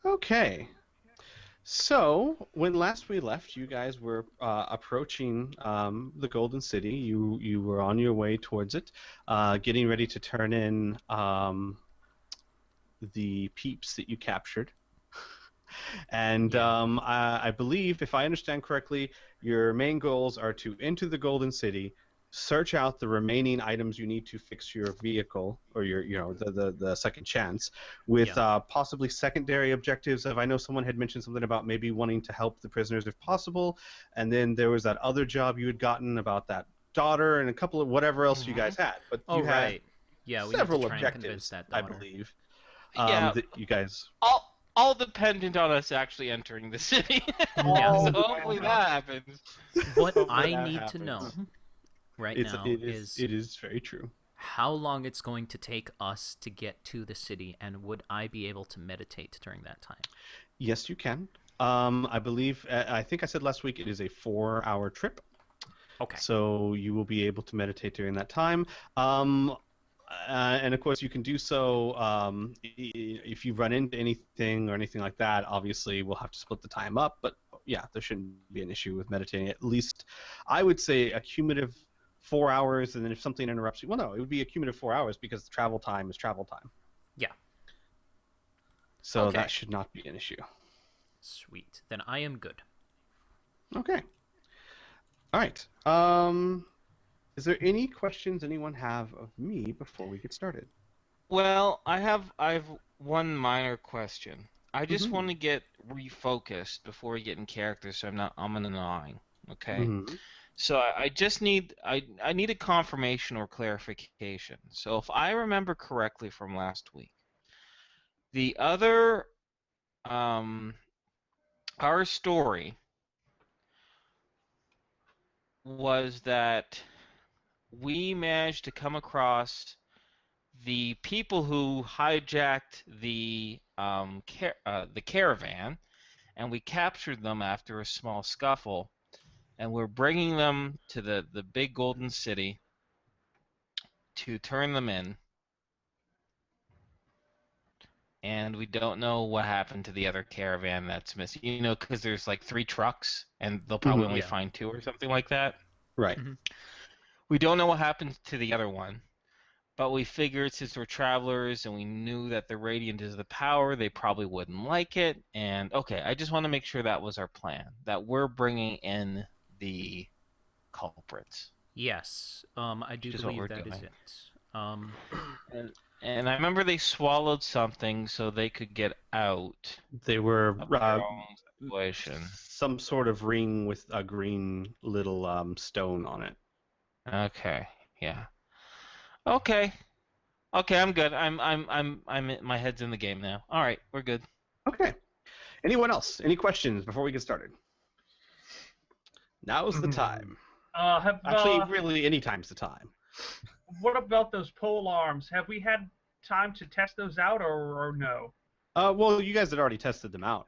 Okay. So, when last we left, you guys were approaching the Golden City. You were on your way towards it, getting ready to turn in the peeps that you captured. And I believe, if I understand correctly, your main goals are to enter the Golden City, search out the remaining items you need to fix your vehicle or the second chance, with possibly secondary objectives. If I know someone had mentioned something about maybe wanting to help the prisoners if possible, and then there was that other job you had gotten about that daughter and a couple of whatever else you guys had. But you had Yeah, we need to several try and convince objectives, that I daughter. believe, Yeah, that you guys. all dependent on us actually entering the city. Yeah. So hopefully that happens. What Hopefully I that need to know happens. right now It is is very true. how long it's going to take us to get to the city, and would I be able to meditate during that time? Yes, you can. I believe, I think I said last week, it is a 4-hour trip. Okay. So you will be able to meditate during that time. And of course, you can do so if you run into anything or anything like that. Obviously, we'll have to split the time up. But yeah, there shouldn't be an issue with meditating. At least, I would say a cumulative 4 hours. And then if something interrupts you, well, no, it would be a cumulative 4 hours because the travel time is travel time. Yeah. So Okay. that should not be an issue. Sweet. Then I am good. Okay. All right. Is there any questions anyone have of me before we get started? Well, I've one minor question. I just want to get refocused before we get in character, so I'm not and ahhing. Okay. So I just need I need a confirmation or clarification. So if I remember correctly from last week, the other our story was that we managed to come across the people who hijacked the caravan, and we captured them after a small scuffle, and we're bringing them to the big golden city to turn them in. And we don't know what happened to the other caravan that's missing. You know, because there's like 3 trucks, and they'll probably only find 2 or something like that. Right. We don't know what happened to the other one. But we figured since we're travelers and we knew that the radiant is the power, they probably wouldn't like it. And okay, I just want to make sure that was our plan, that we're bringing in the culprits. Yes. I do believe that is it. And I remember they swallowed something so they could get out. They were of their own situation. Some sort of ring with a green little stone on it. Okay, yeah. Okay, I'm good. My head's in the game now. All right, we're good. Okay. Anyone else? Any questions before we get started? Now's the time. Actually, really, any time's the time. What about those pole arms? Have we had time to test those out, or no? Well, you guys had already tested them out.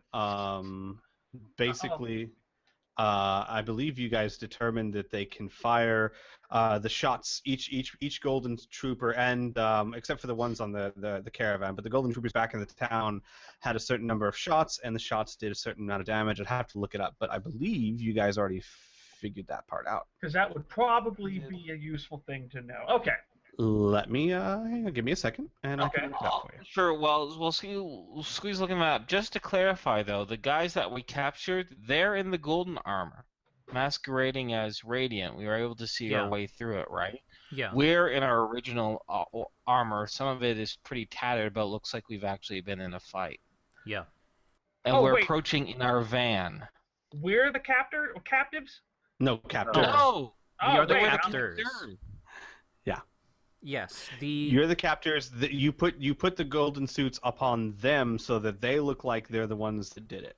Basically, I believe you guys determined that they can fire the shots. Each golden trooper, and except for the ones on the caravan, but the golden troopers back in the town had a certain number of shots, and the shots did a certain amount of damage. I'd have to look it up, but I believe you guys already figured that part out. Because that would probably be a useful thing to know. Okay. Let me give me a second, and I can look it up for you. Sure. Well, we'll Squeeze looking that up. Just to clarify, though, the guys that we captured, they're in the golden armor, masquerading as radiant. We were able to see our way through it, right? Yeah. We're in our original armor. Some of it is pretty tattered, but it looks like we've actually been in a fight. Yeah. And we're approaching in our van. We're the captives? No, captor. No! We are the captors. Yeah. Yes. You're the captors. You put the golden suits upon them so that they look like they're the ones that did it.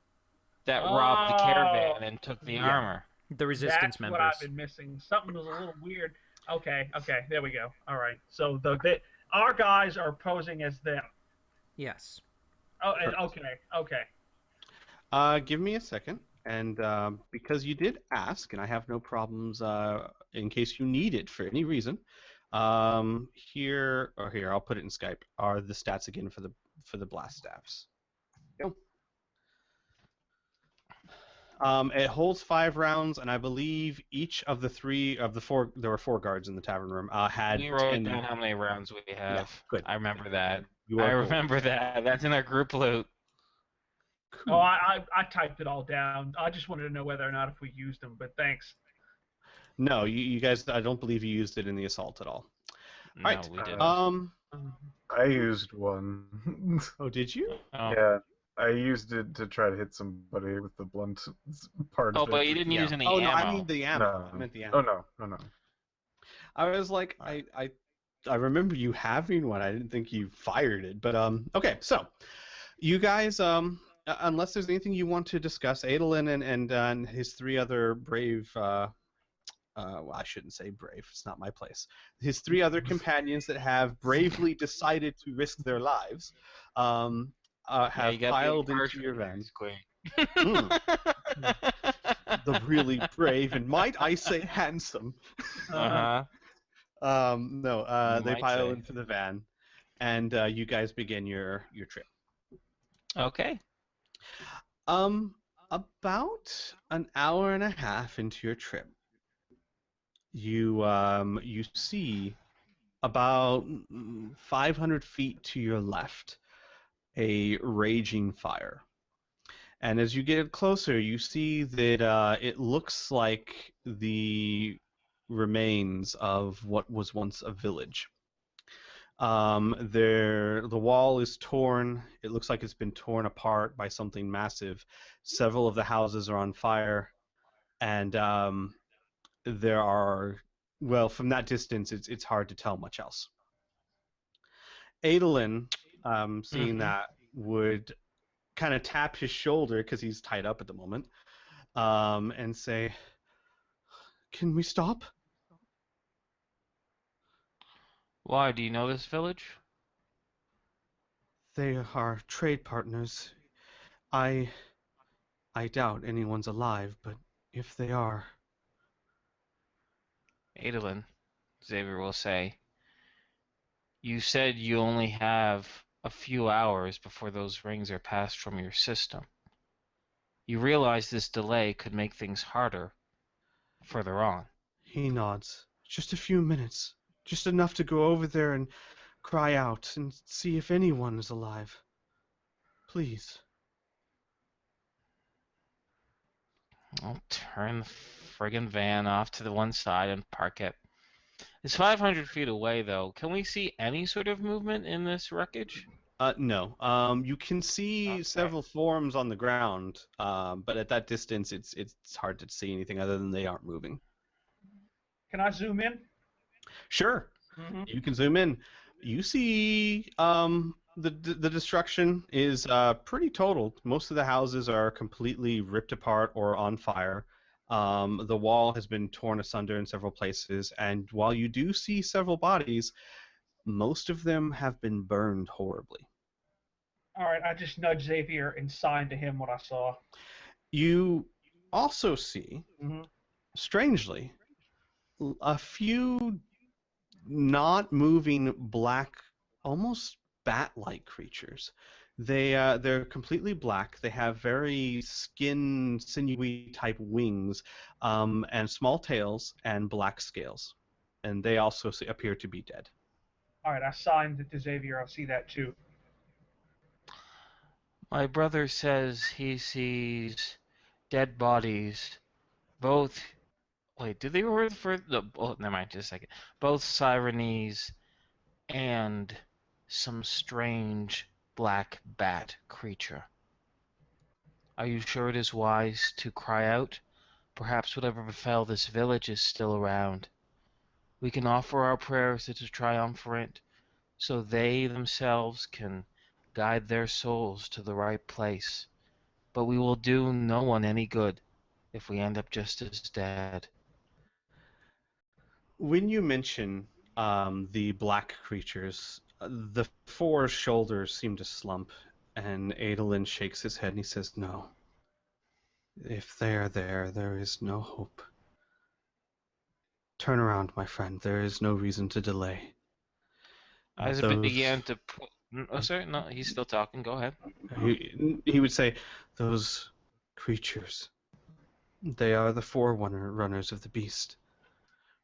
That robbed the caravan and took the armor. The resistance members. That's what I've been missing. Something was a little weird. Okay, there we go. All right. So our guys are posing as them. Yes. Oh, okay. Give me a second. And because you did ask, and I have no problems in case you need it for any reason, here, I'll put it in Skype, are the stats again for the blast staffs. Go. It holds 5 rounds, and I believe each of the 4. There were 4 guards in the tavern room. Had We wrote 10. down how many rounds we Yeah, have. good. I remember that. You I are gold. remember that. That's in our group loot. Oh, I typed it all down. I just wanted to know whether or not if we used them, but thanks. No, you guys. I don't believe you used it in the assault at all. No, All right. we didn't. I used one. Oh, did you? Oh. Yeah, I used it to try to hit somebody with the blunt part Oh, of it. but you didn't use any Oh ammo. no, I mean the ammo. No. I meant the ammo. Oh no. I was like, I remember you having one. I didn't think you fired it, but okay. So, you guys, unless there's anything you want to discuss, Adolin and his 3 other brave. Well, I shouldn't say brave. It's not my place. His 3 other companions that have bravely decided to risk their lives, have piled into your van. The really brave and, might I say, handsome. No, they pile into the van, and you guys begin your trip. Okay. About an hour and a half into your trip, you see about 500 feet to your left a raging fire. And as you get closer, you see that it looks like the remains of what was once a village. The wall is torn. It looks like it's been torn apart by something massive. Several of the houses are on fire, and there are, well, from that distance, it's hard to tell much else. Adolin, seeing that, would kind of tap his shoulder because he's tied up at the moment, and say, "Can we stop?" Why? Do you know this village? They are trade partners. I doubt anyone's alive, but if they are... Adolin, Xavier will say, you said you only have a few hours before those rings are passed from your system. You realize this delay could make things harder further on. He nods. Just a few minutes. Just enough to go over there and cry out and see if anyone is alive. Please. I'll turn the friggin' van off to the one side and park it. It's 500 feet away, though. Can we see any sort of movement in this wreckage? No. You can see several forms on the ground, but at that distance, it's hard to see anything other than they aren't moving. Can I zoom in? Sure. You can zoom in. You see the destruction is pretty total. Most of the houses are completely ripped apart or on fire. The wall has been torn asunder in several places, and while you do see several bodies, most of them have been burned horribly. All right, I just nudged Xavier and signed to him what I saw. You also see, strangely, a few not moving black, almost bat-like creatures. They're completely black. They have very skin, sinewy type wings, and small tails and black scales, and they also appear to be dead. All right, I signed it to Xavier. I'll see that too. My brother says he sees dead bodies, both... Wait, did they refer the... Oh, never mind, just a second. Both Sirenese and some strange black bat creature. Are you sure it is wise to cry out? Perhaps whatever befell this village is still around. We can offer our prayers to the triumvirate, so they themselves can guide their souls to the right place. But we will do no one any good if we end up just as dead. When you mention the black creatures, the 4 shoulders seem to slump, and Adolin shakes his head and he says, "No. If they are there, there is no hope. Turn around, my friend. There is no reason to delay." As it began to... Oh, sorry, no, he's still talking. Go ahead. He would say, "Those creatures, They are the forerunners of the beast.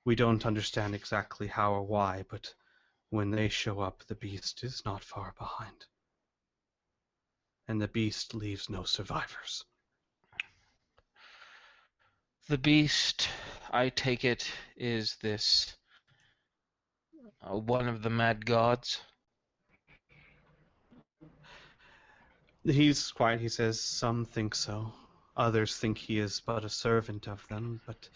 We don't understand exactly how or why, but when they show up, the beast is not far behind. And the beast leaves no survivors. The beast, I take it, is this one of the mad gods? He's quiet. He says, "Some think so. Others think he is but a servant of them, but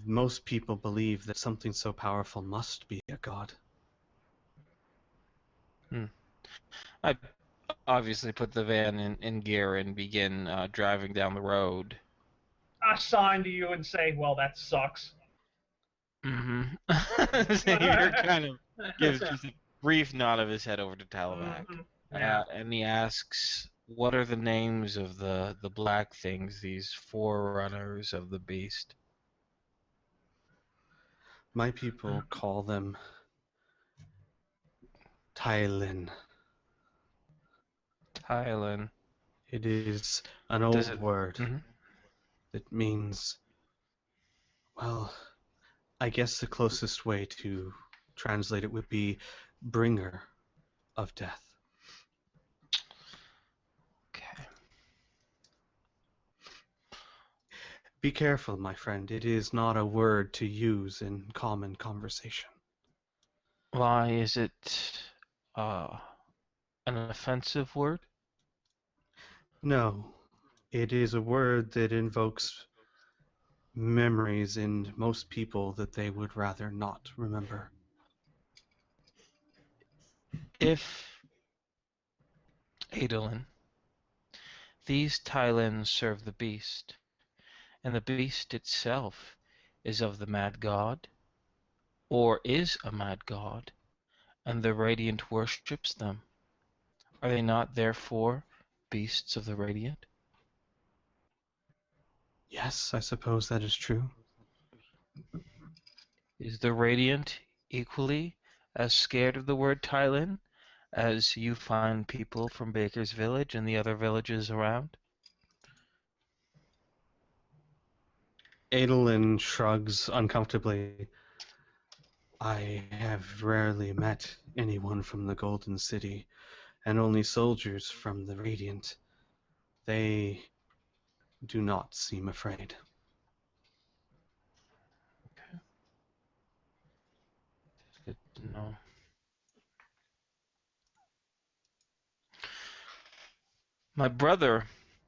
most people believe that something so powerful must be a god." I obviously put the van in gear and begin driving down the road. I sign to you and say, well, that sucks. Mm-hmm. Xavier kind of gives just a brief nod of his head over to Talavac. Yeah. And he asks, what are the names of the black things, these forerunners of the beast? My people call them Tylin. Thailand. It is an Does old it? word Mhm. that means, well, I guess the closest way to translate it would be bringer of death. Okay. Be careful, my friend. It is not a word to use in common conversation. Why is it uh, an offensive word? No, it is a word that invokes memories in most people that they would rather not remember. If, Adolin, these Thailands serve the beast, and the beast itself is of the mad god, or is a mad god, and the Radiant worships them, are they not therefore beasts of the Radiant? Yes, I suppose that is true. Is the Radiant equally as scared of the word Thailand as you find people from Baker's Village and the other villages around? Adolin shrugs uncomfortably. I have rarely met anyone from the Golden City, and only soldiers from the Radiant. They do not seem afraid. Good to know. My brother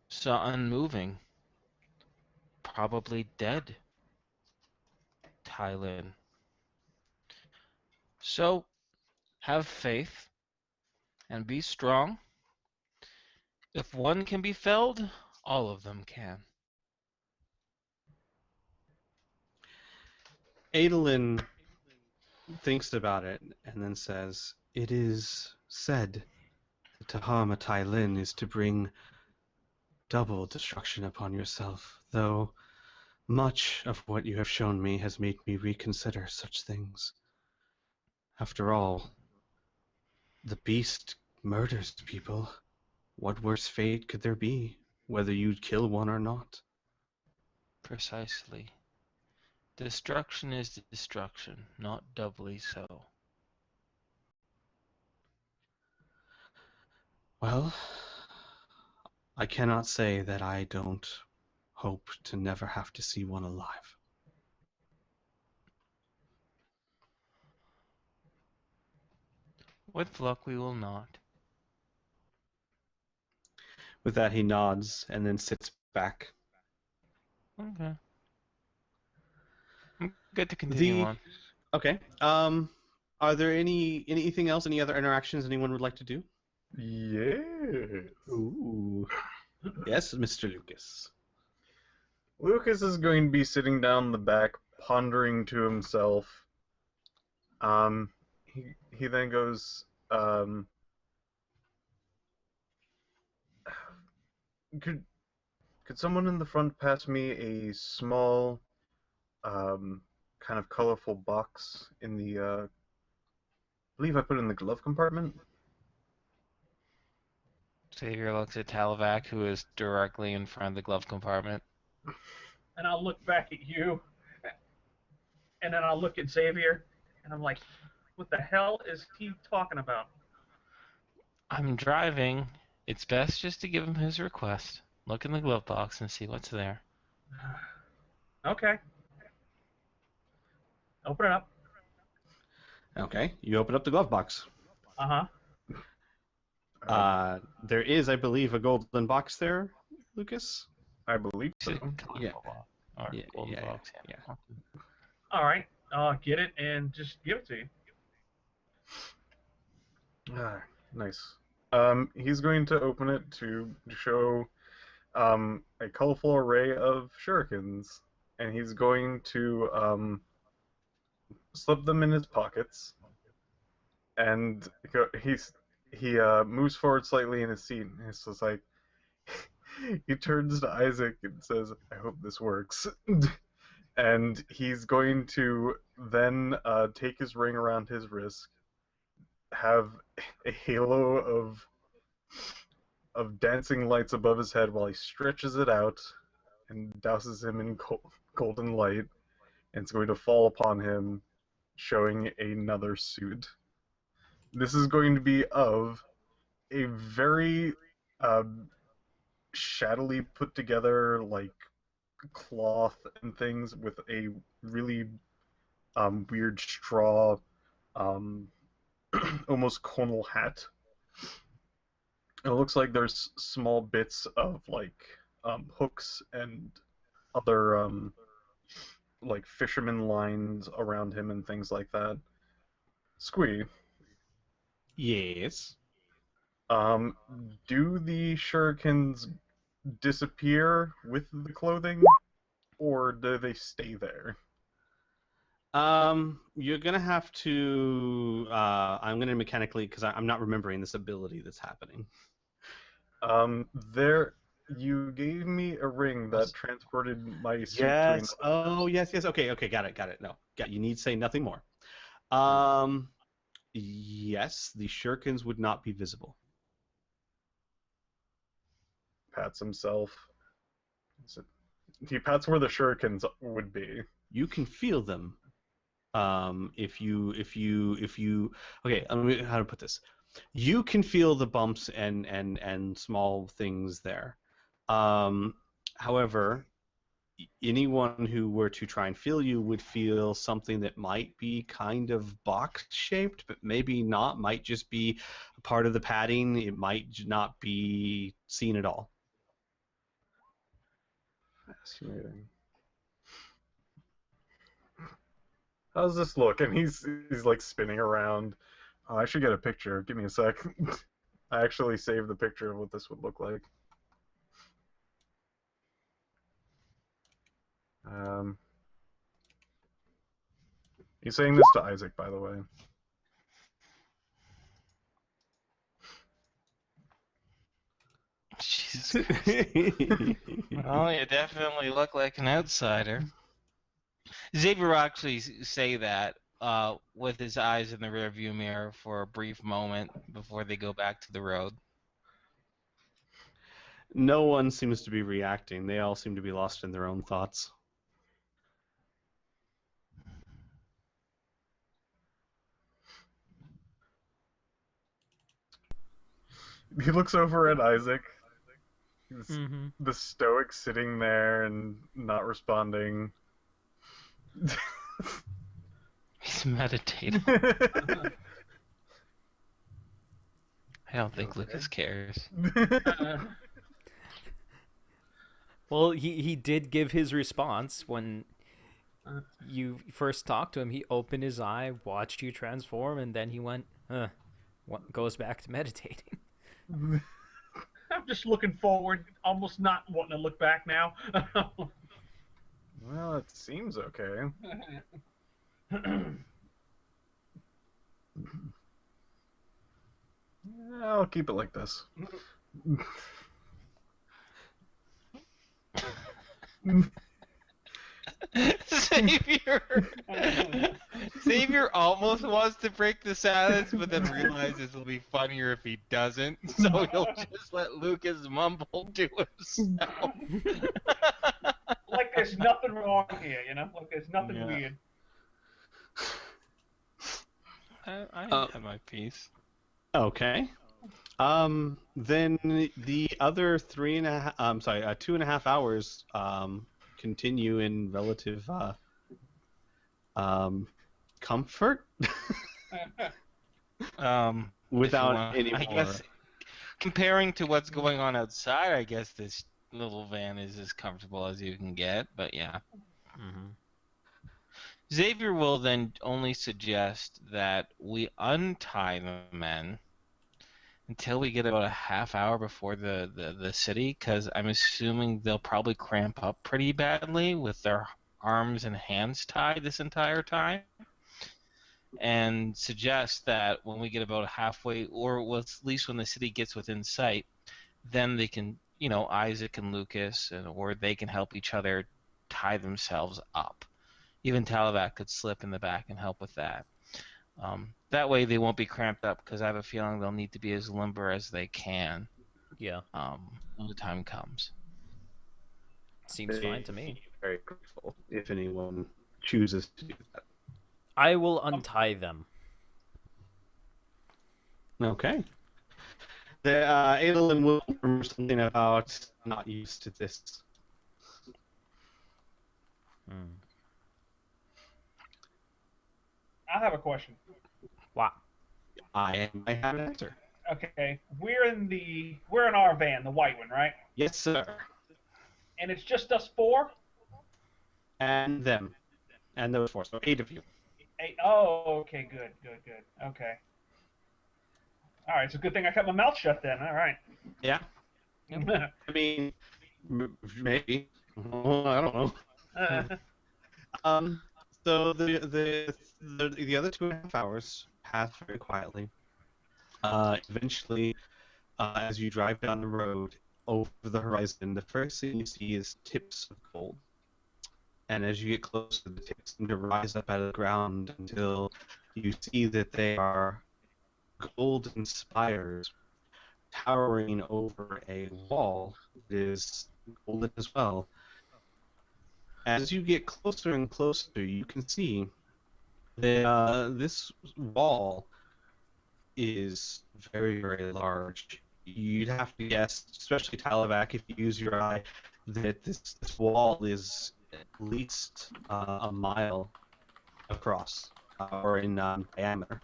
saw unmoving, probably dead, Thailand. So have faith and be strong. If one can be felled, all of them can. Adolin thinks about it and then says, "It is said that to harm a Tai Lin is to bring double destruction upon yourself, though much of what you have shown me has made me reconsider such things. After all, the beast murders people. What worse fate could there be, whether you'd kill one or not?" Precisely. Destruction is destruction, not doubly so. Well, I cannot say that I don't hope to never have to see one alive. With luck, we will not. With that, he nods and then sits back. Okay. Good to continue The on. Okay. Are there anything else? Any other interactions anyone would like to do? Yes. Ooh. Yes, Mr. Lucas. Lucas is going to be sitting down the back, pondering to himself. He then goes, could someone in the front pass me a small, kind of colorful box in the, I believe I put it in the glove compartment? Xavier looks at Talavac, who is directly in front of the glove compartment. and I'll look back at you, and then I'll look at Xavier, and I'm like, what the hell is he talking about? I'm driving. It's best just to give him his request. Look in the glove box and see what's there. Okay. Open it up. Okay, you open up the glove box. Uh-huh. There is, I believe, a golden box there, Lucas. I believe so. Yeah. Or Yeah, golden yeah, box, yeah. All right. Get it and just give it to you. Nice. He's going to open it to show a colorful array of shurikens, and he's going to slip them in his pockets, and he moves forward slightly in his seat, and it's just like he turns to Isaac and says, "I hope this works." And he's going to then take his ring around his wrist, have a halo of dancing lights above his head while he stretches it out and douses him in golden light, and it's going to fall upon him, showing another suit. This is going to be of a very shaddily put together, like, cloth and things with a really weird straw, almost conal hat. It looks like there's small bits of, like, hooks and other like fisherman lines around him and things like that. Squee, Yes. do the shurikens disappear with the clothing, or do they stay there? You're gonna have to. I'm gonna mechanically, because I'm not remembering this ability that's happening. There, you gave me a ring that transported my suit to Yes. another. Oh, yes, yes. Okay, okay. Got it. No, you need to say nothing more. Yes, the shurikens would not be visible. Pats himself. He pats where the shurikens would be. You can feel them. If you okay, how to put this? You can feel the bumps and small things there. However, anyone who were to try and feel you would feel something that might be kind of box shaped, but maybe not. Might just be a part of the padding. It might not be seen at all. Fascinating. How's this look? And he's like spinning around. Oh, I should get a picture. Give me a sec. I actually saved the picture of what this would look like. He's saying this to Isaac, by the way. Jesus Christ. Well, you definitely look like an outsider. Xavier will actually say that with his eyes in the rearview mirror for a brief moment before they go back to the road. No one seems to be reacting. They all seem to be lost in their own thoughts. He looks over at Isaac. Mm-hmm. The stoic sitting there and not responding. He's meditating. I don't think Lucas cares. Well, he did give his response when you first talked to him. He opened his eye, watched you transform, and then he went, goes back to meditating. I'm just looking forward, almost not wanting to look back now. Well, it seems okay. I'll keep it like this. Xavier almost wants to break the silence, but then realizes it'll be funnier if he doesn't, so he'll just let Lucas mumble to himself. Like I there's nothing wrong here, Like there's nothing Yeah. weird. I have my piece. Okay. Then the other 2.5 hours continue in relative comfort without any more. I guess comparing to what's going on outside, I guess this little van is as comfortable as you can get. But yeah. Mm-hmm. Xavier will then only suggest that we untie the men until we get about a half hour before the city, because I'm assuming they'll probably cramp up pretty badly with their arms and hands tied this entire time. And suggest that when we get about halfway, or at least when the city gets within sight, then they can, Isaac and Lucas, or they can help each other tie themselves up. Even Talavat could slip in the back and help with that. That way they won't be cramped up, because I have a feeling they'll need to be as limber as they can. Yeah. When the time comes. Seems fine to me. Very grateful if anyone chooses to do that. I will untie them. Okay. The Adolin will remember something about not used to this. I have a question. Wow. I have an answer. Okay, we're in our van, the white one, right? Yes, sir. And it's just us four? And them. And those four. So 8 of you. 8. Oh, okay, good. Okay. All right, it's a good thing I kept my mouth shut then. All right. Yeah. I mean, maybe. I don't know. So the other 2.5 hours pass very quietly. Eventually, as you drive down the road over the horizon, the first thing you see is tips of gold. And as you get closer, the tips seem to rise up out of the ground until you see that they are golden spires towering over a wall that is golden as well. As you get closer and closer, you can see that this wall is very, very large. You'd have to guess, especially Talavac, if you use your eye, that this wall is at least a mile across or in diameter.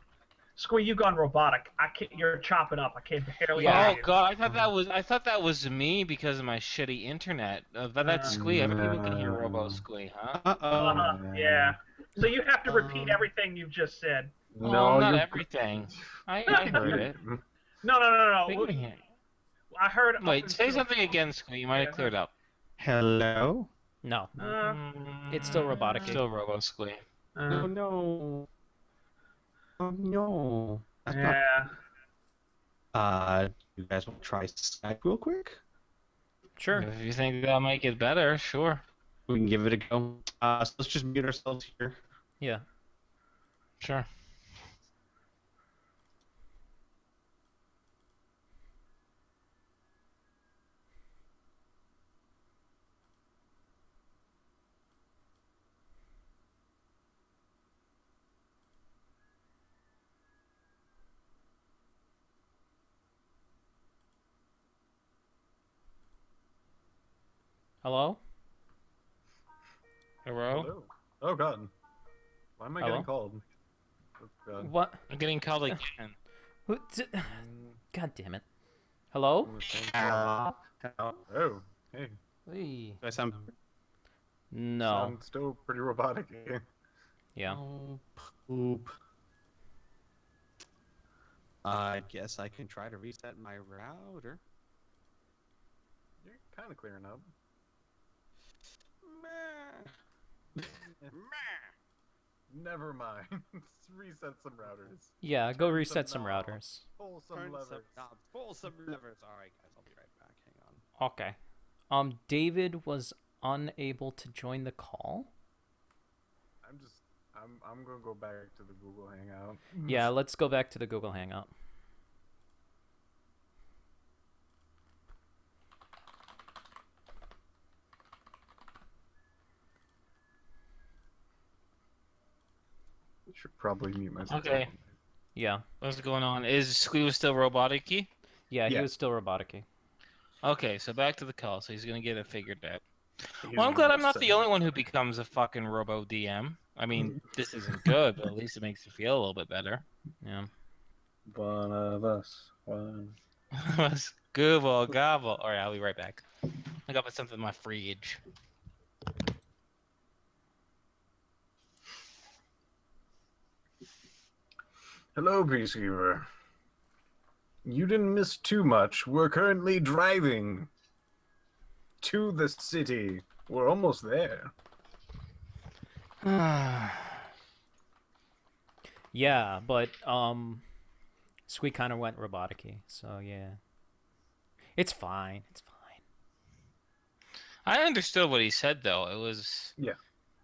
Squee, you've gone robotic. You're chopping up. I can't barely Yeah. hear Oh you. god, I thought that was me because of my shitty internet. But that's Squee. Other people can hear Robo Squee, huh? Yeah. So you have to repeat everything you've just said. No, not everything. I heard it. No. We can hear it. I heard. Wait, say something again, Squee. You might have cleared up. Hello? No. It's still robotic. Still Robo Squee. Oh no. Oh no. That's Yeah. not... you guys want to try Skype real quick? Sure. If you think that'll make it better, sure. We can give it a go. So let's just mute ourselves here. Yeah. Sure. Hello? Hello? Oh god. Why am I Hello? getting called? Oh, god. What? I'm getting called again. God damn it. Hello? Oh, hey. Hey. Do I sound... No. Sound still pretty robotic. Yeah. Oh, poop. I guess I can try to reset my router. You're kind of clearing up. Never mind. Reset some routers. Yeah, go Turn reset some some knobs. routers. Pull some Turn levers. some knobs, pull some levers. Alright guys, I'll be right back. Hang on. Okay. David was unable to join the call. I'm gonna go back to the Google Hangout. Yeah, let's go back to the Google Hangout. Should probably mute myself. Okay. Yeah. What's going on? Is Squee still robotic-y? Yeah, he Yeah. was still robotic-y. Okay, so back to the call. So he's gonna get it figured out. He's Well, I'm glad I'm not set. the only one who becomes a fucking robo DM. I mean, this isn't good, but at least it makes you feel a little bit better. Yeah. One of us. One. Google gobble. All right, I'll be right back. I gotta put something in my fridge. Hello, Peacekeeper. You didn't miss too much. We're currently driving to the city. We're almost there. Yeah, but Squee kind of went robotic-y, so yeah. It's fine. It's fine. I understood what he said, though. It was... Yeah.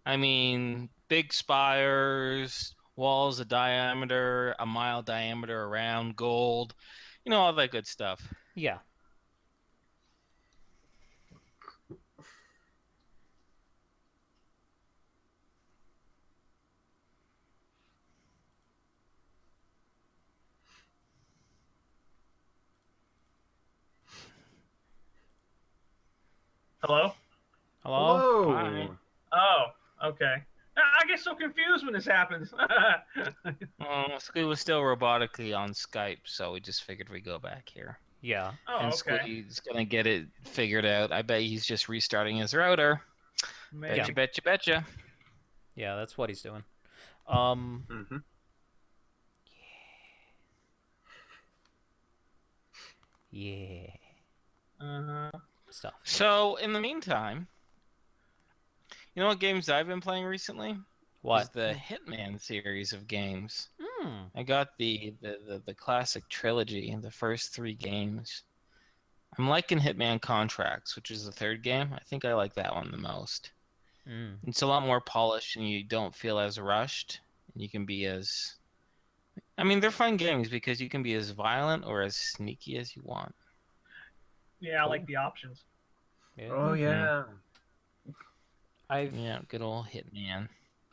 I mean, big spires, walls a diameter, a mile diameter around, gold. You know, all that good stuff. Yeah. Hello? Hello? Hello. Hi. Oh, okay. I get so confused when this happens. Well, Squee was still robotically on Skype, so we just figured we'd go back here. Yeah. Oh, And okay. Squee's gonna get it figured out. I bet he's just restarting his router. Maybe. Betcha, betcha, betcha. Yeah, that's what he's doing. Mm-hmm. Yeah. Uh-huh. Stuff. So, in the meantime, you know what games I've been playing recently? Is What? the Hitman series of games. Hmm. I got the classic trilogy, the first 3 games. I'm liking Hitman Contracts, which is the 3rd game. I think I like that one the most. Mm. It's a lot more polished, and you don't feel as rushed. And you can be as... I mean, they're fun games because you can be as violent or as sneaky as you want. Yeah, I like the options. Yeah. Oh, yeah. Yeah, good old Hitman.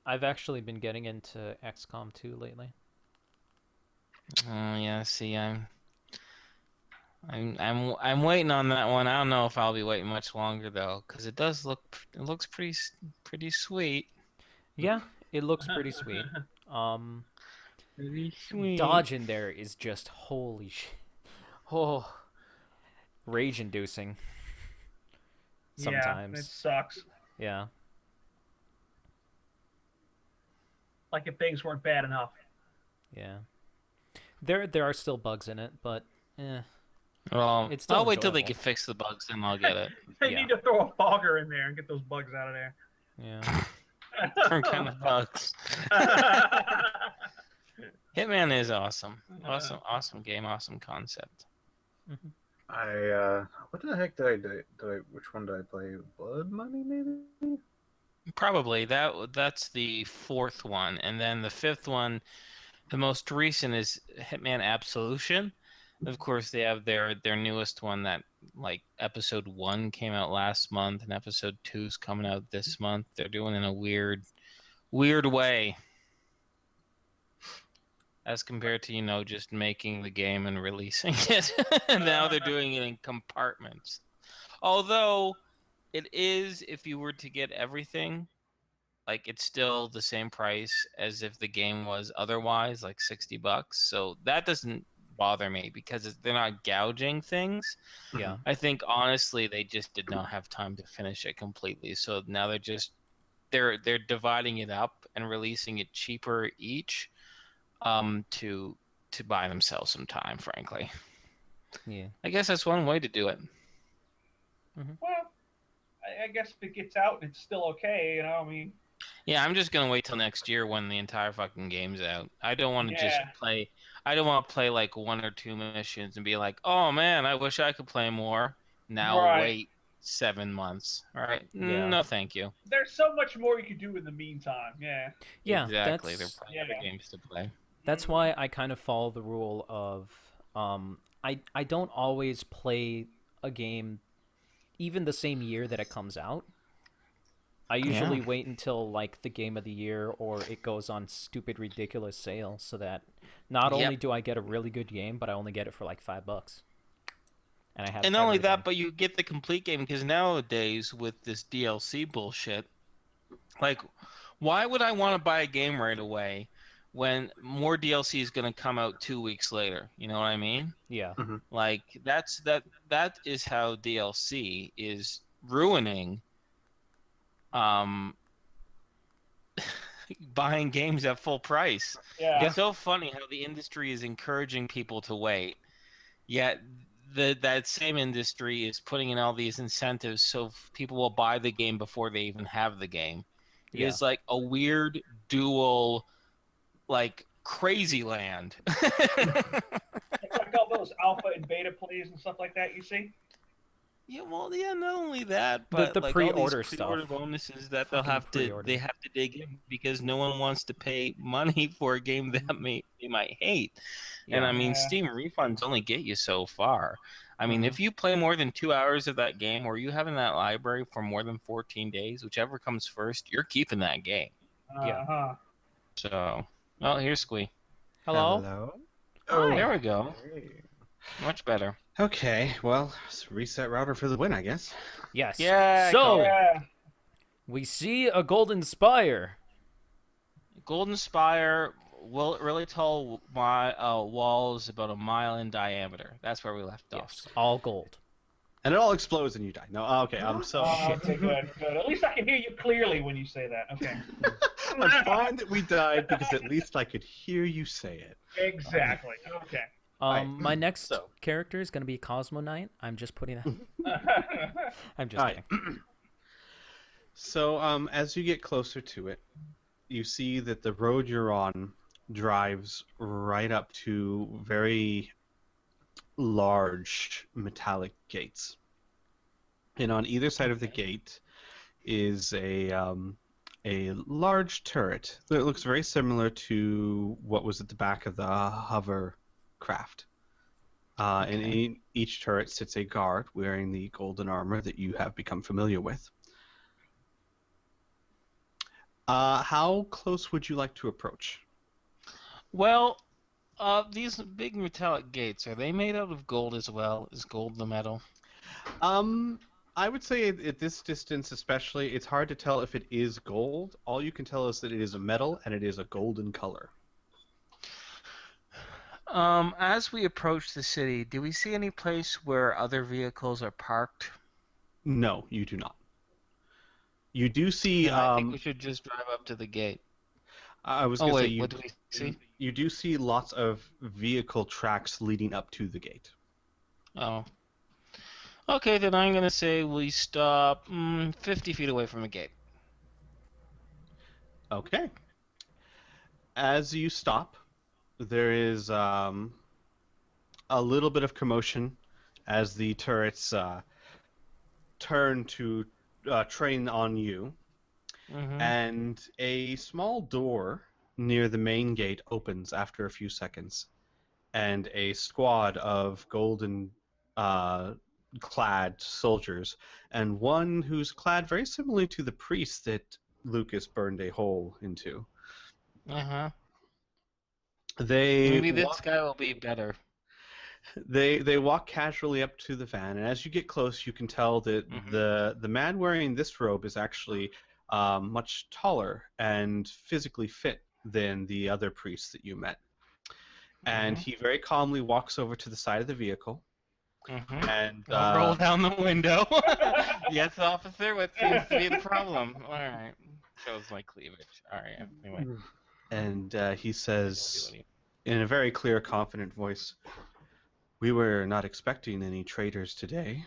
I've actually been getting into XCOM 2 lately. Oh yeah, see, I'm waiting on that one. I don't know if I'll be waiting much longer though, because it looks pretty sweet. Yeah, it looks pretty sweet. Pretty sweet. Dodge in there is just holy shit. Oh, rage-inducing. Yeah, it Sometimes. sucks. Yeah. Like if things weren't bad enough. Yeah. There are still bugs in it, but Well, It's still I'll wait till they enjoyable. can fix the bugs, then I'll get it. They Yeah. need to throw a fogger in there and get those bugs out of there. yeah. Different kind of bugs. Hitman is awesome. Awesome game, awesome concept. What the heck did I do? Which one did I play? Blood Money, maybe? Probably that's the 4th one, and then the 5th one, the most recent is Hitman Absolution. Of course, they have their newest one that like episode 1 came out last month, and episode 2 is coming out this month. They're doing it in a weird way, as compared to just making the game and releasing it. Now they're doing it in compartments. Although it is, if you were to get everything, like it's still the same price as if the game was otherwise, like $60. So that doesn't bother me because they're not gouging things. Yeah. I think honestly they just did not have time to finish it completely. So now they're dividing it up and releasing it cheaper each, to buy themselves some time, frankly. Yeah. I guess that's one way to do it. Well, I guess if it gets out and it's still okay, I mean. Yeah, I'm just gonna wait till next year when the entire fucking game's out. I don't want to just Yeah. play. I don't want to play like 1 or 2 missions and be like, oh man, I wish I could play more. Now Right. wait 7 months. All right, Yeah. no, thank you. There's so much more you could do in the meantime. Yeah. Yeah. Exactly. That's They're playing other games to play. That's why I kind of follow the rule of I don't always play a game even the same year that it comes out. I usually Yeah. wait until like the game of the year or it goes on stupid ridiculous sale so that not Yep. only do I get a really good game, but I only get it for like $5. And I have And not only everything. that, but you get the complete game because nowadays with this DLC bullshit, like, why would I want to buy a game right away when more DLC is going to come out 2 weeks later? You know what I mean? Yeah. Mm-hmm. Like that is how DLC is ruining um buying games at full price. Yeah. It's so funny how the industry is encouraging people to wait, yet that same industry is putting in all these incentives so people will buy the game before they even have the game. It Yeah. is like a weird dual, like, crazy land. It's like all those alpha and beta plays and stuff like that. You see? Yeah, well, yeah, not only that, The but like all these pre-order pre-order stuff. bonuses that Fucking they pre-order. have to dig in because no one wants to pay money for a game that they might hate. And Yeah. I mean, Yeah. Steam refunds only get you so far. I mean, if you play more than 2 hours of that game, or you have in that library for more than 14 days, whichever comes first, you're keeping that game. Yeah. Uh-huh. So, well, here's Squee. Hello? Hello? Oh, There we go. hey. Much better. Okay, well, reset router for the win, I guess. Yes. Yeah, So, Yeah. we see a golden spire. Golden Spire, really tall walls about a mile in diameter. That's where we left off. Yes. All gold. And it all explodes and you die. No, okay, so Oh, okay, good, good. At least I can hear you clearly when you say that. Okay. I'm fine that we died because at least I could hear you say it. Exactly. Okay. Alright, My next so- character is going to be Cosmo Knight. I'm just putting that. I'm just Alright. kidding. So, as you get closer to it, you see that the road you're on drives right up to very large metallic gates. And on either side of the gate is a large turret that looks very similar to what was at the back of the hovercraft. And in each turret sits a guard wearing the golden armor that you have become familiar with. How close would you like to approach? Well, these big metallic gates, are they made out of gold as well? Is gold the metal? I would say at this distance especially, it's hard to tell if it is gold. All you can tell is that it is a metal and it is a golden color. As we approach the city, do we see any place where other vehicles are parked? No, you do not. You do see. Then I think we should just drive up to the gate. I was Oh going to say wait, you. what do we see? You do see lots of vehicle tracks leading up to the gate. Oh. Okay, then I'm gonna say we stop 50 feet away from the gate. Okay. As you stop, there is a little bit of commotion as the turrets turn to train on you, and a small door near the main gate opens after a few seconds, and a squad of golden clad soldiers, and one who's clad very similarly to the priest that Lucas burned a hole into. They Maybe this walk, guy will be better. they walk casually up to the van, and as you get close, you can tell that the man wearing this robe is actually much taller and physically fit than the other priests that you met. And he very calmly walks over to the side of the vehicle. And I'll roll down the window. Yes, officer, what seems to be the problem? All right. Shows my cleavage. All right. Anyway. And he says, in a very clear, confident voice, "We were not expecting any traders today.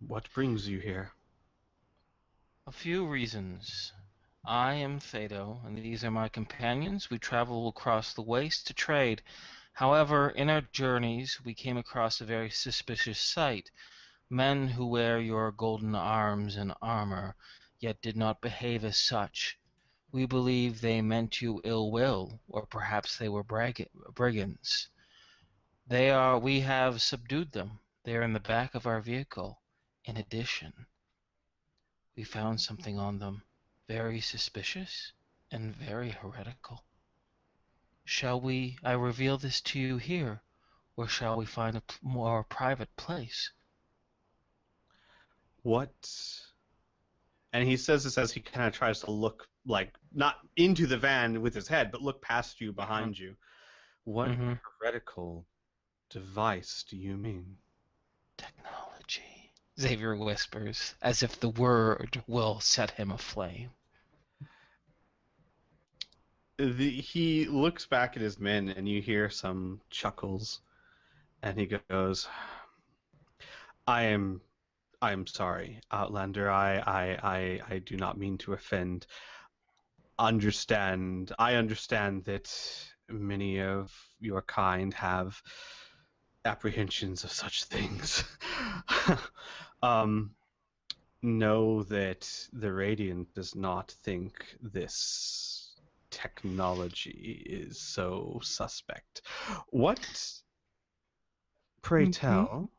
What brings you here?" A few reasons. I am Thedo, and these are my companions. We travel across the waste to trade. However, in our journeys, we came across a very suspicious sight. Men who wear your golden arms and armor, yet did not behave as such. We believe they meant you ill will, or perhaps they were brigands. We have subdued them. They are in the back of our vehicle. In addition, we found something on them very suspicious and very heretical. Shall I reveal this to you here, or shall we find a more private place? What? And he says this as he kind of tries to look, like, not into the van with his head, but look past you, behind you. What heretical device do you mean? Technology, Xavier whispers, as if the word will set him aflame. He looks back at his men, and you hear some chuckles, and he goes, I am sorry, Outlander. I do not mean to offend. I understand that many of your kind have apprehensions of such things. Know that the Radiant does not think this technology is so suspect. What? Pray tell.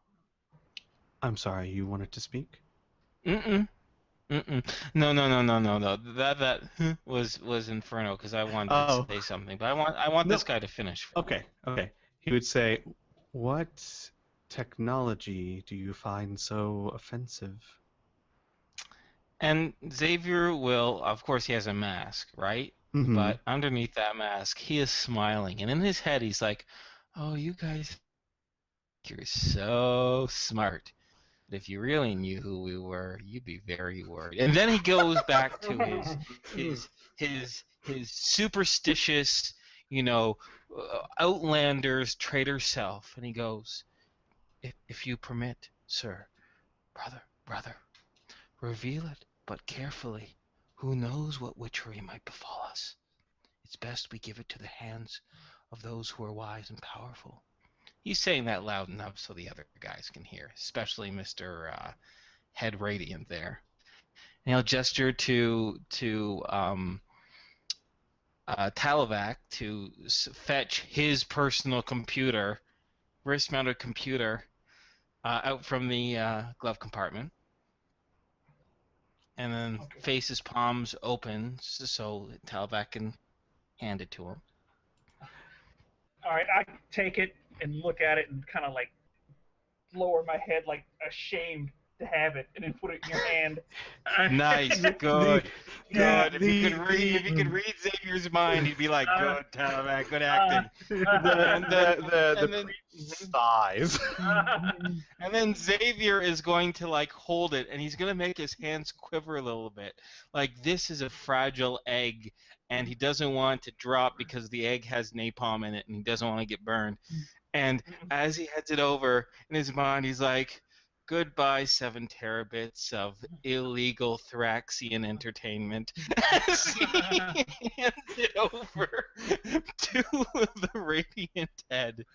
I'm sorry, you wanted to speak? Mm-mm. Mm-mm. No. That was Inferno, because I wanted to say something, but I want No. this guy to finish. Okay. He would say, what technology do you find so offensive? And Xavier will, of course, he has a mask, right? Mm-hmm. But underneath that mask, he is smiling, and in his head, he's like, "Oh, you guys, you're so smart. But if you really knew who we were, you'd be very worried." And then he goes back to his superstitious, Outlander's traitor self, and he goes, if you permit, sir, brother, reveal it, but carefully. Who knows what witchery might befall us? It's best we give it to the hands of those who are wise and powerful. He's saying that loud enough so the other guys can hear, especially Mr. Head Radiant there. And he'll gesture to Talavac to fetch his personal computer, wrist-mounted computer, out from the glove compartment. And then face his palms open so Talavac can hand it to him. All right, I take it and look at it and kind of like lower my head, like ashamed to have it, and then put it in your hand. Nice, good. If you could read Xavier's mind, he'd be like, "Good, Talavac, good acting." The priest sighs. And then Xavier is going to like hold it, and he's gonna make his hands quiver a little bit. Like this is a fragile egg, and he doesn't want it to drop because the egg has napalm in it, and he doesn't want to get burned. And as he heads it over in his mind, he's like, "Goodbye, 7 terabits of illegal Thraxian entertainment." As he hands it over to the Radiant Head.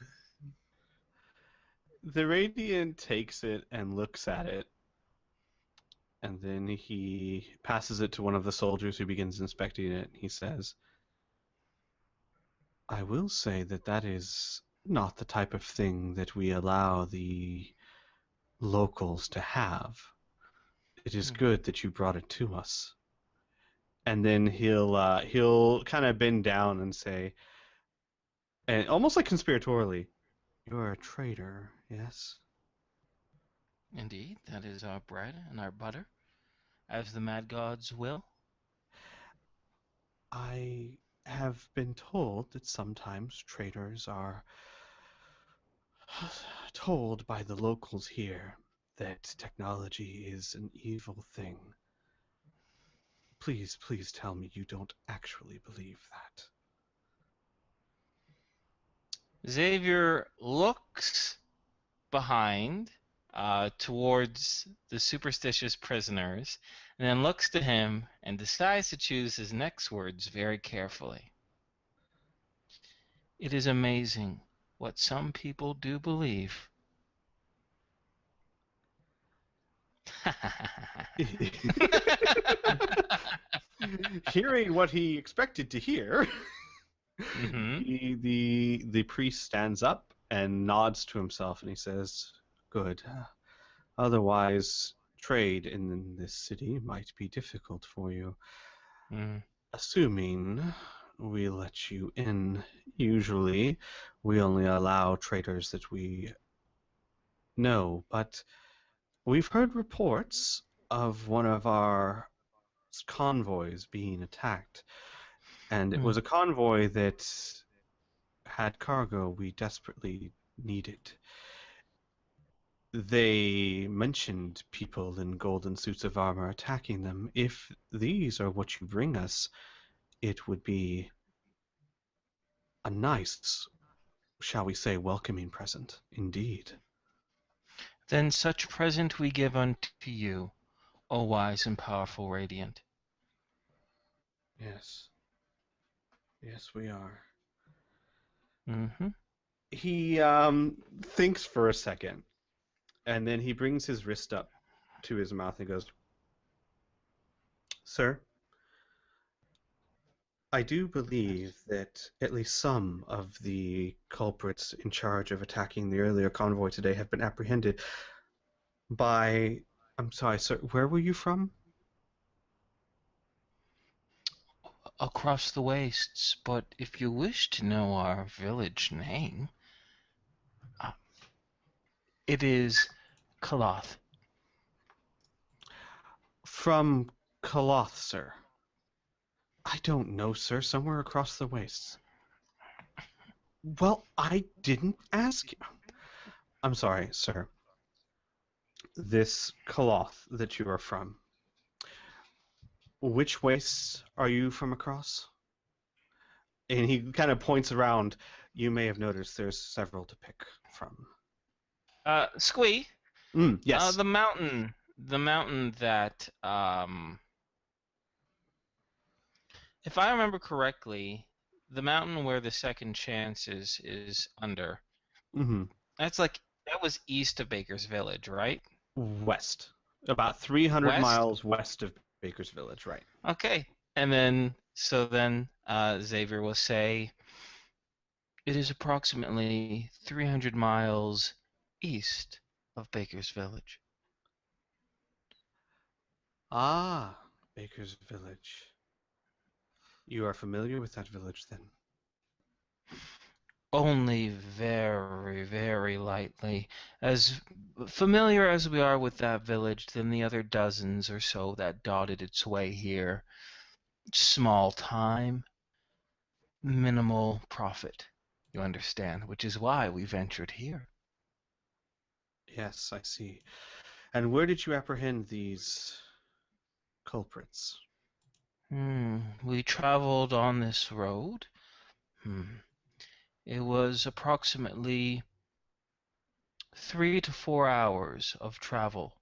The Radiant takes it and looks at it, and then he passes it to one of the soldiers who begins inspecting it. He says, I will say that is not the type of thing that we allow the locals to have. It is good that you brought it to us. And then he'll kind of bend down and say, and almost like conspiratorially, "You're a traitor, yes?" Indeed, that is our bread and our butter, as the mad gods will. I have been told that sometimes traitors are told by the locals here that technology is an evil thing. Please tell me you don't actually believe that. Xavier looks behind towards the superstitious prisoners, and then looks to him and decides to choose his next words very carefully. It is amazing what some people do believe. Hearing what he expected to hear, Mm-hmm. the priest stands up and nods to himself, and he says, "Good. Otherwise, trade in this city might be difficult for you. Mm. Assuming we let you in. Usually, we only allow traders that we know, but we've heard reports of one of our convoys being attacked, and it was a convoy that had cargo we desperately needed. They mentioned people in golden suits of armor attacking them. If these are what you bring us, it would be a nice, shall we say, welcoming present, indeed. Then such present we give unto you, O wise and powerful Radiant. Yes. Yes, we are. Mm-hmm. He thinks for a second, and then he brings his wrist up to his mouth and goes, Sir, I do believe that at least some of the culprits in charge of attacking the earlier convoy today have been apprehended by... I'm sorry, sir, where were you from? Across the wastes, but if you wish to know our village name, uh, it is Kaloth. From Kaloth, sir. I don't know, sir, somewhere across the wastes. Well, I didn't ask you. I'm sorry, sir. This Kaloth that you are from, which wastes are you from across? And he kind of points around. You may have noticed there's several to pick from. Squee, Yes. the mountain that, if I remember correctly, the mountain where the second chance is under. Mm-hmm. That was east of Baker's Village, right? West. About 300 West? miles west of Baker's Village, right. Okay. And then, Xavier will say, it is approximately 300 miles east of Baker's Village. Ah, Baker's Village. You are familiar with that village, then? Only very, very lightly. As familiar as we are with that village than the other dozens or so that dotted its way here. Small time, minimal profit, you understand, which is why we ventured here. Yes, I see. And where did you apprehend these culprits? We traveled on this road. It was approximately 3 to 4 hours of travel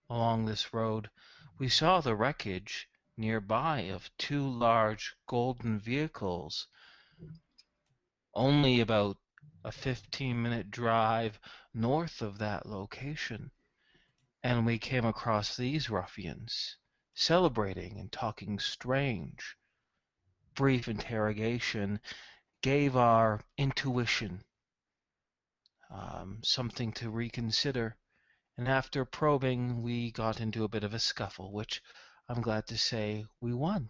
along this road. We saw the wreckage nearby of two large golden vehicles, only about a 15-minute drive north of that location. And we came across these ruffians, celebrating and talking strange. Brief interrogation gave our intuition something to reconsider. And after probing, we got into a bit of a scuffle, which I'm glad to say we won.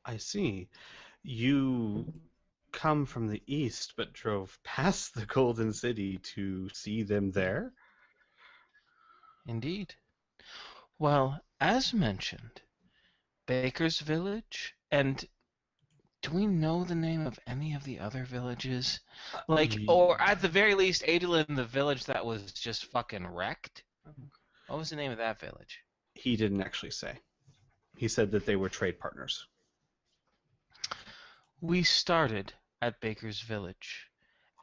I see. You come from the east, but drove past the Golden City to see them there? Indeed. Well, as mentioned, Baker's Village, and do we know the name of any of the other villages? Or at the very least, Adolin, the village that was just fucking wrecked? What was the name of that village? He didn't actually say. He said that they were trade partners. We started at Baker's Village,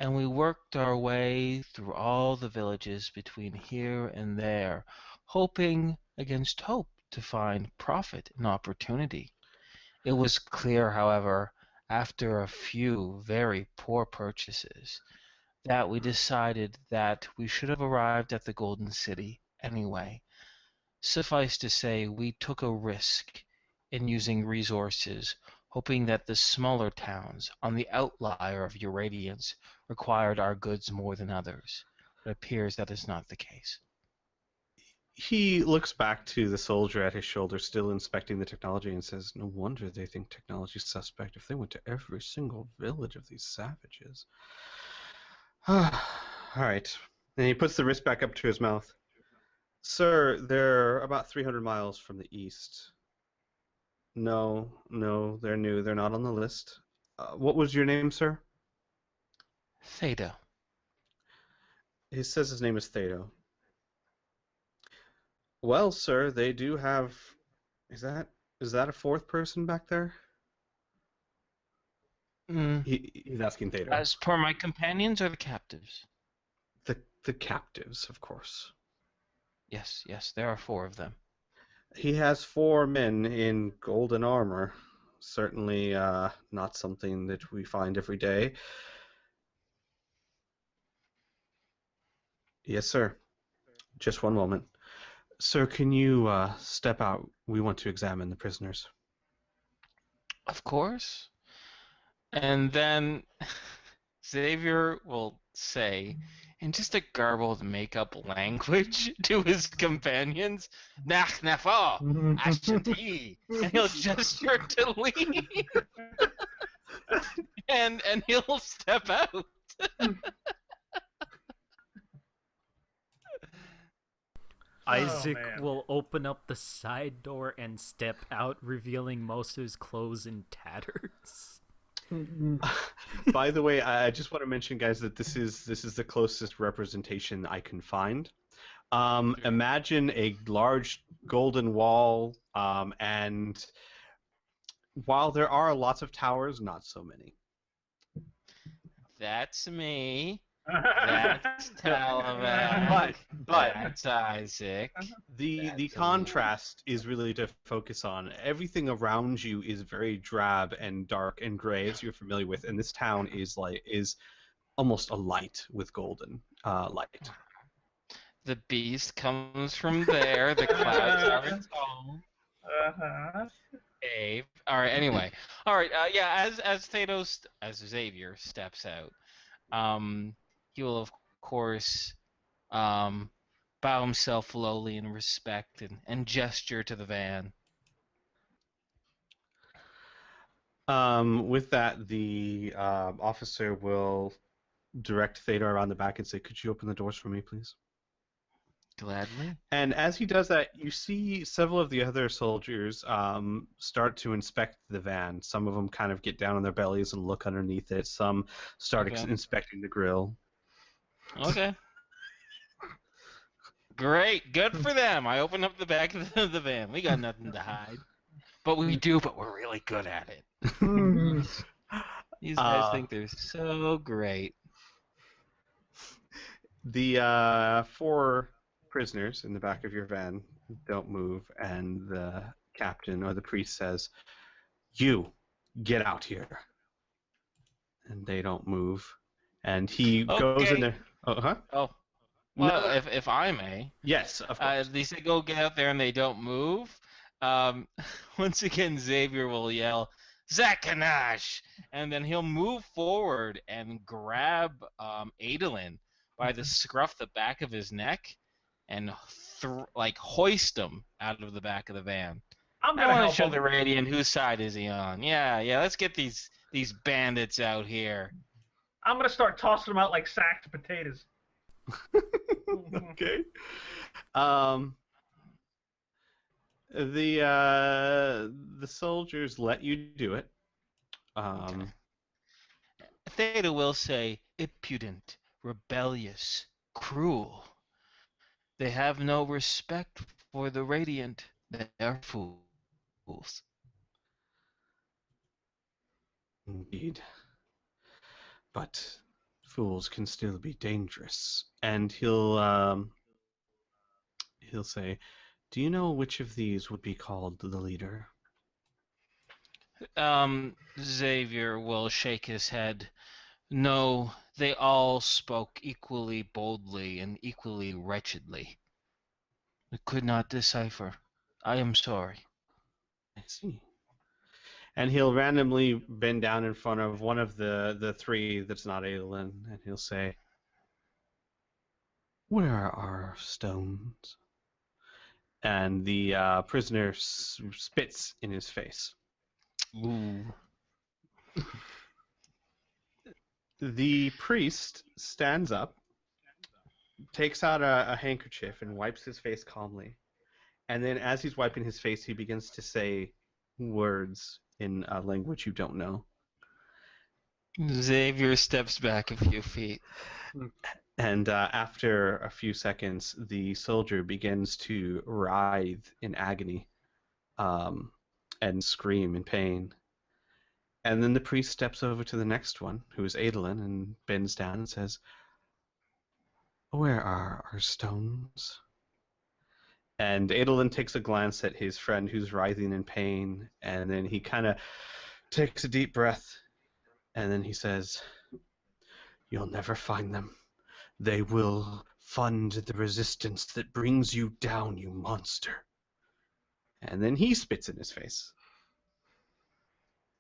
and we worked our way through all the villages between here and there, hoping against hope to find profit and opportunity. It was clear, however, after a few very poor purchases, that we decided that we should have arrived at the Golden City anyway. Suffice to say, we took a risk in using resources, hoping that the smaller towns on the outlier of Euradians required our goods more than others. It appears that is not the case. He looks back to the soldier at his shoulder, still inspecting the technology, and says, "No wonder they think technology's suspect if they went to every single village of these savages." All right. And he puts the wrist back up to his mouth. "Sir, they're about 300 miles from the east." No, they're new. They're not on the list. What was your name, sir? Theta. He says his name is Thedo. Well, sir, they do have... Is that a fourth person back there? He's asking Thedo. As per my companions or the captives? The captives, of course. Yes, there are 4 of them. He has 4 men in golden armor. Certainly not something that we find every day. Yes, sir. Just one moment. Sir, can you step out? We want to examine the prisoners. Of course. And then Xavier will say, in just a garbled make-up language to his companions, "Nach nafo, ashanti," and he'll gesture to leave, and he'll step out. Isaac man. will open up the side door and step out, revealing most of his clothes in tatters. By the way, I just want to mention, guys, that this is the closest representation I can find. Imagine a large golden wall, and while there are lots of towers, not so many. That's me. That's Talavan. But That's Isaac. the That's contrast is really to focus on. Everything around you is very drab and dark and gray, as you're familiar with, and this town is almost alight with golden light. The beast comes from there. The clouds are its home. Dave. All right. Anyway. All right. Yeah. As Xavier steps out, he will of course bow himself lowly in respect and gesture to the van. With that, the officer will direct Theta around the back and say, "Could you open the doors for me, please?" Gladly. And as he does that, you see several of the other soldiers start to inspect the van. Some of them kind of get down on their bellies and look underneath it. Some start inspecting the grill. Okay. Great. Good for them. I open up the back of the van. We got nothing to hide. But we do, but we're really good at it. These guys think they're so great. The 4 prisoners in the back of your van don't move, and the captain or the priest says, "You, get out here." And they don't move. And he goes in there. Oh. Well, no. If I may. Yes, of course. They say go get out there and they don't move. Once again, Xavier will yell, "Zakanash!" And then he'll move forward and grab Adolin by the scruff the back of his neck and hoist him out of the back of the van. I want to show the Radiant whose side is he on. Yeah, let's get these bandits out here. I'm going to start tossing them out like sacked potatoes. Okay. The soldiers let you do it. Okay. Theta will say, "Impudent, rebellious, cruel. They have no respect for the Radiant. They are fools." Indeed. But fools can still be dangerous. And he'll say, "Do you know which of these would be called the leader?" Xavier will shake his head. "No, they all spoke equally boldly and equally wretchedly. I could not decipher. I am sorry." I see. And he'll randomly bend down in front of one of the 3 that's not Adolin, and he'll say, "Where are our stones?" and the prisoner spits in his face. Ooh. The priest stands up, takes out a handkerchief, and wipes his face calmly. And then, as he's wiping his face, he begins to say words in a language you don't know. Xavier steps back a few feet. And after a few seconds, the soldier begins to writhe in agony and scream in pain. And then the priest steps over to the next one, who is Adolin, and bends down and says, "Where are our stones?" And Adolin takes a glance at his friend who's writhing in pain, and then he kind of takes a deep breath, and then he says, "You'll never find them. They will fund the resistance that brings you down, you monster." And then he spits in his face.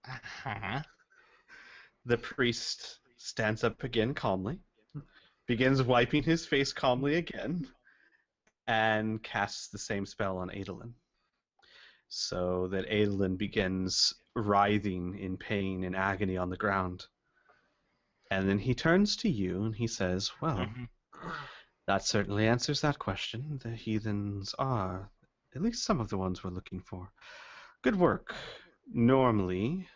Uh-huh. The priest stands up again calmly, begins wiping his face calmly again, and casts the same spell on Adolin. So that Adolin begins writhing in pain and agony on the ground. And then he turns to you and he says, "Well, that certainly answers that question. The heathens are at least some of the ones we're looking for. Good work. Normally,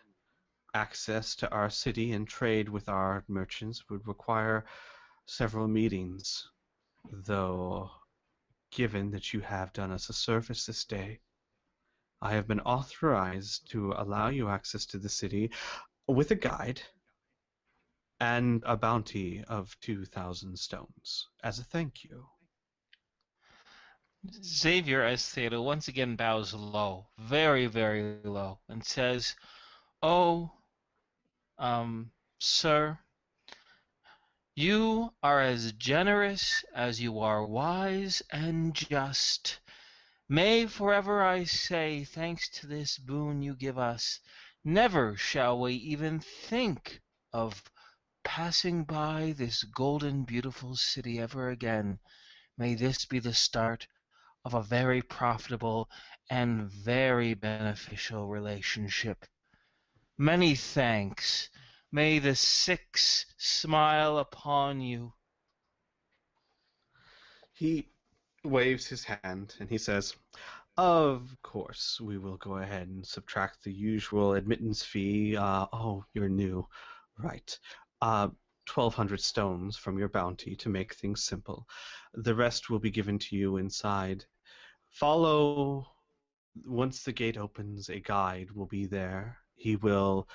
access to our city and trade with our merchants would require several meetings, though given that you have done us a service this day, I have been authorized to allow you access to the city with a guide and a bounty of 2,000 stones as a thank you." Xavier, as Theta, once again bows low, very, very low, and says, "Oh, sir, you are as generous as you are wise and just. May forever I say, thanks to this boon you give us, never shall we even think of passing by this golden, beautiful city ever again. May this be the start of a very profitable and very beneficial relationship. Many thanks. May the six smile upon you." He waves his hand and he says, "Of course, we will go ahead and subtract the usual admittance fee. Oh, you're new. Right. 1,200 stones from your bounty to make things simple. The rest will be given to you inside. Follow. Once the gate opens, a guide will be there. He will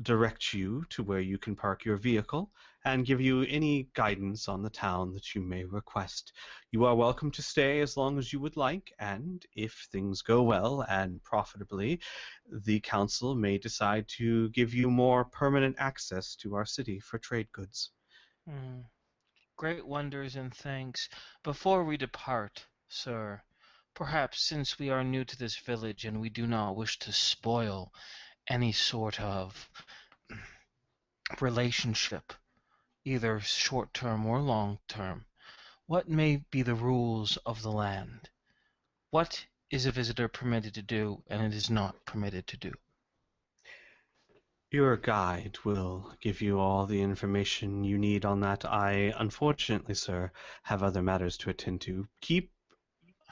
direct you to where you can park your vehicle and give you any guidance on the town that you may request. You are welcome to stay as long as you would like, and if things go well and profitably, the council may decide to give you more permanent access to our city for trade goods." Great wonders and thanks. Before we depart, sir, perhaps since we are new to this village and we do not wish to spoil any sort of relationship, either short-term or long-term, what may be the rules of the land? What is a visitor permitted to do and it is not permitted to do? Your guide will give you all the information you need on that. I, unfortunately, sir, have other matters to attend to.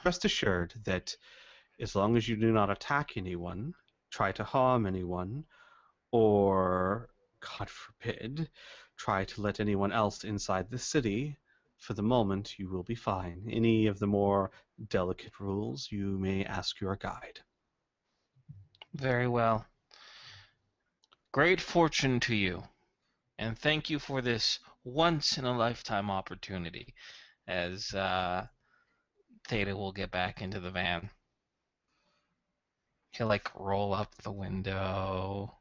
Rest assured that as long as you do not attack anyone, try to harm anyone, or, God forbid, try to let anyone else inside the city, for the moment you will be fine. Any of the more delicate rules you may ask your guide. Very well. Great fortune to you, and thank you for this once-in-a-lifetime opportunity, as Theta will get back into the van. He'll, roll up the window,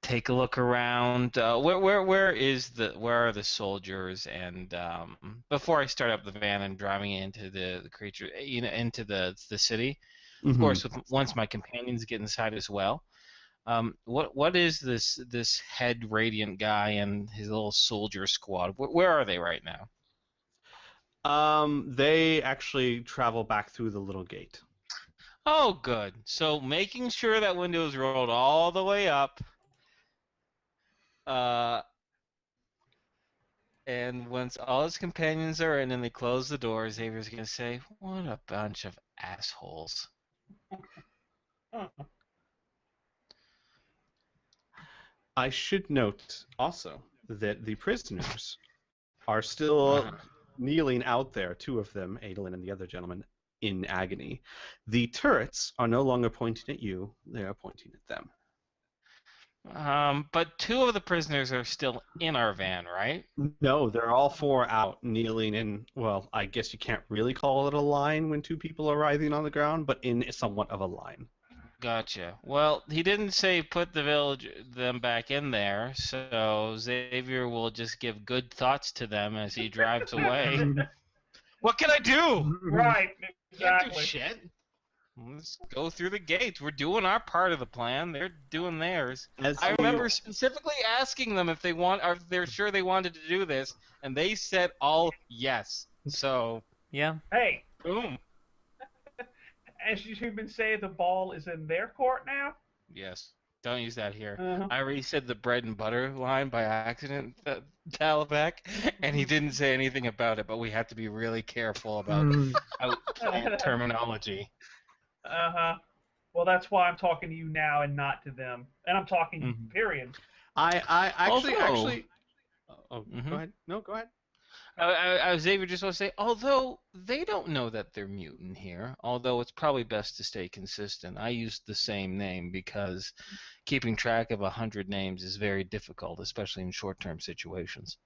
take a look around. Where are the soldiers? And before I start up the van and driving into the creature, into the city, of course, once my companions get inside as well. What is this head radiant guy and his little soldier squad? Where are they right now? They actually travel back through the little gate. Oh, good. So making sure that window is rolled all the way up. And once all his companions are in and they close the door, Xavier's gonna say, "What a bunch of assholes." I should note also that the prisoners are still kneeling out there, two of them, Adolin and the other gentleman, in agony. The turrets are no longer pointing at you, they are pointing at them. But two of the prisoners are still in our van, right? No, they're all four out, kneeling in, well, I guess you can't really call it a line when two people are writhing on the ground, but in somewhat of a line. Gotcha. Well, he didn't say put them back in there, so Xavier will just give good thoughts to them as he drives away. What can I do? Right, Can't do exactly. shit. Let's go through the gates. We're doing our part of the plan. They're doing theirs. I remember specifically asking them if they're sure they wanted to do this, and they said all yes. So Yeah. Hey, boom. as you've been saying, the ball is in their court now? Yes. Don't use that here. Uh-huh. I already said the bread and butter line by accident, Talabac, and he didn't say anything about it, but we have to be really careful about terminology. Uh-huh. Well, that's why I'm talking to you now and not to them. And I'm talking, period. I actually... Oh, Mhm. Go ahead. No, go ahead. Xavier just want to say, although they don't know that they're mutant here, although it's probably best to stay consistent. I used the same name because keeping track of 100 names is very difficult, especially in short-term situations.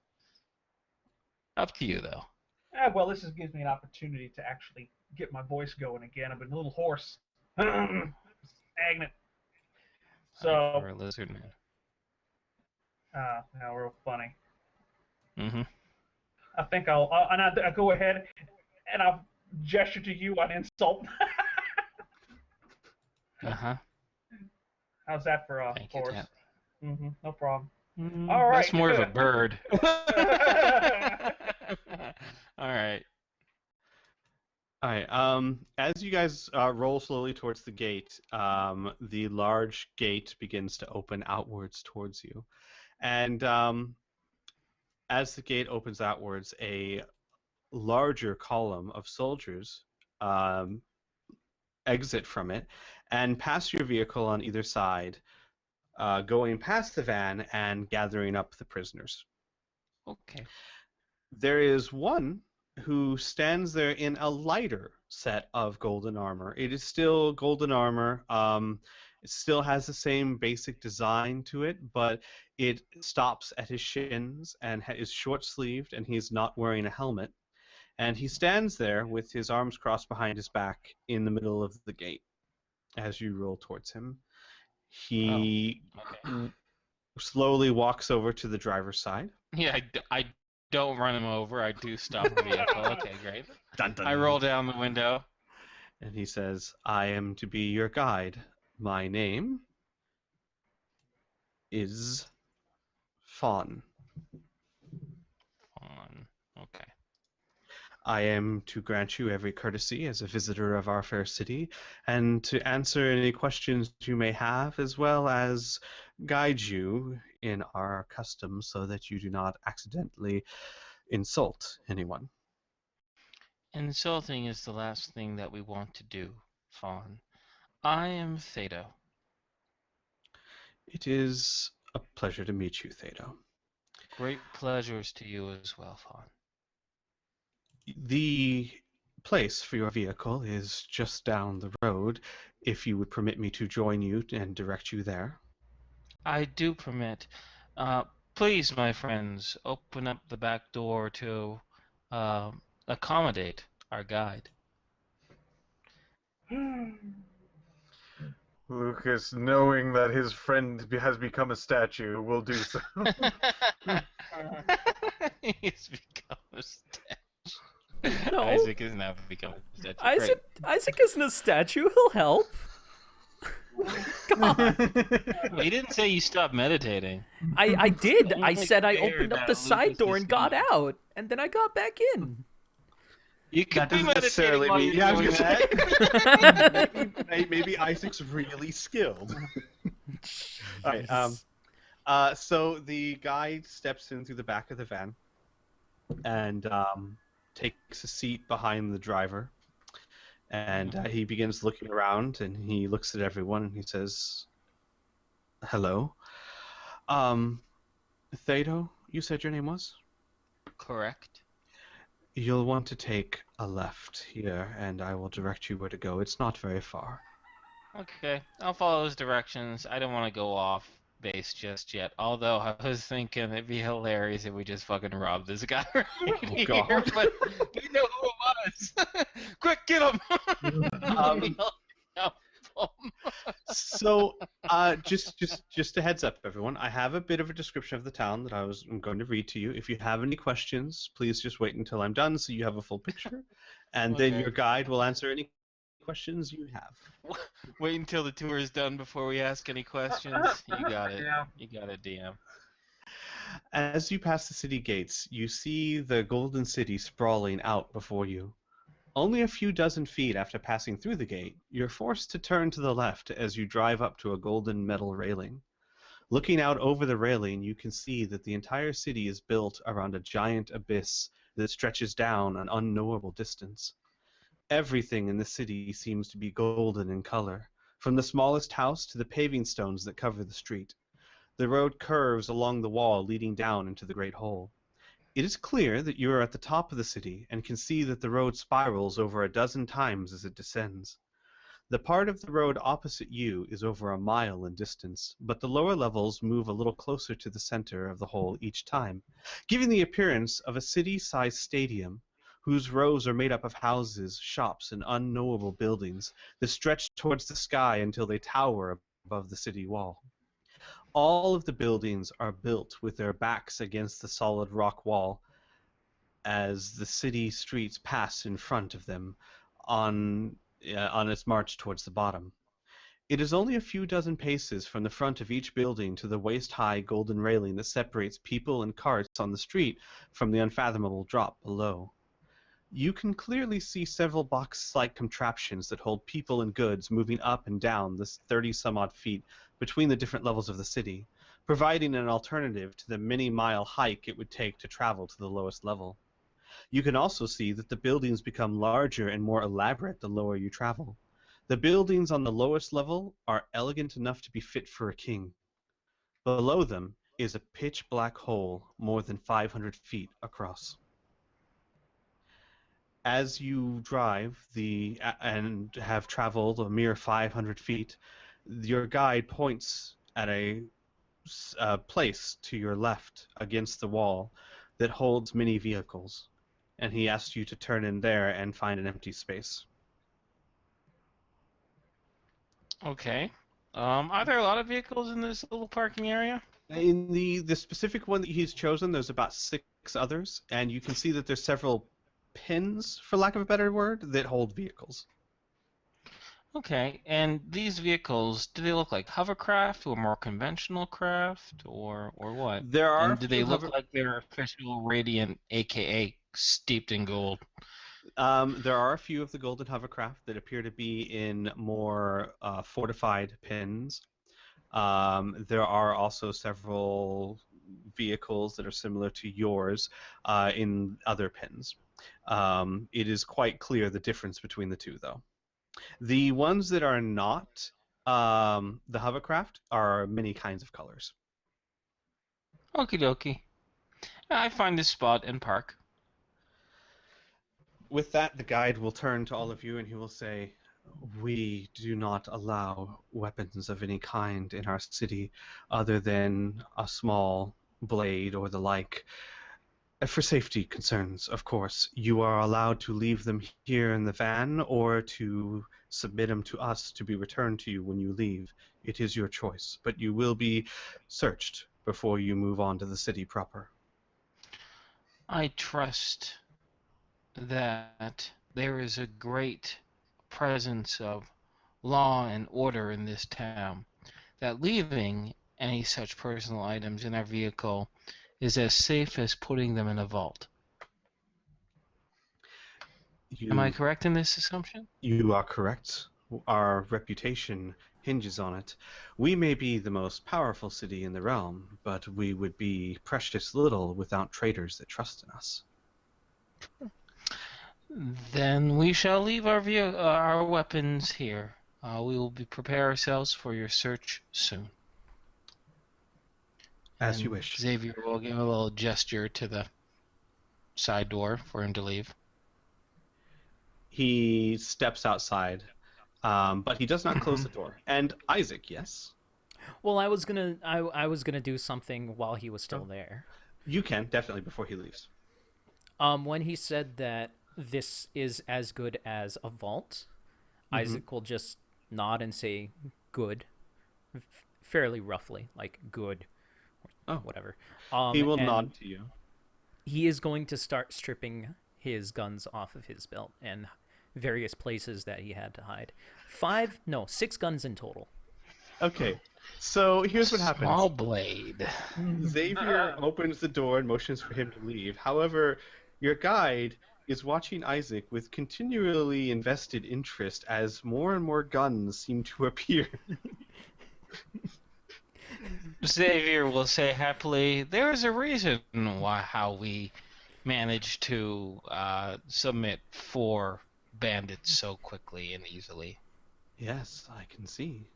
Up to you, though. Well, this gives me an opportunity to actually get my voice going again. I've been a little hoarse. Stagnant. So... Or a lizard man. Now real funny. Mm-hmm. I think I'll go ahead and I'll gesture to you on insult. Uh-huh. How's that for a Thank you, horse? Tat. Mm-hmm, no problem. All right. That's more of a bird. All right. All right. As you guys roll slowly towards the gate, the large gate begins to open outwards towards you, and as the gate opens outwards, a larger column of soldiers exit from it and pass your vehicle on either side, going past the van and gathering up the prisoners. Okay. There is one who stands there in a lighter set of golden armor. It is still golden armor. It still has the same basic design to it, but it stops at his shins and is short-sleeved, and he's not wearing a helmet. And he stands there with his arms crossed behind his back in the middle of the gate as you roll towards him. He slowly walks over to the driver's side. Yeah, I don't run him over. I do stop the vehicle. Okay, great. Dun, dun. I roll down the window. And he says, I am to be your guide. My name is Fawn. Fawn. Okay. I am to grant you every courtesy as a visitor of our fair city, and to answer any questions you may have, as well as guide you in our customs so that you do not accidentally insult anyone. Insulting is the last thing that we want to do, Fawn. I am Thedo. It is a pleasure to meet you, Thedo. Great pleasures to you as well, Fawn. The place for your vehicle is just down the road, if you would permit me to join you and direct you there. I do permit. Please, my friends, open up the back door to accommodate our guide. Lucas, knowing that his friend has become a statue, will do so. He's become a statue. No. Isaac has now become a statue. Isaac isn't a statue. He'll help. God. Well, he didn't say you stopped meditating. I did. I Only said I fair opened up that the side Lucas door is and got gonna- out, and then I got back in. You could That be doesn't meditating necessarily while mean. you're Yeah, I was doing gonna that. say. maybe Isaac's really skilled. All right. Jeez. So the guy steps in through the back of the van and takes a seat behind the driver, and he begins looking around, and he looks at everyone, and he says, "Hello, Thedo, you said your name was? Correct. You'll want to take a left here, and I will direct you where to go. It's not very far." Okay, I'll follow those directions. I don't want to go off base just yet. Although I was thinking it'd be hilarious if we just fucking robbed this guy right here. God. But we know who it was. Quick, get him! So, just a heads up, everyone. I have a bit of a description of the town that I'm going to read to you. If you have any questions, please just wait until I'm done, so you have a full picture, and then Okay. your guide will answer any questions you have. Wait until the tour is done before we ask any questions. You got it. Yeah. You got it, DM. As you pass the city gates, you see the Golden City sprawling out before you. Only a few dozen feet after passing through the gate, you're forced to turn to the left as you drive up to a golden metal railing. Looking out over the railing, you can see that the entire city is built around a giant abyss that stretches down an unknowable distance. Everything in the city seems to be golden in color, from the smallest house to the paving stones that cover the street. The road curves along the wall leading down into the Great Hole. It is clear that you are at the top of the city and can see that the road spirals over a dozen times as it descends. The part of the road opposite you is over a mile in distance, but the lower levels move a little closer to the center of the hole each time, giving the appearance of a city-sized stadium whose rows are made up of houses, shops, and unknowable buildings that stretch towards the sky until they tower above the city wall. All of the buildings are built with their backs against the solid rock wall as the city streets pass in front of them on its march towards the bottom. It is only a few dozen paces from the front of each building to the waist-high golden railing that separates people and carts on the street from the unfathomable drop below. You can clearly see several box-like contraptions that hold people and goods moving up and down this 30-some-odd feet between the different levels of the city, providing an alternative to the many-mile hike it would take to travel to the lowest level. You can also see that the buildings become larger and more elaborate the lower you travel. The buildings on the lowest level are elegant enough to be fit for a king. Below them is a pitch-black hole more than 500 feet across. As you drive and have traveled a mere 500 feet, your guide points at a place to your left against the wall that holds many vehicles, and he asks you to turn in there and find an empty space. Okay. Are there a lot of vehicles in this little parking area? In the specific one that he's chosen, there's about 6 others, and you can see that there's several pins, for lack of a better word, that hold vehicles. Okay, and these vehicles, do they look like hovercraft or more conventional craft or what? There are And do they look like they're official radiant, aka steeped in gold? There are a few of the golden hovercraft that appear to be in more fortified pins. There are also several vehicles that are similar to yours in other pins. It is quite clear the difference between the two, though. The ones that are not the hovercraft are many kinds of colors. Okie dokie. I find this spot and park. With that, the guide will turn to all of you and he will say, "We do not allow weapons of any kind in our city other than a small blade or the like. For safety concerns, of course. You are allowed to leave them here in the van or to submit them to us to be returned to you when you leave. It is your choice, but you will be searched before you move on to the city proper." I trust that there is a great presence of law and order in this town, that leaving any such personal items in our vehicle is as safe as putting them in a vault. Am I correct in this assumption? You are correct. Our reputation hinges on it. We may be the most powerful city in the realm, but we would be precious little without traders that trust in us. Then we shall leave our weapons here. We will prepare ourselves for your search soon. As you And wish. Xavier will give a little gesture to the side door for him to leave. He steps outside, but he does not close the door. And Isaac, yes? Well, I was gonna do something while he was still there. You can, definitely, before he leaves. When he said that this is as good as a vault, Isaac will just nod and say good, fairly roughly, like good, or whatever. He will and nod to you. He is going to start stripping his guns off of his belt and various places that he had to hide. 6 guns in total. Okay, so here's what happens. Small blade. Xavier opens the door and motions for him to leave. However, your guide is watching Isaac with continually invested interest as more and more guns seem to appear. Xavier will say happily, there is a reason how we managed to submit 4 bandits so quickly and easily. Yes, I can see.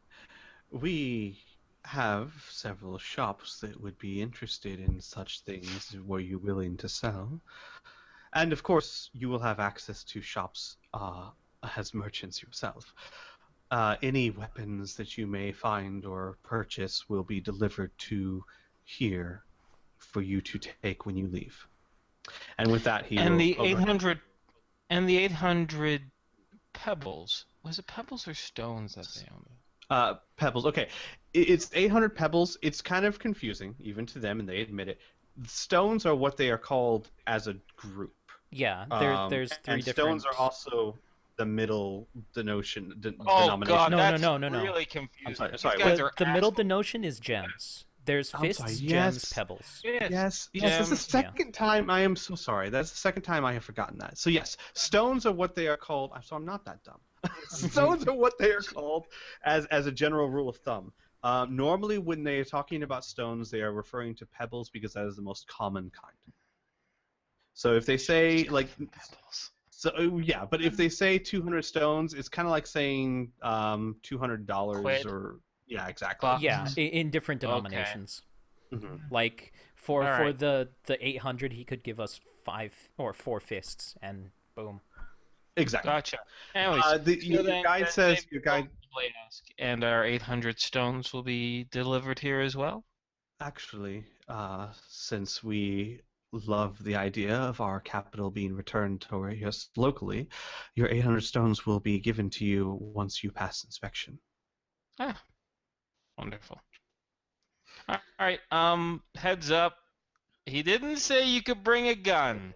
We have several shops that would be interested in such things. Were you willing to sell? And of course, you will have access to shops as merchants yourself. Any weapons that you may find or purchase will be delivered to here for you to take when you leave. And with that, the 800 pebbles. Was it pebbles or stones that they owned? Pebbles. Okay, it's 800 pebbles. It's kind of confusing, even to them, and they admit it. Stones are what they are called as a group. Yeah, there's 3 and different. Stones are also the middle denomination. Oh God, No, that's no. really confusing. I'm sorry. These guys The, are the middle assholes. denotion is gems. There's I'm fists, sorry, gems, yes. pebbles. Yes. That's the gems, second time. I am so sorry. That's the second time I have forgotten that. So yes, stones are what they are called. So I'm not that dumb. Stones are what they are called as a general rule of thumb. Normally, when they are talking about stones, they are referring to pebbles because that is the most common kind. So if they say like, Pebbles. so yeah, but if they say 200 stones, it's kind of like saying $200 Quid. or yeah, exactly. Bucks. Yeah, in different Okay. denominations. Mhm. Like for Alright. the 800, he could give us 5 or 4 fists, and boom. Exactly. Gotcha. Anyways, Your guide says Xavier your guide. will ask, and our 800 stones will be delivered here as well. Actually, since we love the idea of our capital being returned to us locally, your 800 stones will be given to you once you pass inspection. Ah, wonderful. All right. Heads up. He didn't say you could bring a gun.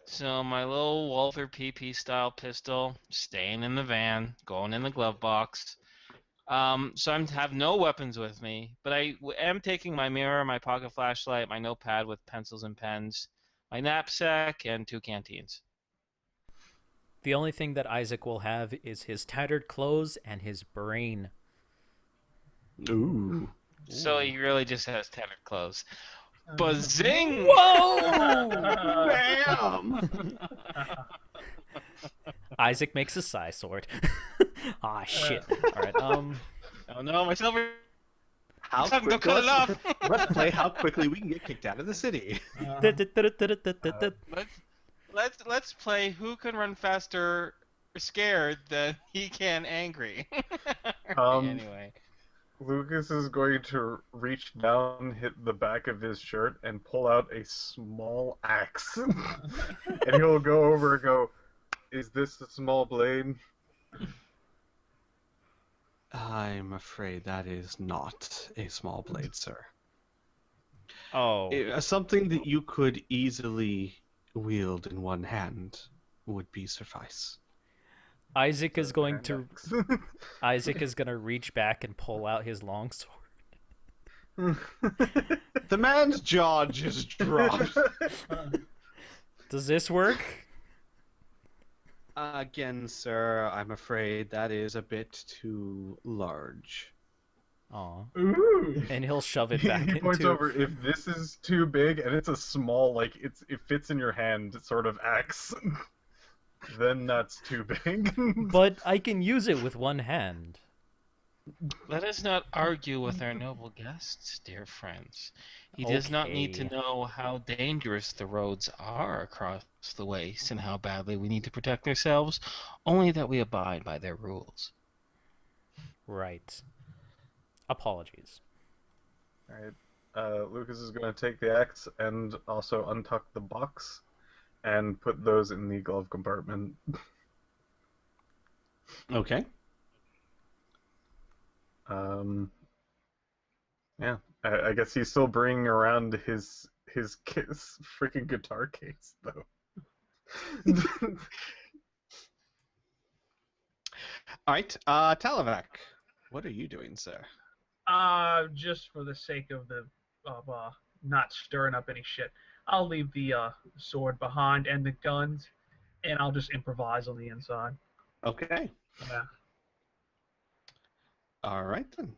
So my little Walther PP style pistol, staying in the van, going in the glove box. So I have no weapons with me, but I am taking my mirror, my pocket flashlight, my notepad with pencils and pens, my knapsack, and 2 canteens. The only thing that Isaac will have is his tattered clothes and his brain. Ooh. So he really just has tattered clothes. Bazing! Whoa! Bam! Isaac makes a psi sword. Ah, shit. All right. Oh no, my silver. How Don't quick, cut it off. let's play how quickly we can get kicked out of the city. Let's play who can run faster scared than he can angry. Anyway. Lucas is going to reach down, hit the back of his shirt, and pull out a small axe. And he'll go over and go, "Is this a small blade?" I'm afraid that is not a small blade, sir. Oh. Something that you could easily wield in one hand would be suffice. Isaac is going to reach back and pull out his longsword. The man's jaw just dropped. Does this work? Again, sir, I'm afraid that is a bit too large. Aw. Ooh. And he'll shove it He back points into. over. If this is too big and it's a small, like it fits in your hand sort of axe, then that's too big. But I can use it with one hand. Let us not argue with our noble guests, dear friends. He does not need to Okay. know how dangerous the roads are across the waste and how badly we need to protect ourselves, only that we abide by their rules. Right. Apologies. Alright. Lucas is going to take the axe and also untuck the box and put those in the glove compartment. Okay. Yeah. I guess he's still bringing around his freaking guitar case, though. All right, Talavac, what are you doing, sir? Just for the sake of not stirring up any shit, I'll leave the sword behind and the guns, and I'll just improvise on the inside. Okay. Yeah. All right then.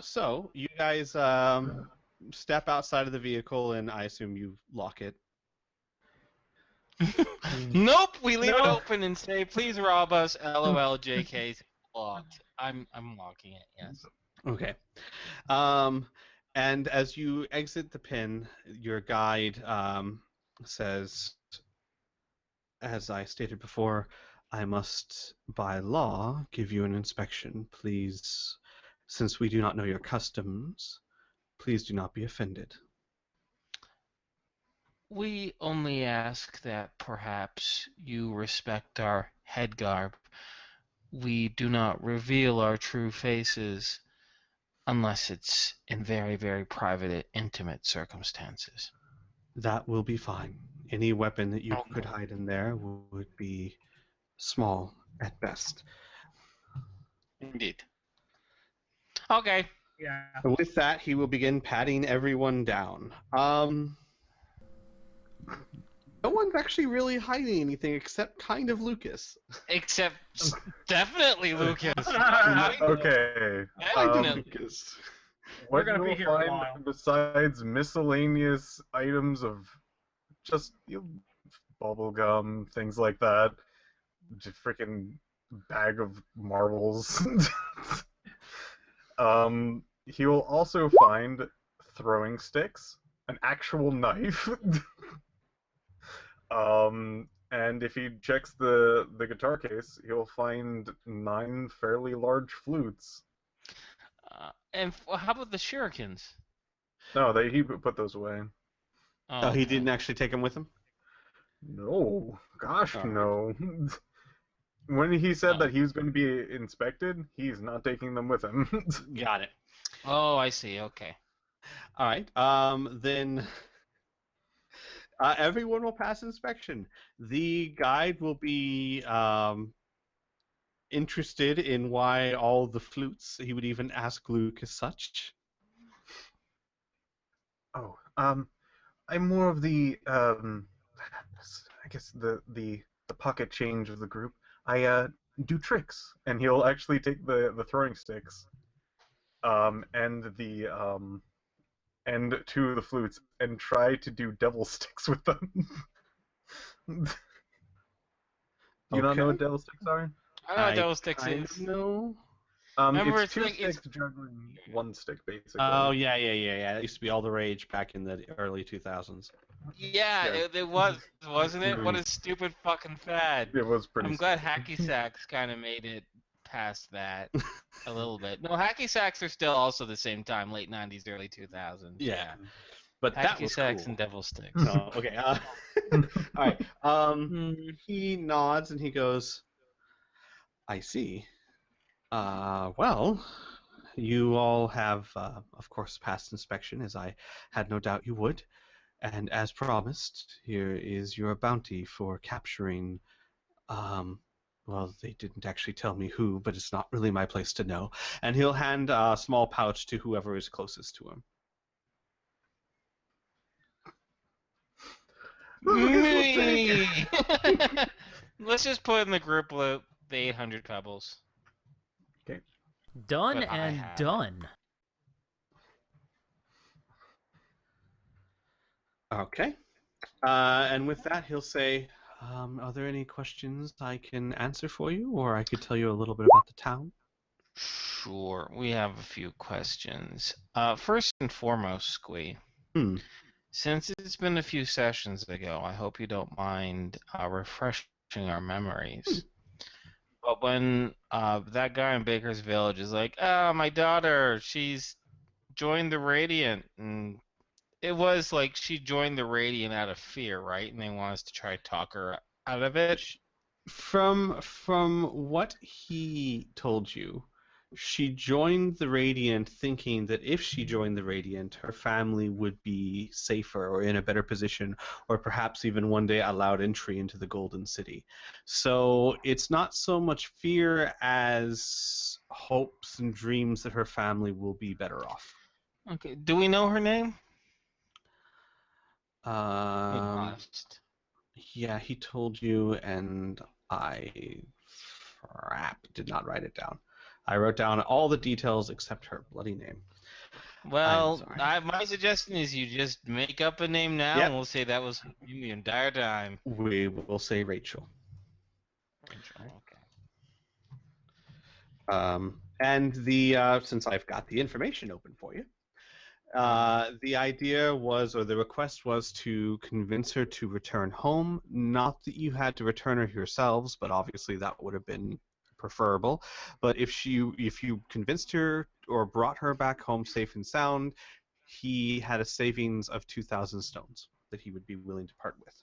So you guys step outside of the vehicle, and I assume you lock it. Nope, we leave it No. open and say, "Please rob us." LOL, JK. Locked. I'm locking it. Yes. Okay. And as you exit the pin, your guide says, as I stated before, I must, by law, give you an inspection. Please, since we do not know your customs, please do not be offended. We only ask that perhaps you respect our head garb. We do not reveal our true faces unless it's in very, very private, intimate circumstances. That will be fine. Any weapon that you Okay. could hide in there would be small at best. Indeed. Okay. Yeah. With that, he will begin patting everyone down. No one's actually really hiding anything except kind of Lucas. Except definitely Lucas. Okay. Definitely. Lucas. We're What gonna be you'll here a find while. besides miscellaneous items of just bubble gum, things like that, just freaking bag of marbles. He will also find throwing sticks, an actual knife. And if he checks the guitar case, he'll find 9 fairly large flutes. How about the shurikens? No, he put those away. Oh, he Okay. didn't actually take him with him? No, gosh, All right. no. When he said Oh. that he was going to be inspected, he's not taking them with him. Got it. Oh, I see. Okay. All right. Then everyone will pass inspection. The guide will be interested in why all the flutes. He would even ask Luke as such. Oh, I'm more of the I guess the pocket change of the group. I do tricks, and he'll actually take the throwing sticks, and the and 2 of the flutes, and try to do devil sticks with them. Do you not know what Okay. devil sticks are? I know what I devil sticks kind is. of know. Remember, It's it's 2 like- it's- sticks juggling 1 stick, basically. Oh yeah. That used to be all the rage back in the early 2000s. Yeah, Yeah. it was, wasn't it? What a stupid fucking fad. It was pretty. I'm glad hacky sacks kind of made it past that a little bit. No, hacky sacks are still also the same time, late 90s, early 2000s. Yeah, but that Hacky was sacks cool. and devil sticks. Oh, okay. All right. He nods and he goes, "I see. Well, you all have, of course, passed inspection, as I had no doubt you would. And as promised, here is your bounty for capturing, well, they didn't actually tell me who, but it's not really my place to know." And he'll hand a small pouch to whoever is closest to him. Me! Let's just put in the group the 800 pebbles. Done But I and have it. done. Okay. And with that, he'll say, are there any questions I can answer for you, or I could tell you a little bit about the town? Sure, we have a few questions. First and foremost, Squee, since it's been a few sessions ago, I hope you don't mind refreshing our memories. But when that guy in Baker's Village is like, my daughter, she's joined the Radiant, and it was like she joined the Radiant out of fear, right? And they want us to try to talk her out of it. From what he told you, she joined the Radiant thinking that if she joined the Radiant, her family would be safer or in a better position, or perhaps even one day allowed entry into the Golden City. So it's not so much fear as hopes and dreams that her family will be better off. Okay, do we know her name? Yeah, he told you, and I did not write it down. I wrote down all the details except her bloody name. Well, my suggestion is you just make up a name now, and we'll say that was you the entire time. We will say Rachel. Rachel, okay. And since I've got the information open for you, the idea was, or the request was, to convince her to return home. Not that you had to return her yourselves, but obviously that would have been preferable. But if you convinced her or brought her back home safe and sound, he had a savings of 2,000 stones that he would be willing to part with.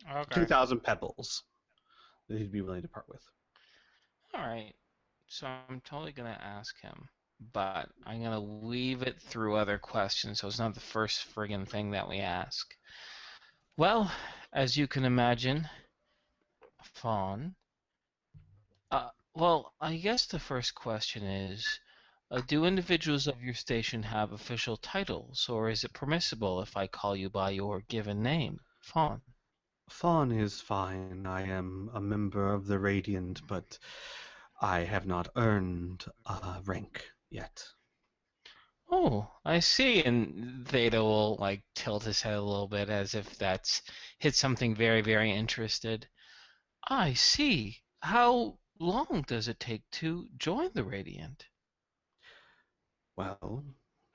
Okay. 2,000 pebbles that he'd be willing to part with. All right. So I'm totally gonna ask him, but I'm gonna weave it through other questions, so it's not the first friggin' thing that we ask. Well, as you can imagine, Fawn. Well, I guess the first question is, do individuals of your station have official titles, or is it permissible if I call you by your given name, Fawn? Fawn is fine. I am a member of the Radiant, but I have not earned a rank yet. Oh, I see. And Theta will like tilt his head a little bit as if that's hit something very, very interested. I see. How long does it take to join the Radiant? Well,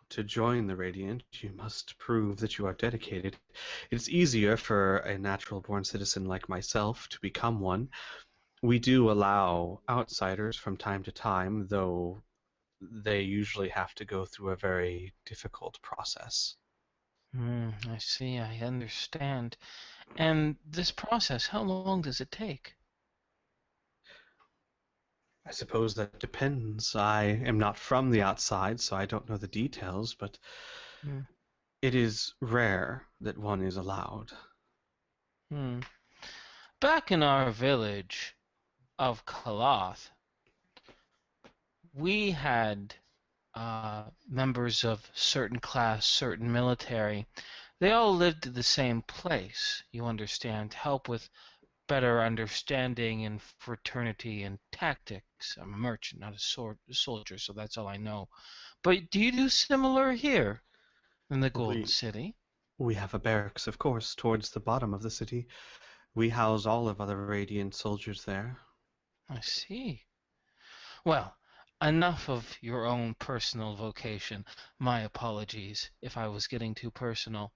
to join the Radiant, you must prove that you are dedicated. It's easier for a natural-born citizen like myself to become one. We do allow outsiders from time to time, though they usually have to go through a very difficult process. I see. I understand. And this process, how long does it take? I suppose that depends. I am not from the outside, so I don't know the details, but it is rare that one is allowed. Back in our village of Kalath, we had members of certain class, certain military. They all lived in the same place, you understand, to help with better understanding and fraternity and tactics. I'm a merchant, not a soldier, so that's all I know. But do you do similar here in the Golden City? We have a barracks, of course, towards the bottom of the city. We house all of the Radiant soldiers there. I see. Well, enough of your own personal vocation. My apologies if I was getting too personal.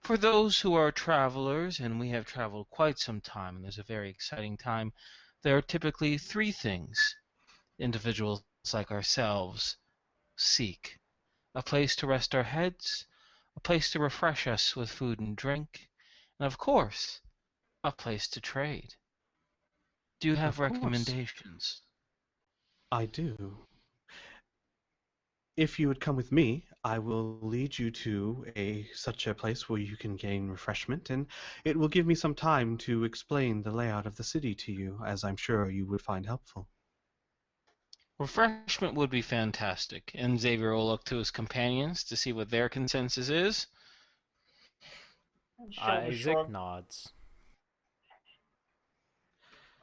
For those who are travelers, and we have traveled quite some time, and there's a very exciting time, there are typically three things individuals like ourselves seek: a place to rest our heads, a place to refresh us with food and drink, and of course, a place to trade. Do you have recommendations? I do. If you would come with me, I will lead you to such a place where you can gain refreshment, and it will give me some time to explain the layout of the city to you, as I'm sure you would find helpful. Refreshment would be fantastic, and Xavier will look to his companions to see what their consensus is. Isaac nods.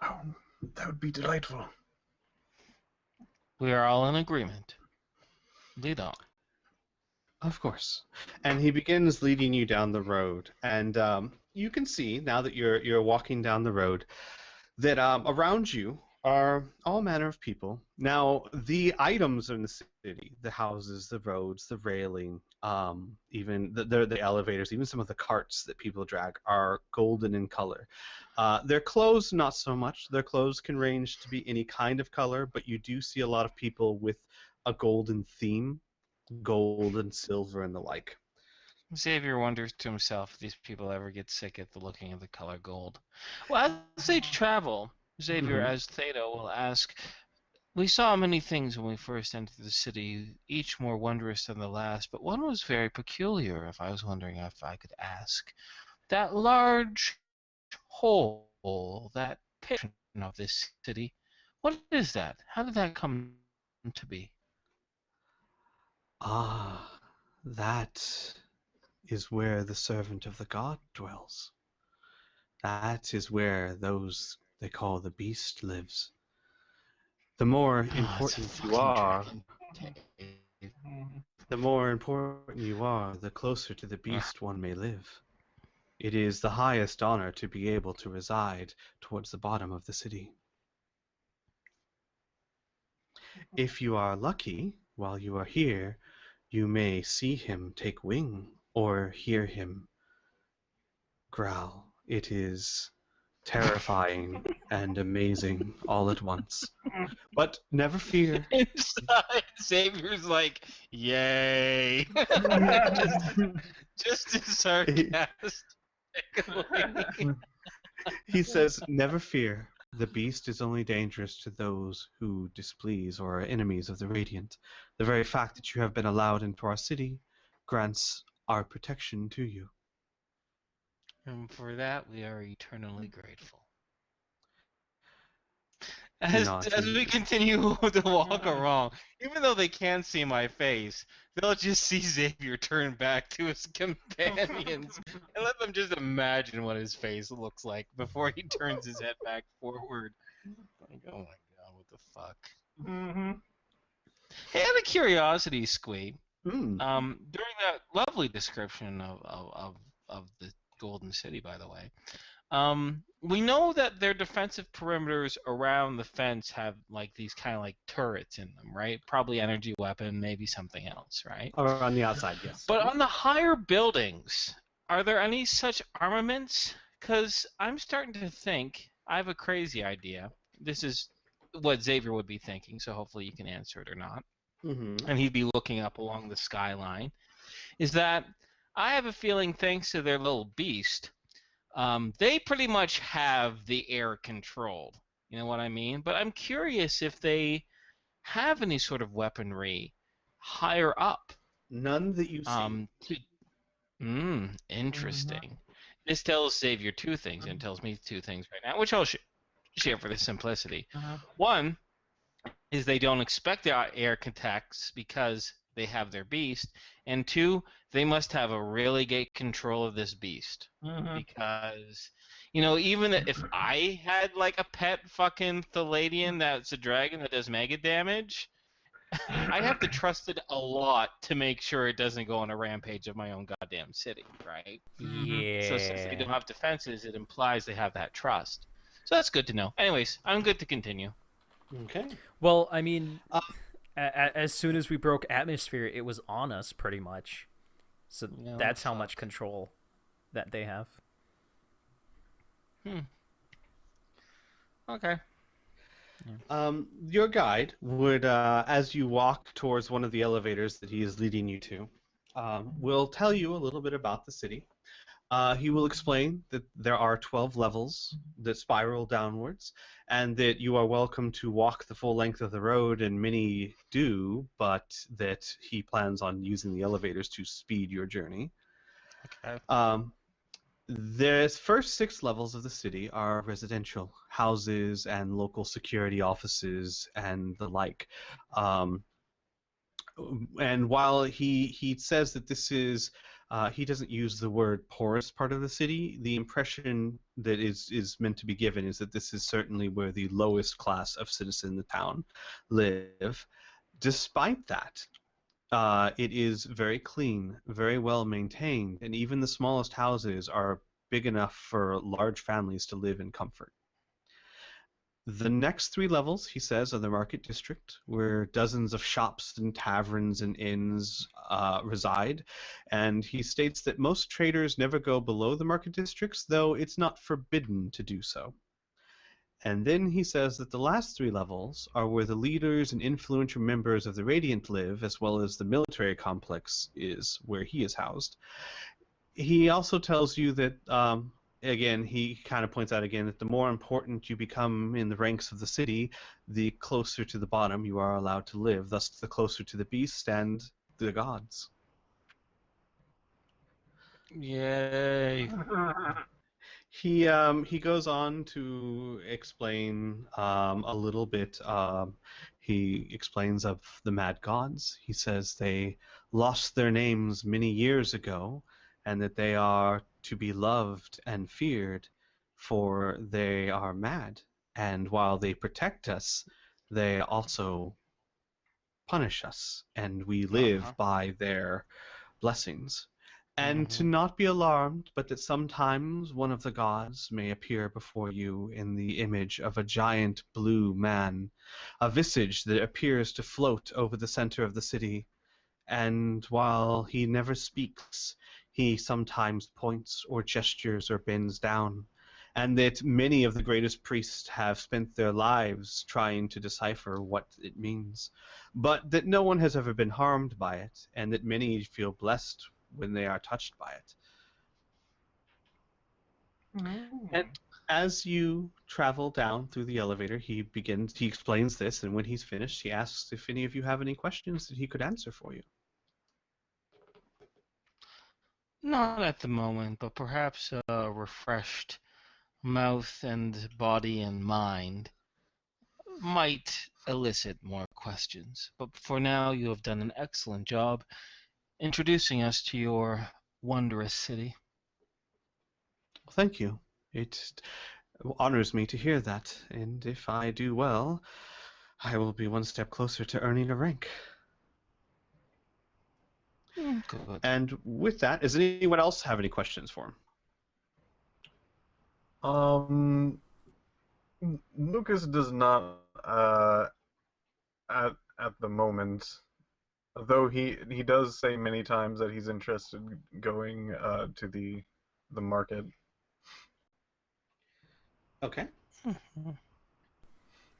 Oh, that would be delightful. We are all in agreement. Lead on. Of course. And he begins leading you down the road, and you can see now that you're walking down the road that around you are all manner of people. Now, the items in the city, the houses, the roads, the railing, even the elevators, even some of the carts that people drag are golden in color. Their clothes, not so much. Their clothes can range to be any kind of color, but you do see a lot of people with a golden theme, gold and silver and the like. Xavier wonders to himself if these people ever get sick at the looking of the color gold. Well, as they travel, Xavier, as Theta, will ask, we saw many things when we first entered the city, each more wondrous than the last, but one was very peculiar, if I was wondering if I could ask. That large hole, that pit of this city, what is that? How did that come to be? Ah, that is where the servant of the god dwells. That is where those they call the beast lives. The more important you are, the closer to the beast one may live. It is the highest honor to be able to reside towards the bottom of the city. If you are lucky, while you are here, you may see him take wing or hear him growl. It is terrifying and amazing all at once. But never fear. Inside, Xavier's like, yay. just as sarcastically. He says, never fear. The beast is only dangerous to those who displease or are enemies of the Radiant. The very fact that you have been allowed into our city grants our protection to you. And for that, we are eternally grateful. Not As we continue to walk along, even though they can't see my face, they'll just see Xavier turn back to his companions and let them just imagine what his face looks like before he turns his head back forward. Like, oh my god, what the fuck? Mm-hmm. Hey, out of curiosity, Squee, Hmm. during that lovely description of the Golden City, by the way, we know that their defensive perimeters around the fence have like these kind of like turrets in them, right? Probably energy weapon, maybe something else, right? Or on the outside, yes. But on the higher buildings, are there any such armaments? Because I'm starting to think, I have a crazy idea. This is what Xavier would be thinking, so hopefully you can answer it or not. Mm-hmm. And he'd be looking up along the skyline. Is that I have a feeling, thanks to their little beast, they pretty much have the air controlled. You know what I mean? But I'm curious if they have any sort of weaponry higher up. None that you see. Interesting. This tells Xavier two things, and tells me two things right now, which I'll share for the simplicity. One is they don't expect their air attacks because they have their beast, and two, they must have a really great control of this beast. Because, you know, even if I had like a pet fucking Palladium that's a dragon that does mega damage, I'd have to trust it a lot to make sure it doesn't go on a rampage of my own goddamn city, right? Yeah. So since they don't have defenses, it implies they have that trust. So that's good to know. Anyways, I'm good to continue. Okay. Well, I mean, as soon as we broke atmosphere, it was on us pretty much. So No, that's how fuck. much control that they have. Okay. Your guide would, as you walk towards one of the elevators that he is leading you to, will tell you a little bit about the city. He will explain that there are 12 levels that spiral downwards, and that you are welcome to walk the full length of the road, and many do, but that he plans on using the elevators to speed your journey. Okay. The first 6 levels of the city are residential, houses and local security offices and the like. And while he says that this is He doesn't use the word poorest part of the city. The impression that is meant to be given is that this is certainly where the lowest class of citizen in the town live. Despite that, it is very clean, very well maintained, and even the smallest houses are big enough for large families to live in comfort. The next 3 levels, he says, are the market district, where dozens of shops and taverns and inns reside. And he states that most traders never go below the market districts, though it's not forbidden to do so. And then he says that the last 3 levels are where the leaders and influential members of the Radiant live, as well as the military complex is where he is housed. He also tells you that, again, he kind of points out again that the more important you become in the ranks of the city, the closer to the bottom you are allowed to live, thus the closer to the beast and the gods. Yay. He goes on to explain a little bit. He explains of the mad gods. He says they lost their names many years ago, and that they are to be loved and feared, for they are mad. And while they protect us, they also punish us, and we live by their blessings. And to not be alarmed, but that sometimes one of the gods may appear before you in the image of a giant blue man, a visage that appears to float over the center of the city. And while he never speaks, he sometimes points or gestures or bends down. And that many of the greatest priests have spent their lives trying to decipher what it means, but that no one has ever been harmed by it, and that many feel blessed when they are touched by it. And as you travel down through the elevator, he explains this, and when he's finished, he asks if any of you have any questions that he could answer for you. Not at the moment, but perhaps a refreshed mouth and body and mind might elicit more questions. But for now, you have done an excellent job introducing us to your wondrous city. Well, thank you. It honors me to hear that, and if I do well, I will be one step closer to earning a rank. Good. And with that, does anyone else have any questions for him? Lucas does not at the moment, though he does say many times that he's interested in going to the market. Okay.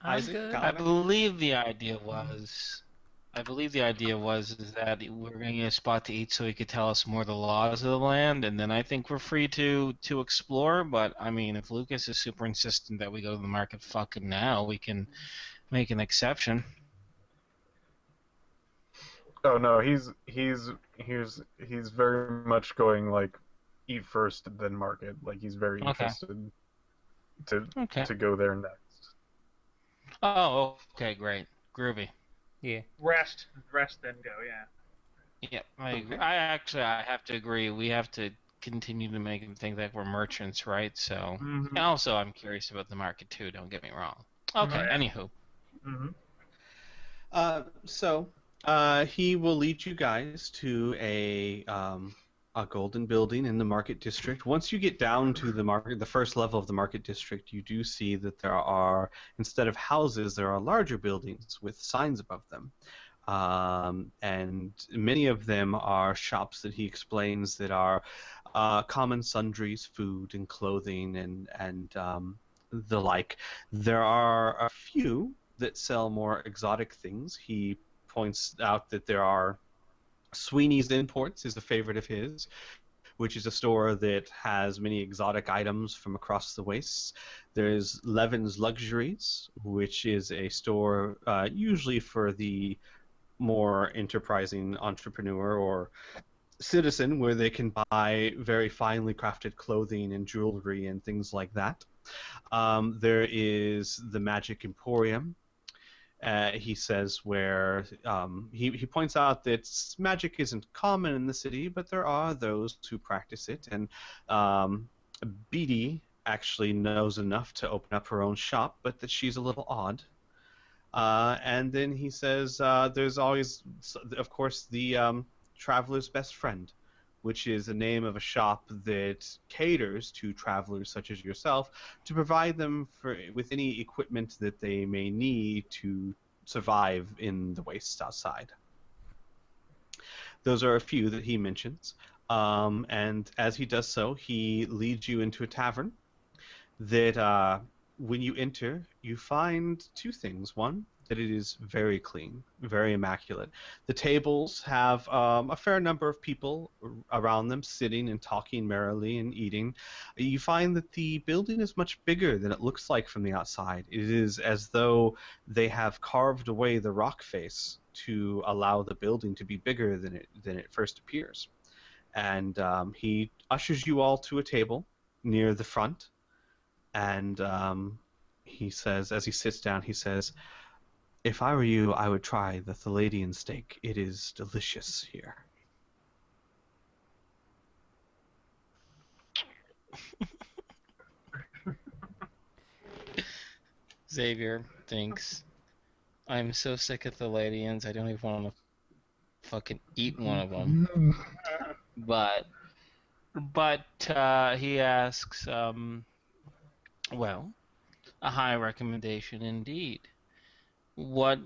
Isaac, good. I believe the idea was is that we're going to get a spot to eat so he could tell us more of the laws of the land, and then I think we're free to explore. But I mean, if Lucas is super insistent that we go to the market fucking now, we can make an exception. Oh no, he's very much going like eat first then market. Like he's very interested to go there next. Oh, okay, great, groovy. Yeah. Rest, then go. Yeah. Yeah, I agree. I have to agree. We have to continue to make them think that we're merchants, right? So, and also I'm curious about the market too. Don't get me wrong. Okay. Anywho. So he will lead you guys to a golden building in the market district. Once you get down to the first level of the market district, you do see that there are, instead of houses, there are larger buildings with signs above them. And many of them are shops that he explains that are common sundries, food and clothing and the like. There are a few that sell more exotic things. He points out that there are Sweeney's Imports is a favorite of his, which is a store that has many exotic items from across the wastes. There's Levin's Luxuries, which is a store usually for the more enterprising entrepreneur or citizen, where they can buy very finely crafted clothing and jewelry and things like that. There is the Magic Emporium, He says where he points out that magic isn't common in the city, but there are those who practice it, and Beatty actually knows enough to open up her own shop, but that she's a little odd. And then he says there's always, of course, the traveler's best friend, which is the name of a shop that caters to travelers such as yourself to provide them with any equipment that they may need to survive in the wastes outside. Those are a few that he mentions. And as he does so, he leads you into a tavern that when you enter, you find two things. One, that it is very clean, very immaculate. The tables have a fair number of people around them sitting and talking merrily and eating. You find that the building is much bigger than it looks like from the outside. It is as though they have carved away the rock face to allow the building to be bigger than it first appears. And he ushers you all to a table near the front, and he says, as he sits down, he says, "If I were you, I would try the Palladium steak. It is delicious here." Xavier thinks, I'm so sick of Palladians, I don't even want to fucking eat one of them. But he asks, well, a high recommendation indeed. What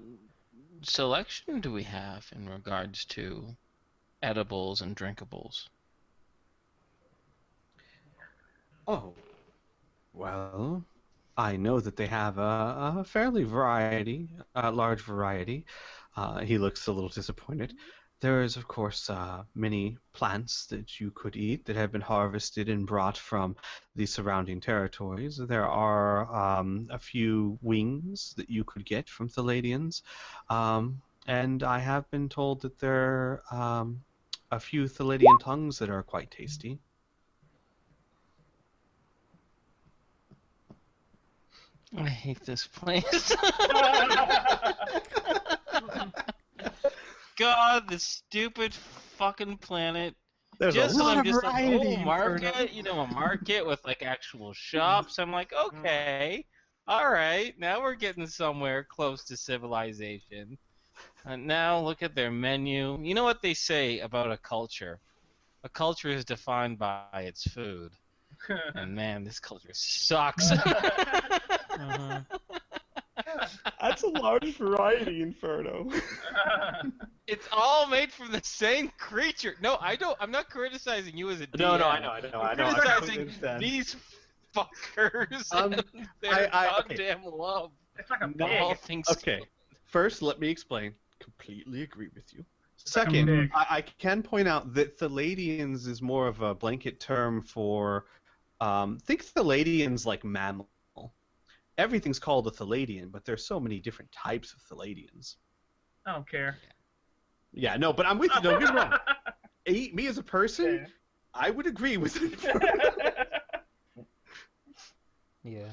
selection do we have in regards to edibles and drinkables? Oh, well, I know that they have a fairly large variety. He looks a little disappointed. There is, of course, many plants that you could eat that have been harvested and brought from the surrounding territories. There are a few wings that you could get from Palladians, and I have been told that there are a few Palladian tongues that are quite tasty. I hate this place. God, this stupid fucking planet. There's Just a lot I'm of just like, variety. oh, market, a market with like actual shops. I'm like, okay, all right, now we're getting somewhere close to civilization. And now look at their menu. You know what they say about a culture? A culture is defined by its food. And man, this culture sucks. That's a large variety, Inferno. It's all made from the same creature. No, I don't. I'm not criticizing you as a DM. No, I know. I'm criticizing these fuckers and their goddamn love. It's like a No. pig. All things. Okay, first let me explain. Completely agree with you. Second, I can point out that Palladians is more of a blanket term for, think Palladians like mammal. Everything's called a Palladian, but there's so many different types of Palladians. I don't care. Yeah, no, but I'm with you. Don't get me wrong. Me as a person, Yeah. I would agree with it. Yeah.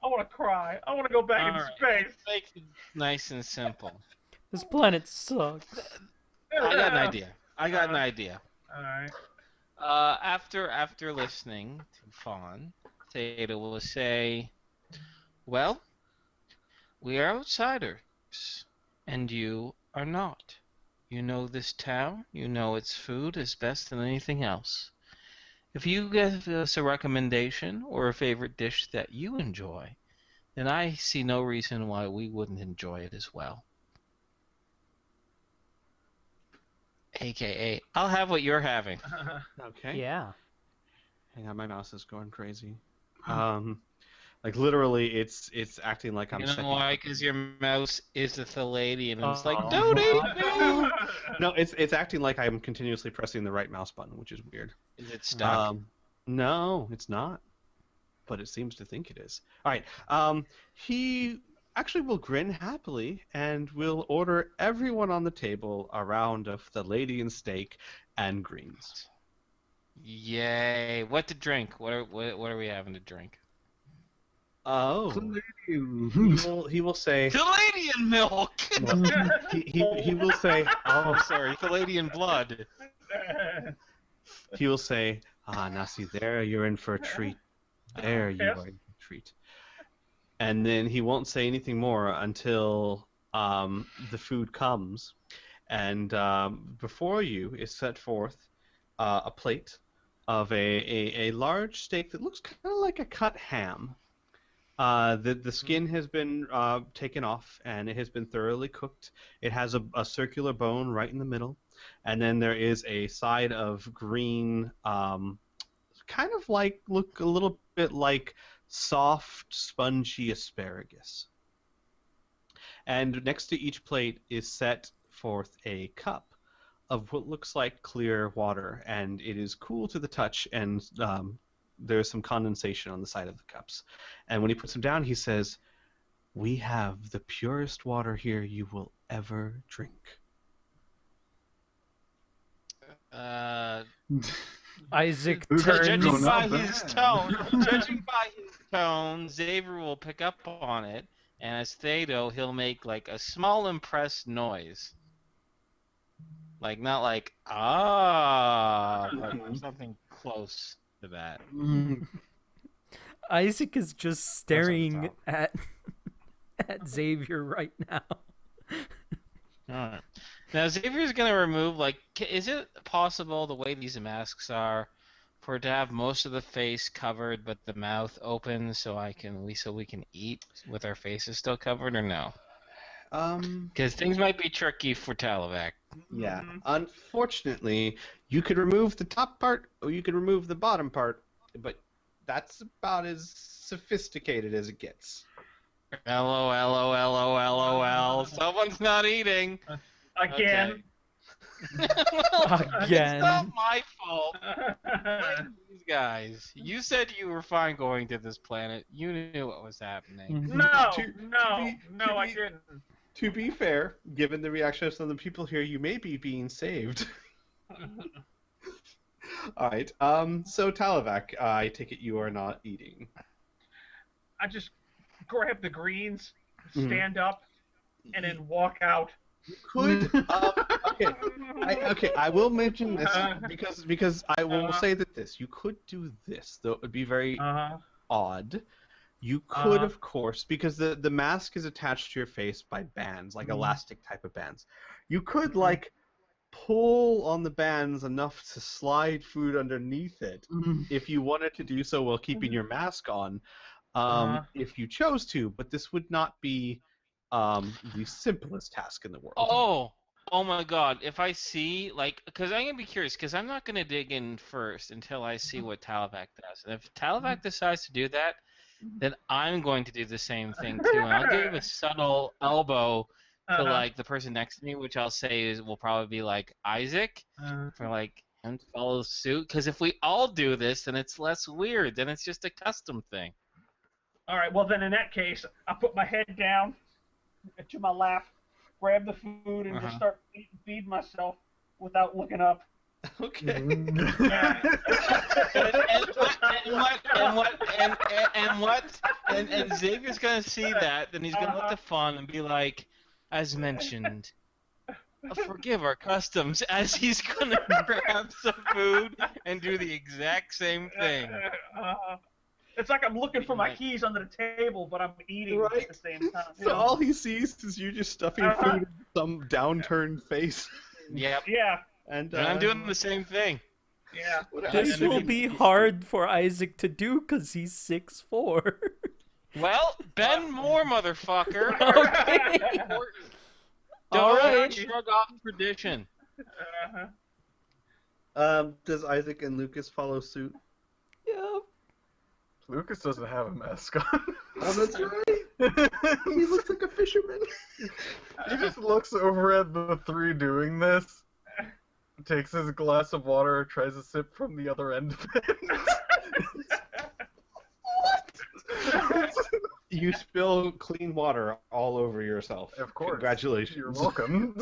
I want to cry. I want to go back in Alright. space. Make it nice and simple. This planet sucks. I got an idea. Alright. After listening to Fawn, Theta will say, well, we are outsiders, and you are not. You know this town, you know its food is best than anything else. If you give us a recommendation or a favorite dish that you enjoy, then I see no reason why we wouldn't enjoy it as well. AKA, I'll have what you're having. Okay. Yeah. Hang on, my mouse is going crazy. Like literally, it's acting like I'm. You know checking. why? Because your mouse is a Palladian, and it's like, Oh. don't eat me! No, it's acting like I'm continuously pressing the right mouse button, which is weird. Is it stuck? No, it's not. But it seems to think it is. All right. He actually will grin happily and will order everyone on the table a round of Palladian steak and greens. Yay! What to drink? What are we having to drink? Oh. Palladium. He will say. Palladium milk. No, he will say. Oh, sorry, Palladium blood. He will say, now see there, you're in for a treat. There you Yes. are in for a treat. And then he won't say anything more until the food comes. And before you is set forth a plate of a large steak that looks kind of like a cut ham. The skin has been taken off and it has been thoroughly cooked. It has a circular bone right in the middle. And then there is a side of green, kind of like, look a little bit like soft, spongy asparagus. And next to each plate is set forth a cup of what looks like clear water, and it is cool to the touch, and there's some condensation on the side of the cups. And when he puts them down, he says, "We have the purest water here you will ever drink." Isaac Judging turns. by his tone, Xavier will pick up on it, and as Thedo, he'll make like a small impressed noise. Like not like but something close to that. Isaac is just staring at Xavier right now. Alright. Now Xavier's gonna remove is it possible the way these masks are for it to have most of the face covered but the mouth open so we can eat with our faces still covered or no? Because things might be tricky for Talavac. Yeah. Unfortunately, you could remove the top part or you could remove the bottom part, but that's about as sophisticated as it gets. LOL. Someone's not eating. Again. Again. It's not my fault. These guys. You said you were fine going to this planet. You knew what was happening. No, I didn't. To be fair, given the reaction of some of the people here, you may be being saved. All right. So Talavac, I take it you are not eating. I just grab the greens, stand up, and then walk out. You could. Okay. I will mention this because I will say that you could do this, though it would be very odd. You could, of course, because the mask is attached to your face by bands, like elastic type of bands. You could pull on the bands enough to slide food underneath it if you wanted to do so while keeping your mask on, if you chose to. But this would not be the simplest task in the world. Oh my God! If I see because I'm gonna be curious, because I'm not gonna dig in first until I see what Talavac does. And if Talavac decides to do that, then I'm going to do the same thing too, and I'll give a subtle elbow to the person next to me, which I'll say will probably be Isaac, for him to follow suit. Because if we all do this, then it's less weird. Then it's just a custom thing. All right. Well, then in that case, I put my head down to my lap, grab the food, and just start feed myself without looking up. Okay. And Xavier's gonna see that, then he's gonna look at fun and be like, as mentioned, forgive our customs, as he's gonna grab some food and do the exact same thing. It's like I'm looking for my keys under the table, but I'm eating at the same time. So all he sees is you just stuffing food in some downturned face. Yep. Yeah. And I'm doing the same thing. Yeah. This will be hard for Isaac to do because he's 6'4". Well, bend more, motherfucker. Okay. Don't shrug off tradition. Does Isaac and Lucas follow suit? Yeah. Lucas doesn't have a mask on. Oh, that's right. He looks like a fisherman. He just looks over at the three doing this, takes his glass of water, tries to sip from the other end of it. What? You spill clean water all over yourself. Of course. Congratulations. You're welcome.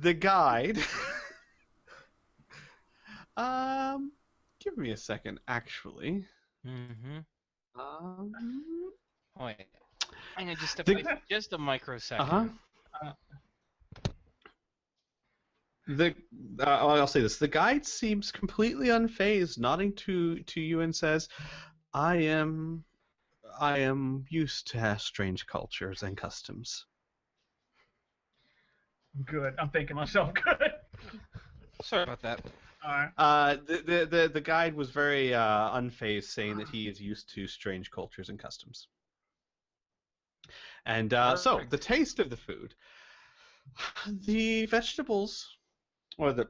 The guide Give me a second, actually. Mm-hmm. Um, Wait. Hang on The- just a microsecond. uh-huh. I'll say this. The guide seems completely unfazed, nodding to you and says, I am used to strange cultures and customs. Good. I'm thinking myself good. Sorry about that. Alright. The guide was very unfazed, saying that he is used to strange cultures and customs. And so, Perfect. the taste of the food. The vegetables, or the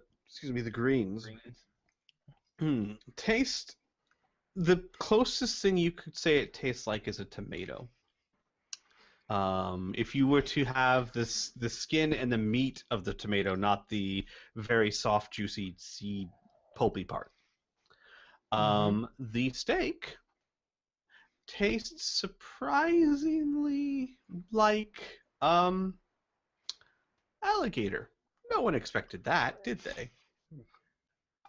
greens, taste. The closest thing you could say it tastes like is a tomato. If you were to have the skin and the meat of the tomato, not the very soft, juicy, seed, pulpy part. The steak tastes surprisingly like alligator. No one expected that, did they?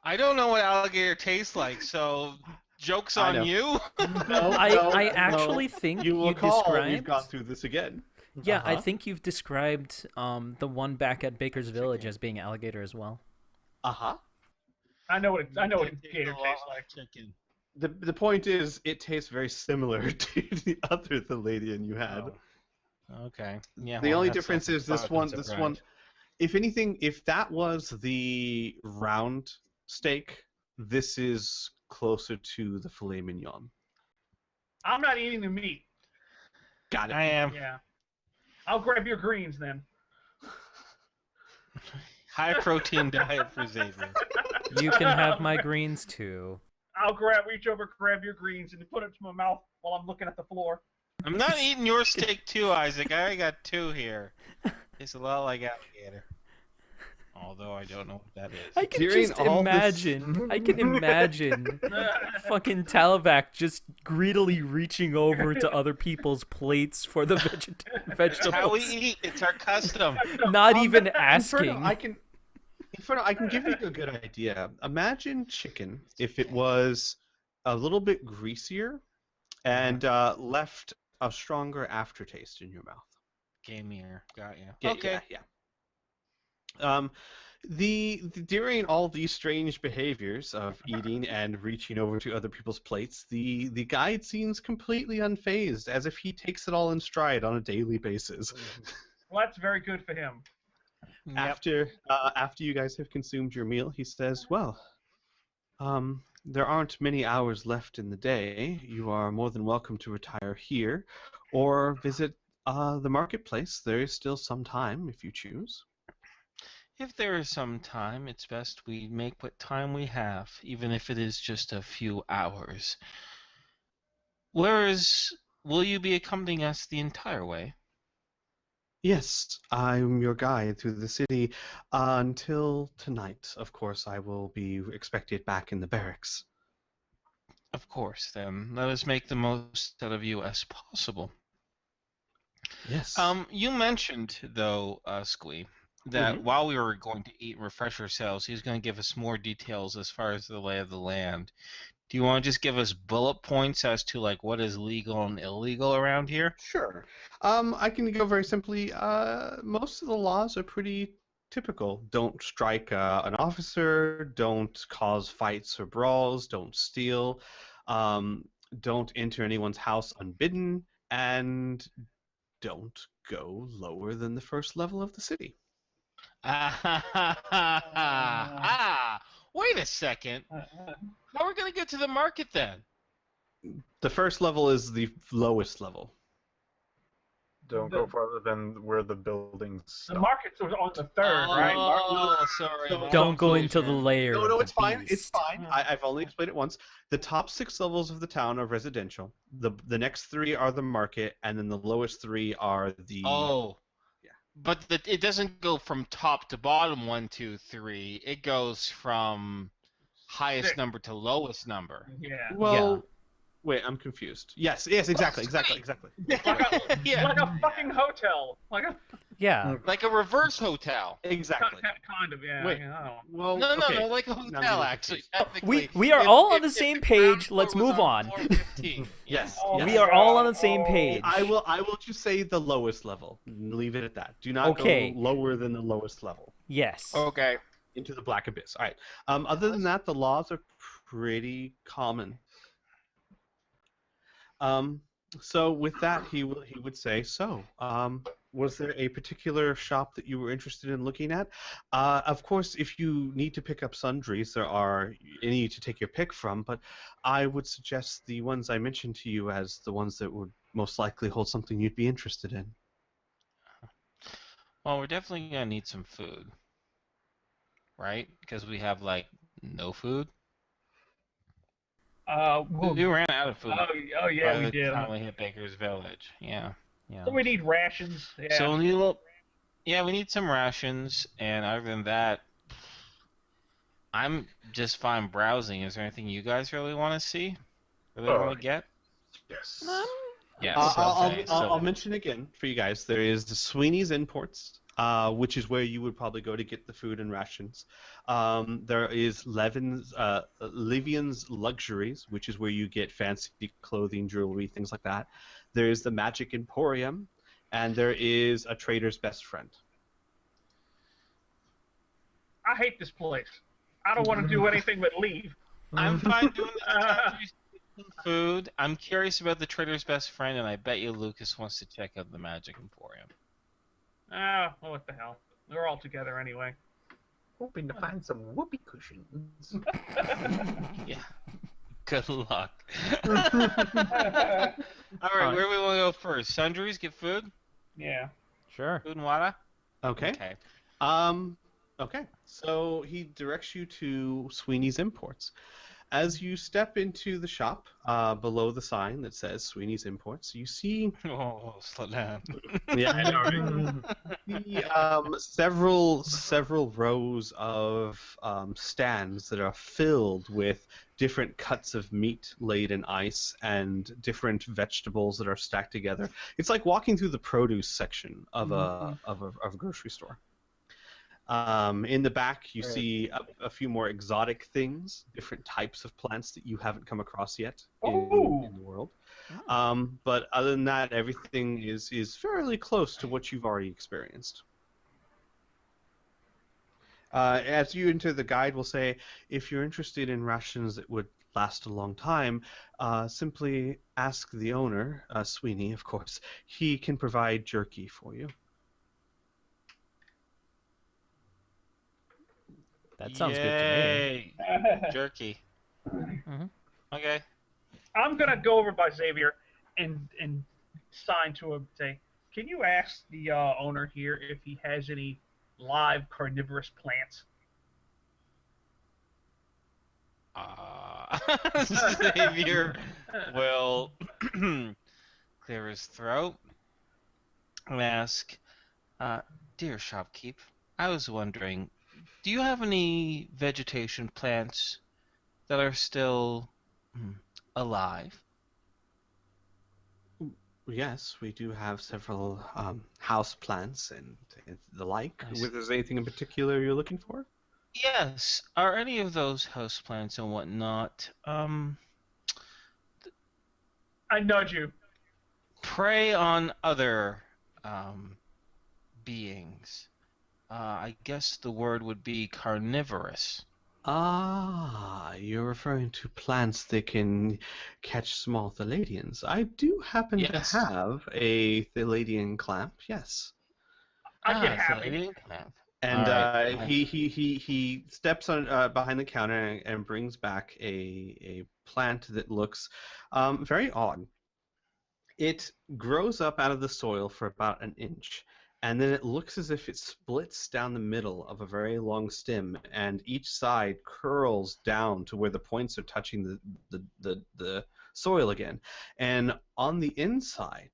I don't know what alligator tastes like, so joke's I on know. you. I actually think you will you recall described. we've gone through this again. Yeah, I think you've described the one back at Baker's Village as being alligator as well. I know what gator tastes like. Chicken. The point is, it tastes very similar to the other Palladium you had. Okay. Yeah. The well, only that's difference is this one. If anything, if that was the round steak, this is closer to the filet mignon. I'm not eating the meat. Got it. I am. Yeah. I'll grab your greens then. High protein diet for Xavier. You can have my greens too. I'll reach over, grab your greens, and put it to my mouth while I'm looking at the floor. I'm not eating your steak too, Isaac. I already got two here. It's a lot like alligator. Although I don't know what that is. I can just imagine. I can imagine fucking Talavac just greedily reaching over to other people's plates for the vegetables. It's how we eat. It's our custom. Not even asking. Inferno, I can give you a good idea. Imagine chicken if it was a little bit greasier and left a stronger aftertaste in your mouth. Gamier. Got you. Yeah, Okay. Yeah. During all these strange behaviors of eating and reaching over to other people's plates, the guide seems completely unfazed, as if he takes it all in stride on a daily basis. Well, that's very good for him. After you guys have consumed your meal, he says, "Well, there aren't many hours left in the day. You are more than welcome to retire here, or visit the marketplace. There is still some time if you choose." If there is some time, it's best we make what time we have, even if it is just a few hours. Will you be accompanying us the entire way? Yes, I'm your guide through the city until tonight. Of course, I will be expected back in the barracks. Of course, then. Let us make the most out of you as possible. Yes. You mentioned, though, Squee, that while we were going to eat and refresh ourselves, he was going to give us more details as far as the lay of the land. Do you want to just give us bullet points as to like what is legal and illegal around here? Sure. I can go very simply. Most of the laws are pretty typical. Don't strike an officer. Don't cause fights or brawls. Don't steal. Don't enter anyone's house unbidden. And don't go lower than the first level of the city. Wait a second. How are we going to get to the market then? The first level is the lowest level. Don't go farther than where the buildings stop. The market's on the third, right? Oh, sorry. Don't go into the layer. No, of it's the fine. beast. It's fine. I've only explained it once. The top 6 levels of the town are residential. The next 3 are the market, and then the lowest 3 are the. Oh. Yeah. But it doesn't go from top to bottom 1, 2, 3. It goes from highest 6. number to lowest number. Yeah. Well, wait, I'm confused. Yes, exactly. Like a fucking hotel. Yeah. Like a reverse hotel. Exactly. Kind of, yeah. Wait. I don't know. Well, No, okay. no, like a Now hotel, you're actually. confused. Technically, We are all on the if same the ground page. floor Let's was move on. Floor 15. Yes. Oh yes. We my are all on God. the same Oh. page. I will just say the lowest level. Leave it at that. Do not Okay. go lower than the lowest level Yes. Okay. into the black abyss. All right. Other than that, the laws are pretty common. So with that, he would say, so, was there a particular shop that you were interested in looking at? Of course, if you need to pick up sundries, there are any to take your pick from, but I would suggest the ones I mentioned to you as the ones that would most likely hold something you'd be interested in. Well, we're definitely gonna need some food, right? Because we have like no food. We ran out of food Oh yeah, by we the did. time we hit Baker's Village. Yeah. Yeah. So we need rations. Yeah. So we need some rations, and other than that, I'm just fine browsing. Is there anything you guys really want to see? Really want to get? Yes. Yes. I'll mention again for you guys. There is the Sweeney's Imports, which is where you would probably go to get the food and rations. There is Livian's Luxuries, which is where you get fancy clothing, jewelry, things like that. There is the Magic Emporium, and there is a Trader's Best Friend. I hate this place. I don't want to do anything but leave. I'm fine doing the food. I'm curious about the Trader's Best Friend, and I bet you Lucas wants to check out the Magic Emporium. Well, what the hell? We're all together anyway. Hoping to find some whoopee cushions. Yeah. Good luck. All right, where do we want to go first? Sundries, get food? Yeah. Sure. Food and water? Okay. Okay. So he directs you to Sweeney's Imports. As you step into the shop, below the sign that says Sweeney's Imports, you see Oh, slow down. several rows of stands that are filled with different cuts of meat laid in ice and different vegetables that are stacked together. It's like walking through the produce section of a grocery store. In the back, you see a few more exotic things, different types of plants that you haven't come across yet in the world. But other than that, everything is fairly close to what you've already experienced. As you enter, the guide will say, if you're interested in rations that would last a long time, simply ask the owner, Sweeney, of course. He can provide jerky for you. That sounds good to me. Jerky. Mhm. Okay. I'm gonna go over by Xavier and sign to him. Say, can you ask the owner here if he has any live carnivorous plants? Xavier will clear his throat and ask, dear shopkeep, I was wondering, do you have any vegetation plants that are still alive? Yes, we do have several house plants and the like. I see. Is there anything in particular you're looking for? Yes. Are any of those houseplants and whatnot I nudge you. prey on other beings? I guess the word would be carnivorous. Ah, you're referring to plants that can catch small Thalladians. I do happen Yes. to have a Thalladian clamp, yes. I get happy. Thalladian clamp. And Alright. he steps on behind the counter and brings back a plant that looks very odd. It grows up out of the soil for about an inch, and then it looks as if it splits down the middle of a very long stem, and each side curls down to where the points are touching the soil again. And on the inside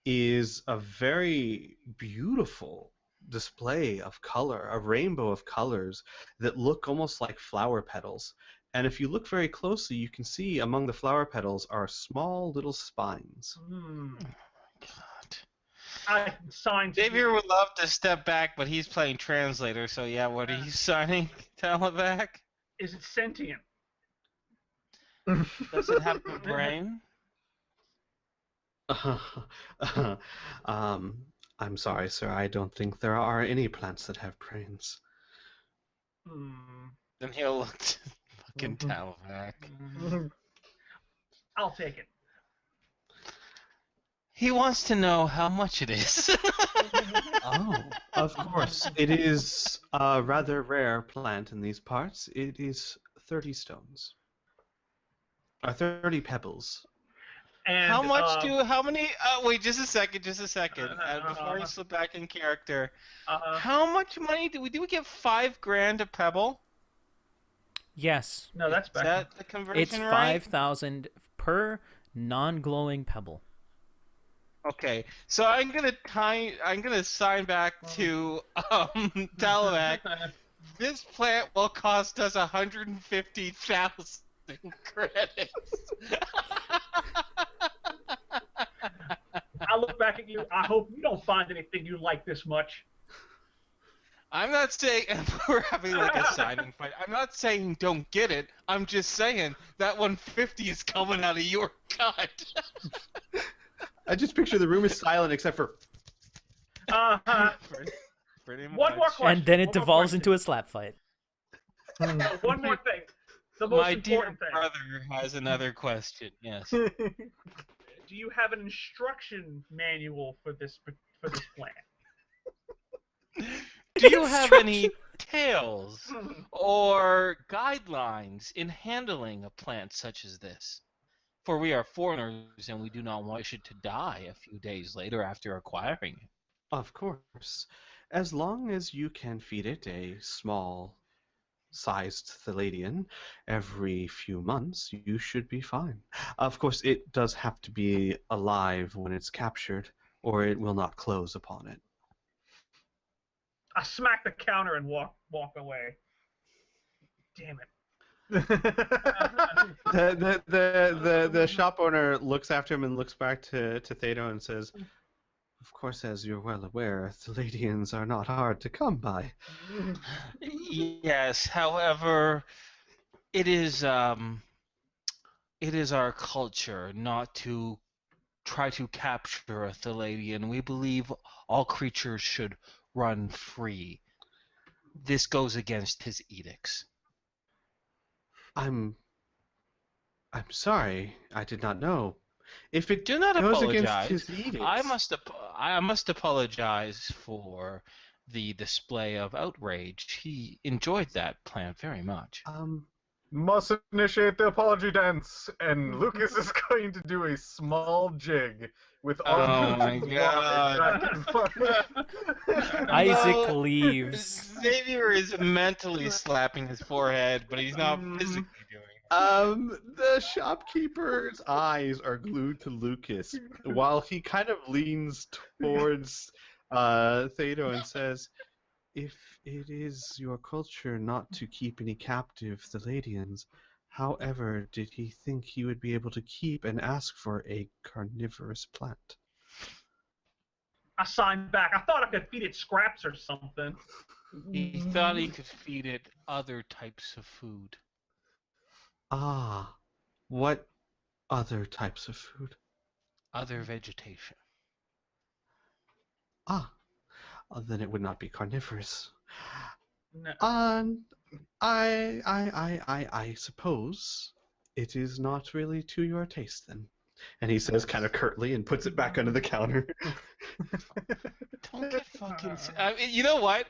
is a very beautiful display of color, a rainbow of colors that look almost like flower petals. And if you look very closely, you can see among the flower petals are small little spines. God. I signed. Xavier would love to step back, but he's playing translator, so yeah, what are you signing, Talabac? Is it sentient? Does it have a brain? I'm sorry, sir. I don't think there are any plants that have brains. Then he'll look to fucking Talabac. I'll take it. He wants to know how much it is. Oh, of course. It is a rather rare plant in these parts. It is 30 stones. 30 pebbles. And, how many, wait, just a second. Before you slip back in character, how much money do we get 5 grand a pebble? Yes. No, that's back. Is that the conversion It's right? 5,000 per non-glowing pebble. Okay, so I'm gonna sign back to Talabac. This plant will cost us 150,000 credits. I look back at you. I hope you don't find anything you like this much. I'm not saying we're having like a signing fight. I'm not saying don't get it. I'm just saying that 150 is coming out of your cut. I just picture the room is silent except for. Pretty much. One more question. And then it One more devolves question. into a slap fight. One more thing. The most My dear important thing. brother has another question. Yes. Do you have an instruction manual for this plant? Do you have any tales or guidelines in handling a plant such as this? For we are foreigners and we do not wish it to die a few days later after acquiring it. Of course. As long as you can feed it a small-sized Palladium every few months, you should be fine. Of course, it does have to be alive when it's captured, or it will not close upon it. I smack the counter and walk away. Damn it. The shop owner looks after him and looks back to Thedo and says, "Of course, as you're well aware, Palladians are not hard to come by." Yes, however, it is our culture not to try to capture a Palladian. We believe all creatures should run free. This goes against his edicts. I'm sorry. I did not know. If it Do not goes apologize. against his edicts, I must apologize for the display of outrage. He enjoyed that plan very much. Must initiate the apology dance, and Lucas is going to do a small jig with all Oh my god. Isaac leaves. Xavier is mentally slapping his forehead, but he's not physically doing it. The shopkeeper's eyes are glued to Lucas while he kind of leans towards Thedo and says, "If it is your culture not to keep any captive Palladians, however did he think he would be able to keep and ask for a carnivorous plant?" I signed back. I thought I could feed it scraps or something. He thought he could feed it other types of food. Ah, what other types of food? Other vegetation. Ah, then it would not be carnivorous. No. I suppose it is not really to your taste then. And he says kind of curtly and puts it back under the counter. Don't get fucking... you know what?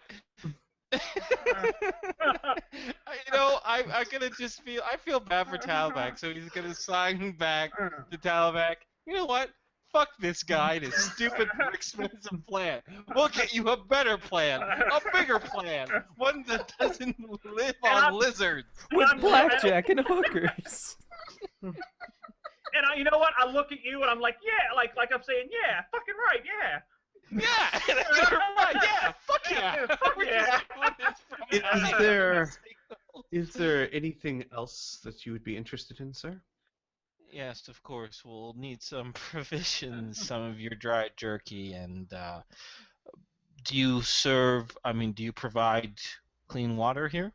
I'm gonna just feel... I feel bad for Talabac, so he's gonna sign back to Talabac. You know what? Fuck this guy and his stupid, expensive plan. We'll get you a better plan, a bigger plan, one that doesn't live on lizards. With blackjack and hookers. And you know what? I look at you and I'm like, yeah, like I'm saying, yeah, fucking right, yeah. Yeah, you're right. Yeah, fuck yeah. Fuck yeah. Is there anything else that you would be interested in, sir? Yes, of course. We'll need some provisions, some of your dried jerky, and do you serve? I mean, do you provide clean water here?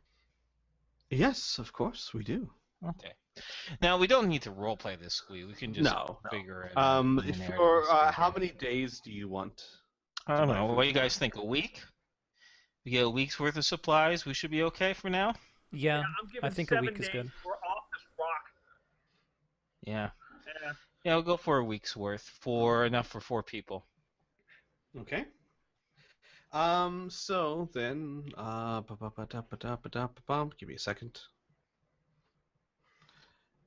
Yes, of course we do. Okay. Now we don't need to roleplay this, Squee. We can just No. figure it out in the narrative. How many days do you want I to don't buy know. food What do you for? guys think? A week? We get a week's worth of supplies. We should be okay for now. Yeah, I'm I giving think a 7 week is days. good. We're off this rock. Yeah. Yeah. Yeah, we'll go for a week's worth for enough for 4 people. Okay. So then, give me a second.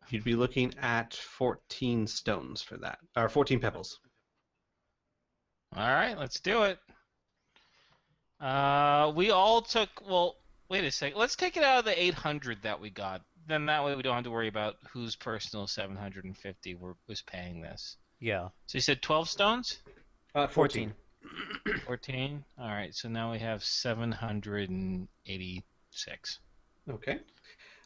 You'd be looking at 14 stones for that, or 14 pebbles. All right, let's do it. We all took. Well, wait a second. Let's take it out of the 800 that we got. Then that way we don't have to worry about whose personal 750 was paying this. Yeah. So you said 12 stones? 14. 14. All right. So now we have 786. Okay.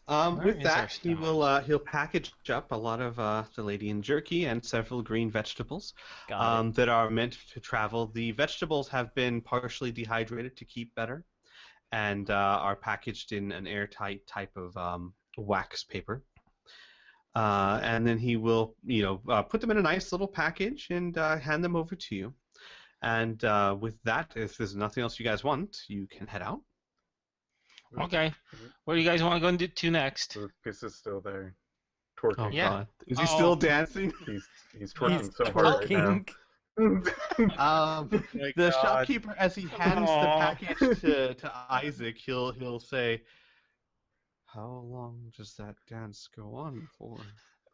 Where With is that, our he will he'll package up a lot of Palladium jerky and several green vegetables Got it. that are meant to travel. The vegetables have been partially dehydrated to keep better, and are packaged in an airtight type of wax paper. And then he will, put them in a nice little package and hand them over to you. And with that, if there's nothing else you guys want, you can head out. Okay. What do you guys want to go to next? Lucas is still there, twerking. Oh Yeah. God, is he still dancing? He's twerking He's so hard right now. twerking. The shopkeeper, as he hands the package to Isaac, he'll say, "How long does that dance go on for?"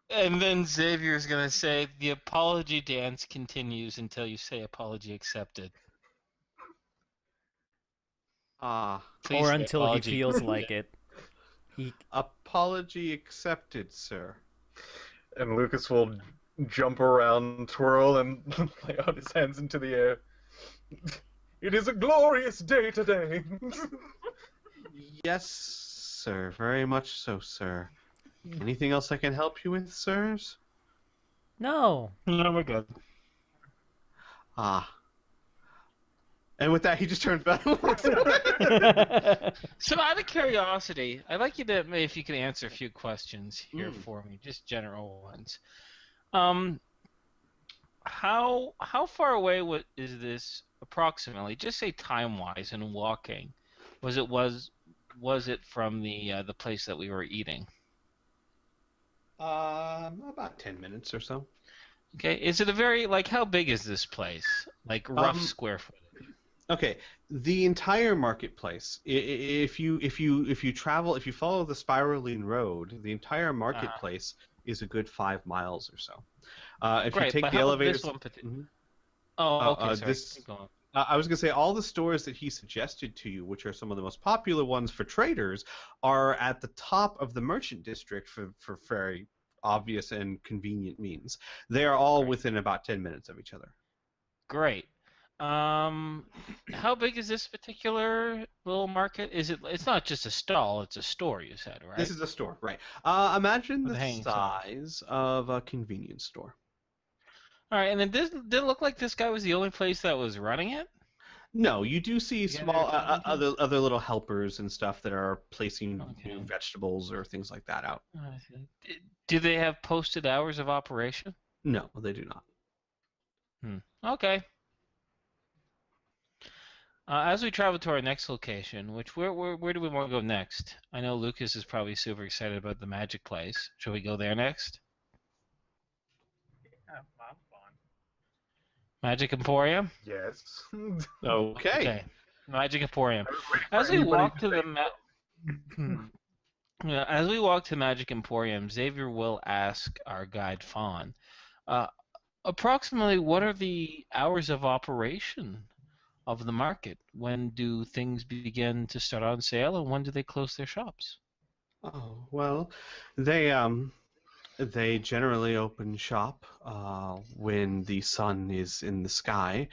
And then Xavier's going to say, the apology dance continues until you say apology accepted. Please Or say until apology. he feels like it. Apology accepted, sir. And Lucas will jump around, twirl, and lay out his hands into the air. It is a glorious day today. Yes, sir. Very much so, sir. Anything else I can help you with, sirs? No. No, we're good. And with that, he just turns back and walks So out of curiosity, I'd like you to, if you can answer a few questions here for me, just general ones. How far away is this approximately? Just say time-wise and walking. Was it from the place that we were eating? About 10 minutes or so. Okay. Is it a very how big is this place? Like rough square footage. Okay, the entire marketplace. If you follow the spiraling road, the entire marketplace is a good 5 miles or so. If Great, you take but the how about elevators, this one Oh, okay. Sorry. Keep going. I was gonna say all the stores that he suggested to you, which are some of the most popular ones for traders, are at the top of the merchant district for very obvious and convenient means. They are all within about 10 minutes of each other. Great. How big is this particular little market? It's not just a stall, it's a store, you said, right? This is a store, right? Imagine With the hanging size of a convenience store. All right, and then did it look like this guy was the only place that was running it? No, you do see Yeah, small they're talking to other little helpers and stuff that are placing new vegetables or things like that out. Do they have posted hours of operation? No, they do not. Okay. As we travel to our next location, where do we want to go next? I know Lucas is probably super excited about the magic place. Shall we go there next? Yeah, I'm fine. Magic Emporium? Yes. Okay. Magic Emporium. As we walk to the as we walk to Magic Emporium, Xavier will ask our guide Fawn, approximately what are the hours of operation of the market? When do things begin to start on sale, and when do they close their shops? Oh, well, they generally open shop when the sun is in the sky.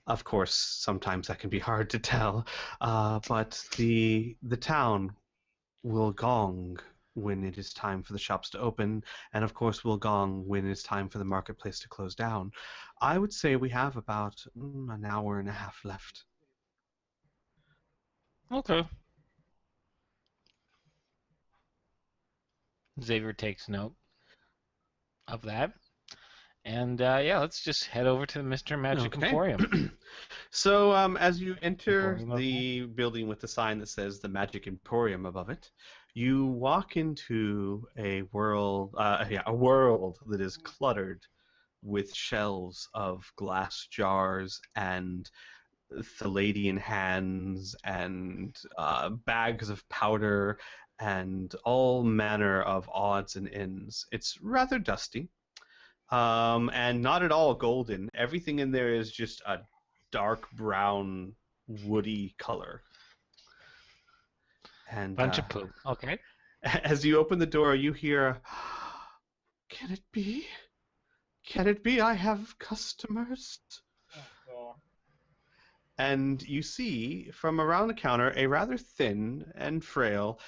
Of course, sometimes that can be hard to tell, but the town will gong when it is time for the shops to open, and of course will gong when it's time for the marketplace to close down. I would say we have about an hour and a half left. Okay. Xavier takes note of that. And yeah, let's just head over to Mr. Magic Okay. Emporium. So as you enter Emporium of the building with the sign that says the Magic Emporium above it, you walk into a world that is cluttered with shelves of glass jars and Palladium hands and bags of powder and all manner of odds and ends. It's rather dusty, and not at all golden. Everything in there is just a dark brown, woody color. And Bunch of poop. Okay. as you open the door, you hear, "Can it be? Can it be I have customers?" And you see, from around the counter, a rather thin and frail,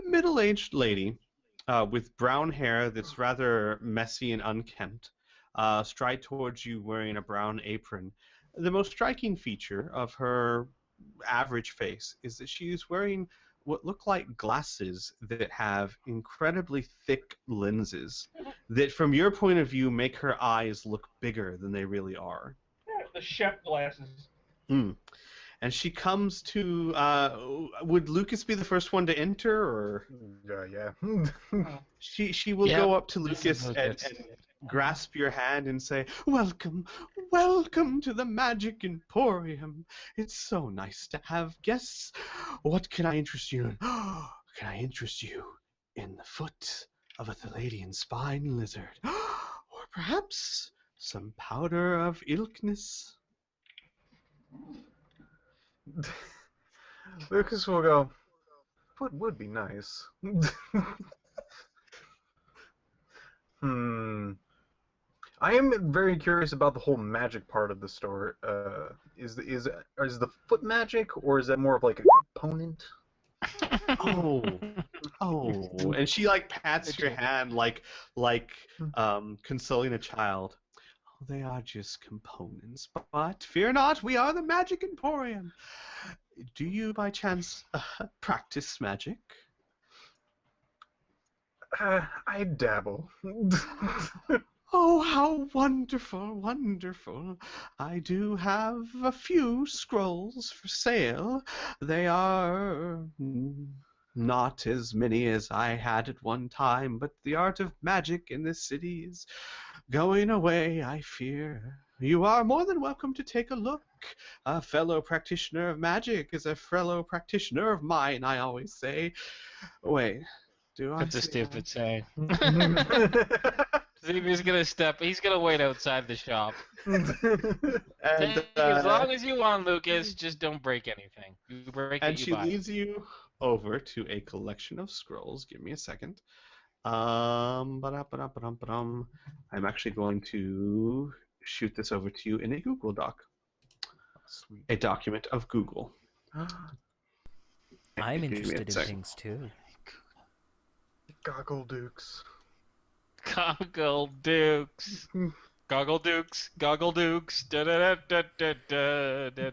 middle-aged lady with brown hair that's rather messy and unkempt, stride towards you wearing a brown apron. The most striking feature of her average face is that she is wearing what look like glasses that have incredibly thick lenses that, from your point of view, make her eyes look bigger than they really are. The chef glasses. Mm. And she comes to. Would Lucas be the first one to enter, or Yeah. she will Yep, go up to this Lucas is and Lucas. grasp your hand and say, "Welcome, welcome to the Magic Emporium. It's so nice to have guests. What can I interest you in? Can I interest you in the foot of a Palladian spine lizard, or perhaps some powder of ilkness?" Lucas will go, "What would be nice?" I am very curious about the whole magic part of the store. Is the foot magic, or is that more of like a component? Oh, and she like pats your hand like consoling a child. "Oh, they are just components, but fear not, we are the Magic Emporium. Do you by chance practice magic?" I dabble. "Oh, how wonderful, wonderful. I do have a few scrolls for sale. They are not as many as I had at one time, but the art of magic in this city is going away, I fear. You are more than welcome to take a look. A fellow practitioner of magic is a fellow practitioner of mine, I always say." Wait, do I That's a say stupid saying. that? He's gonna wait outside the shop. And, As long as you want, Lucas, just don't break anything. You break and it, you she buy it. leads you over to a collection of scrolls. Give me a second. Ba-da-ba-da-ba-dum-ba-dum. I'm actually going to shoot this over to you in a Google Doc. Sweet. A document of Google. I'm Give me a interested in sec. things too. Goggle Dukes. Goggle Dukes. Goggle Dukes. Goggle Dukes.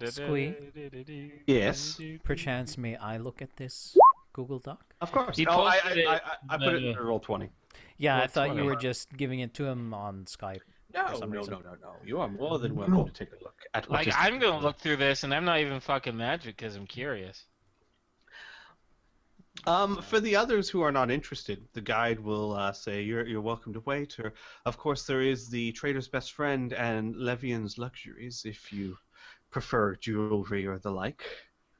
Squee? Yes. Perchance may I look at this Google Doc? Of course. He Oh, posted it I put it in Roll20. Yeah, I Well, thought you 20. were just giving it to him on Skype. No, some no, reason. no, no, no. You are more than welcome to take a look at what Like, is I'm gonna look through this, and I'm not even fucking magic because I'm curious. For the others who are not interested, the guide will say you're welcome to wait. Or, of course, there is the Trader's Best Friend and Levian's Luxuries if you prefer jewelry or the like.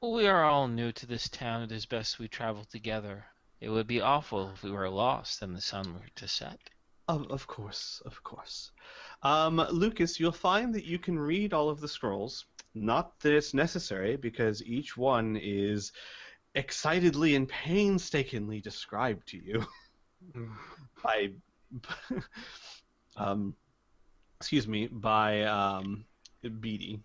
Well, we are all new to this town. It is best we travel together. It would be awful if we were lost and the sun were to set. Of course, of course. Lucas, you'll find that you can read all of the scrolls. Not that it's necessary, because each one is excitedly and painstakingly described to you by by Beatty.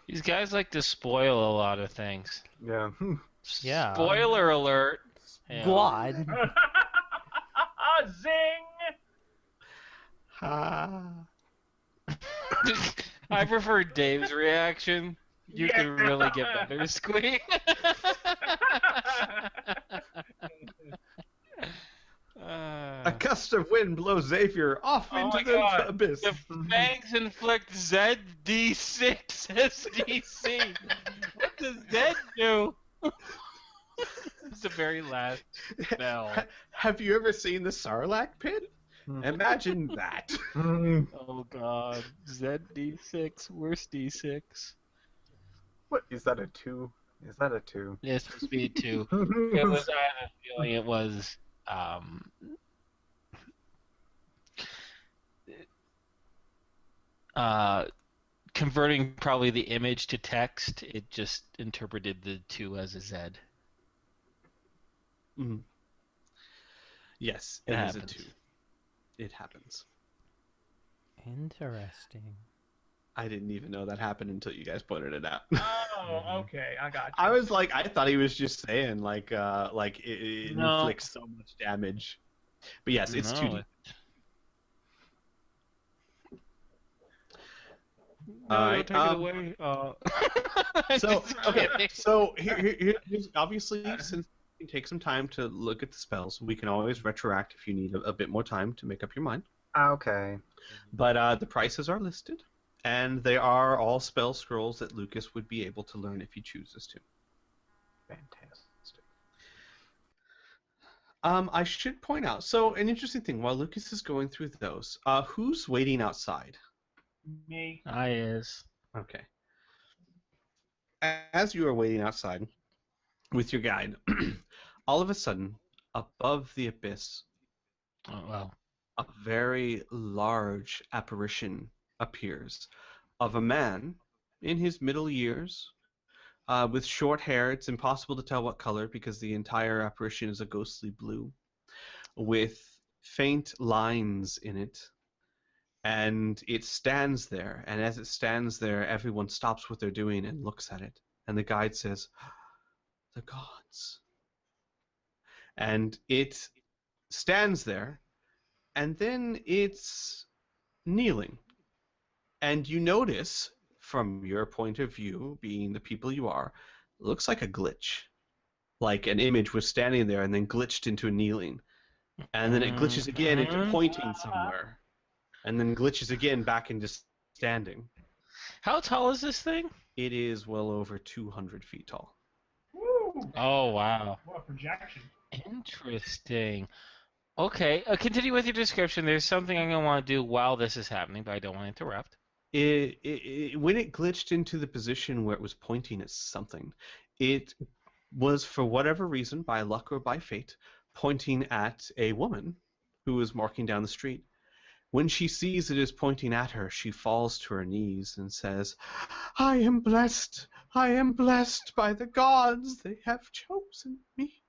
These guys like to spoil a lot of things. Yeah. Yeah. Spoiler alert. Yeah. God. Zing! I prefer Dave's reaction. You can really get better, Squee. A gust of wind blows Xavier off Oh into my the God. abyss. The fangs inflict ZD6 SDC. What does Z do? It's the very last spell. Have you ever seen the Sarlacc pit? Imagine that. Oh God. ZD6, worst D6. What is that, a 2? Is that a 2? Yeah, it's supposed to be a 2. It was, I had a feeling it was converting probably the image to text. It just interpreted the 2 as a Z. Mm. Yes, it is a 2. It happens. Interesting. I didn't even know that happened until you guys pointed it out. Oh, okay, I got you. I was like, I thought he was just saying like it No. inflicts so much damage. But yes, it's 2D. No, take it away. So okay, so here's obviously, since you can take some time to look at the spells, we can always retroact if you need a bit more time to make up your mind. Okay. But the prices are listed, and they are all spell scrolls that Lucas would be able to learn if he chooses to. Fantastic. I should point out, so an interesting thing, while Lucas is going through those, who's waiting outside? Me. I is. Okay. As you are waiting outside with your guide, all of a sudden, above the abyss, Oh well. a very large apparition appears of a man in his middle years, with short hair. It's impossible to tell what color because the entire apparition is a ghostly blue, with faint lines in it. And it stands there, and as it stands there, everyone stops what they're doing and looks at it. And the guide says, "The gods." And it stands there, and then it's kneeling. And you notice, from your point of view, being the people you are, it looks like a glitch. Like an image was standing there and then glitched into a kneeling. And then it glitches again into pointing somewhere. And then glitches again back into standing. How tall is this thing? It is well over 200 feet tall. Woo! Oh wow. What a projection. Interesting. Okay, continue with your description. There's something I'm going to want to do while this is happening, but I don't want to interrupt. When it glitched into the position where it was pointing at something, it was, for whatever reason, by luck or by fate, pointing at a woman who was walking down the street. When she sees it is pointing at her, she falls to her knees and says, I am blessed by the gods. They have chosen me."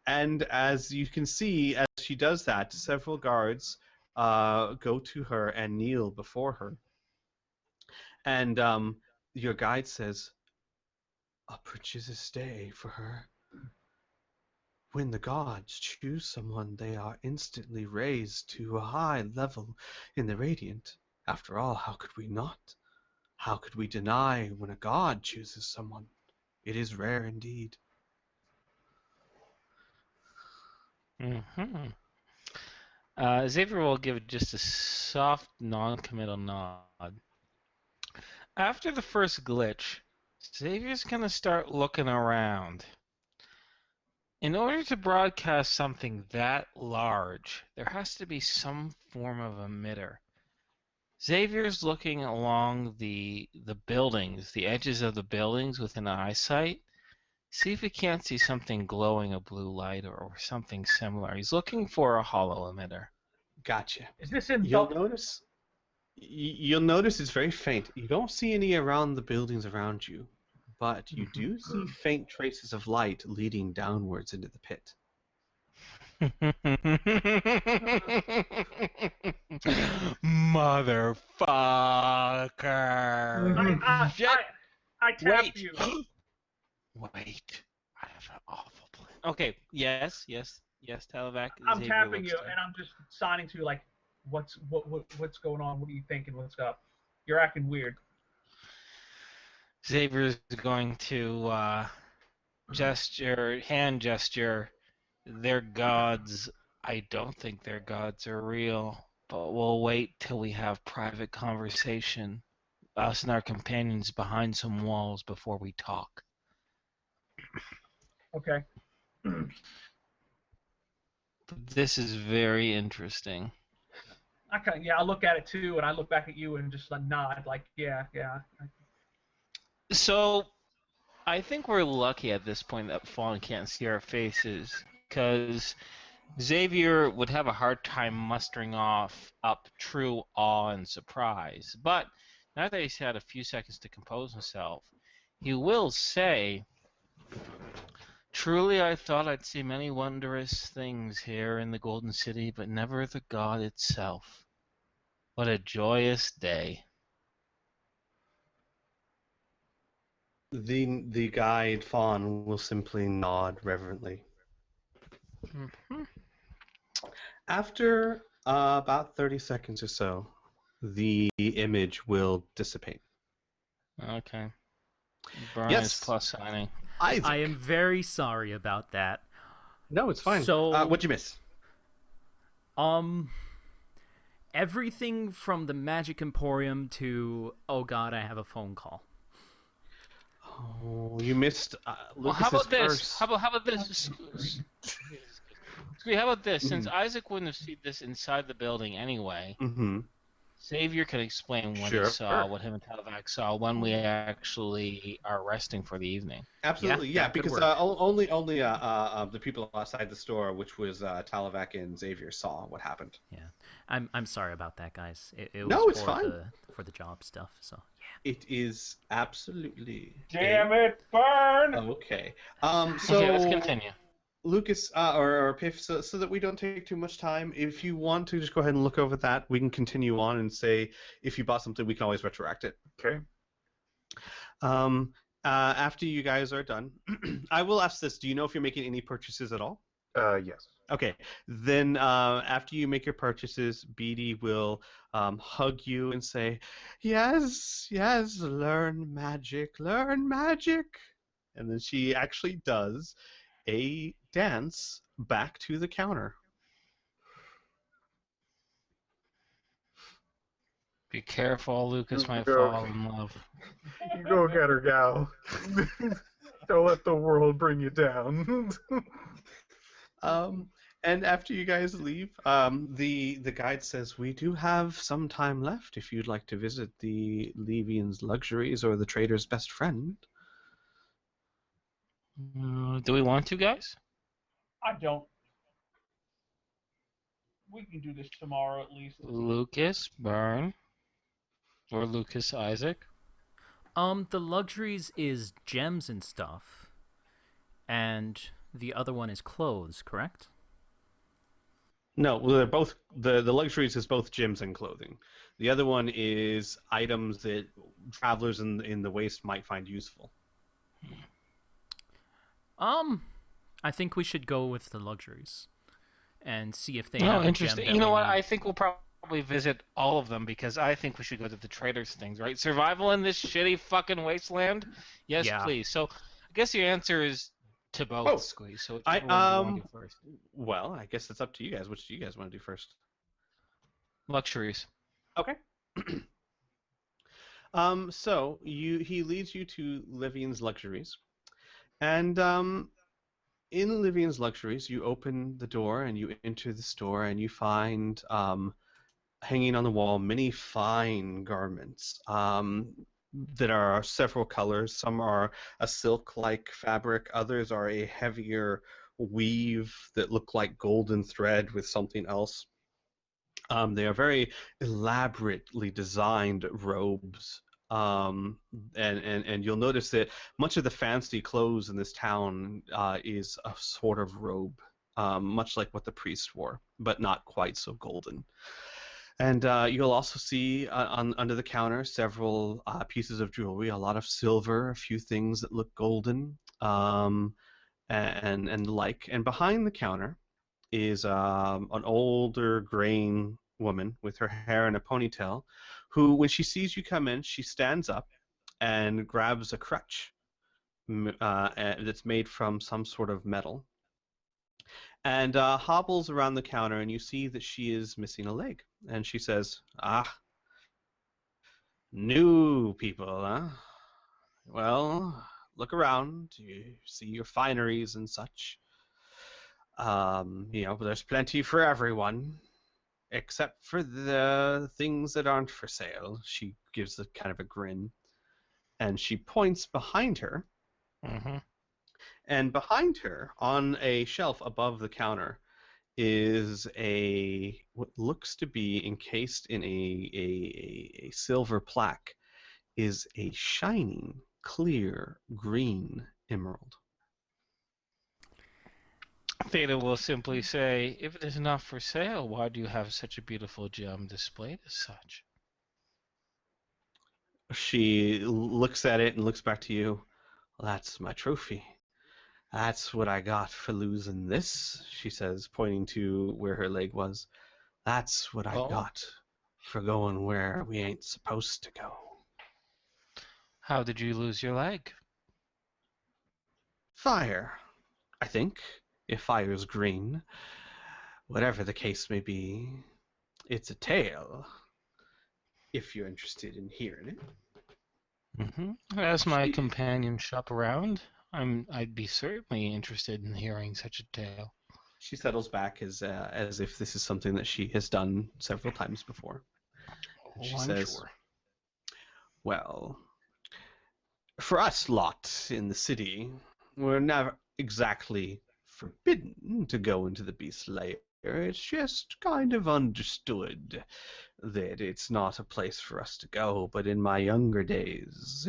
And as you can see, as she does that, several guards go to her and kneel before her. And your guide says, "A purchase day for her. When the gods choose someone, they are instantly raised to a high level in the Radiant. After all, how could we not? How could we deny when a god chooses someone? It is rare indeed." Mm-hmm. Xavier will give just a soft, non-committal nod. After the first glitch, Xavier's going to start looking around. In order to broadcast something that large, there has to be some form of emitter. Xavier's looking along the buildings, the edges of the buildings within eyesight. See if he can't see something glowing a blue light or something similar. He's looking for a hollow emitter. Gotcha. Is this in You'll notice it's very faint. You don't see any around the buildings around you, but you do see faint traces of light leading downwards into the pit. Motherfucker! I tap Wait. you. Wait, I have an awful plan. Okay. Yes. Talavac. I'm Xavier tapping looks you, to. and I'm just signing to you like, what's going on? What are you thinking? What's up? You're acting weird. Xavier's going to hand gesture. Their gods. I don't think their gods are real, but we'll wait till we have private conversation, us and our companions behind some walls before we talk. Okay. This is very interesting. I look at it too, and I look back at you and just nod, like, yeah. So, I think we're lucky at this point that Fawn can't see our faces, because Xavier would have a hard time mustering up true awe and surprise. But now that he's had a few seconds to compose himself, he will say, "Truly I thought I'd see many wondrous things here in the Golden City, but never the god itself. What a joyous day." The guide Fawn will simply nod reverently. Mm-hmm. After about 30 seconds or so, the image will dissipate. Okay. Burn Yes. is plus signing. Isaac. I am very sorry about that. No, it's fine. So- what'd you miss? Everything from the Magic Emporium to, oh god, I have a phone call. Oh, you missed Well, how Lucas's about this? curse. How about this? Squee, how about this? Since Isaac wouldn't have seen this inside the building anyway, Mm-hmm. Xavier can explain what Sure. he saw, what him and Talavac saw when we actually are resting for the evening. Absolutely, Yeah, yeah, that could because work. only the people outside the store, which was Talavac and Xavier, saw what happened. Yeah, I'm sorry about that, guys. It No, was it's for fine. for the job stuff. So yeah. It is absolutely Damn it, burn! okay. Okay, let's So continue. Lucas or Piph, so that we don't take too much time, if you want to just go ahead and look over that, we can continue on and say if you bought something, we can always retroact it. Okay. After you guys are done, I will ask this: do you know if you're making any purchases at all? Yes. Okay, then after you make your purchases, Beatty will hug you and say, "Yes, learn magic, and then she actually does a dance back to the counter. Be careful, Lucas might Go. fall in love. Go get her, gal. Don't let the world bring you down. And after you guys leave, the guide says, "We do have some time left if you'd like to visit the Levian's Luxuries or the Trader's Best Friend." Do we want to, guys? I don't. We can do this tomorrow at least. Lucas, Burn, or Lucas, Isaac? The luxuries is gems and stuff, and the other one is clothes, correct? No, well, they're both the Luxuries is both gyms and clothing. The other one is items that travelers in the waste might find useful. I think we should go with the luxuries and see if they Oh, have a interesting. gem that You know we what? need. I think we'll probably visit all of them because I think we should go to the traders things, right? Survival in this shitty fucking wasteland? Yes, Yeah. please. So I guess your answer is to both, Oh, Squee. So which I one do you want to do first? Well, I guess it's up to you guys. Which do you guys want to do first? Luxuries. Okay. So he leads you to Livian's Luxuries, and in Livian's Luxuries, you open the door and you enter the store, and you find hanging on the wall many fine garments that are several colors. Some are a silk-like fabric, others are a heavier weave that look like golden thread with something else. They are very elaborately designed robes. And you'll notice that much of the fancy clothes in this town is a sort of robe, much like what the priest wore, but not quite so golden. And you'll also see under the counter several pieces of jewelry, a lot of silver, a few things that look golden. and the like. And behind the counter is an older, graying woman with her hair in a ponytail, who, when she sees you come in, she stands up and grabs a crutch that's made from some sort of metal, and hobbles around the counter, and you see that she is missing a leg. And she says, "Ah, new people, huh? Well, look around. You see your fineries and such. There's plenty for everyone, except for the things that aren't for sale." She gives a kind of a grin, and she points behind her. Mm-hmm. And behind her, on a shelf above the counter, is what looks to be encased in a silver plaque, is a shining, clear green emerald. Theta will simply say, "If it is not for sale, why do you have such a beautiful gem displayed as such?" She looks at it and looks back to you. "That's my trophy. That's what I got for losing this," she says, pointing to where her leg was. "That's what I Oh, got for going where we ain't supposed to go." how did you lose your leg? Fire, I think, if fire's green. Whatever the case may be, it's a tale, if you're interested in hearing it. Mm-hmm. As my companion shop around, I'd be certainly interested in hearing such a tale. She settles back as if this is something that she has done several times before. And she Oh, I'm says, sure. "Well, for us lot in the city, we're never exactly forbidden to go into the beast lair. It's just kind of understood that it's not a place for us to go. But in my younger days,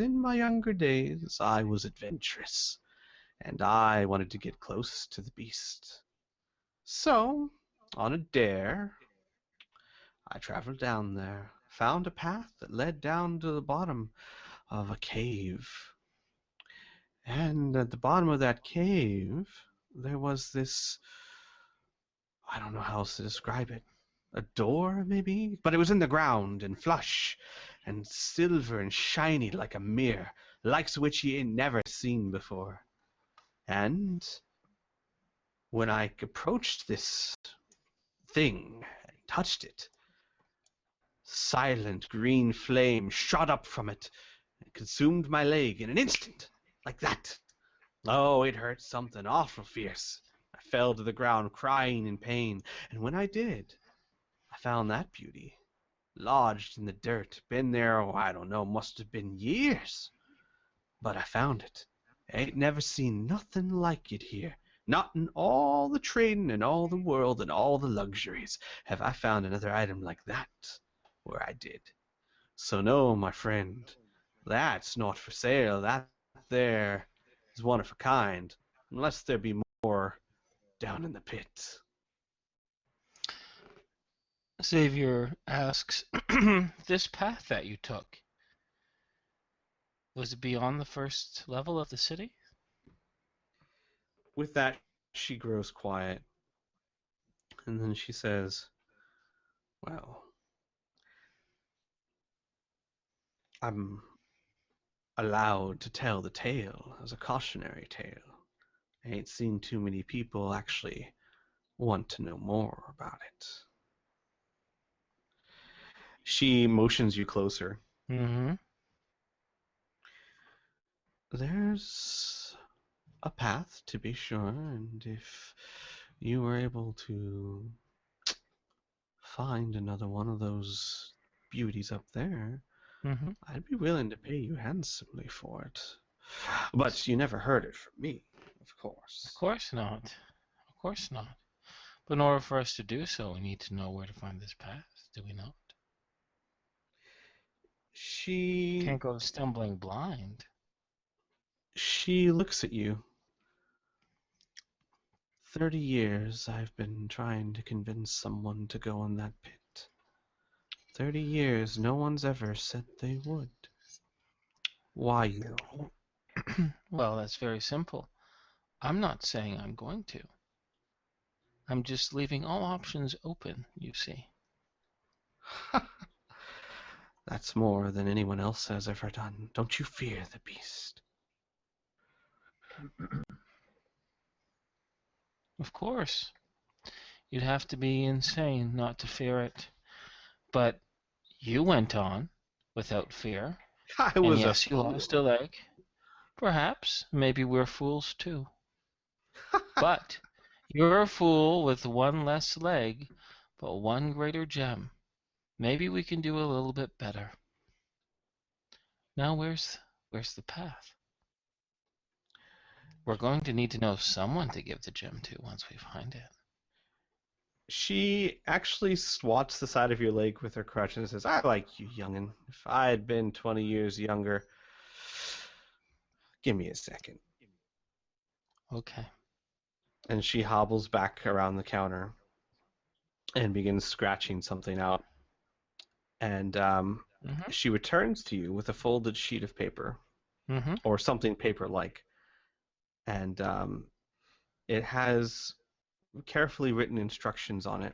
I was adventurous, and I wanted to get close to the beast. So, on a dare, I traveled down there, found a path that led down to the bottom of a cave. And at the bottom of that cave, there was this, I don't know how else to describe it. A door, maybe? But it was in the ground and flush and silver and shiny like a mirror, likes which ye ain't never seen before. And when I approached this thing and touched it, silent green flame shot up from it and consumed my leg in an instant, like that. Oh, it hurt something awful fierce. I fell to the ground crying in pain, and when I did, I found that beauty, lodged in the dirt, been there, oh, I don't know, must have been years. But I found it. Ain't never seen nothing like it here. Not in all the trading and all the world and all the luxuries have I found another item like that where I did. So no, my friend, that's not for sale. That there is one of a kind, unless there be more down in the pit." Xavier asks, "This path that you took, was it beyond the first level of the city?" With that, she grows quiet, and then she says, "Well, I'm allowed to tell the tale as a cautionary tale. I ain't seen too many people actually want to know more about it." She motions you closer. Mm-hmm. "There's a path, to be sure, and if you were able to find another one of those beauties up there, Mm-hmm. I'd be willing to pay you handsomely for it. But you never heard it from me, of course." Of course not. Of course not. But in order for us to do so, we need to know where to find this path, do we not? She Can't go stumbling blind. looks at you. 30 years I've been trying to convince someone to go in that pit. 30 years, no one's ever said they would. Why you? Well, that's very simple. I'm not saying I'm going to. I'm just leaving all options open, you see. That's more than anyone else has ever done. Don't you fear the beast? Of course. You'd have to be insane not to fear it. But you went on without fear. I And was yes, you fool. lost a leg. Perhaps. Maybe we're fools too. But you're a fool with one less leg, but one greater gem. Maybe we can do a little bit better. Now where's the path? We're going to need to know someone to give the gem to once we find it. She actually swats the side of your leg with her crutch and says, I like you, youngin'. If I had been 20 years younger... Give me a second. Okay. And she hobbles back around the counter and begins scratching something out. And she returns to you with a folded sheet of paper, or something paper-like. And it has carefully written instructions on it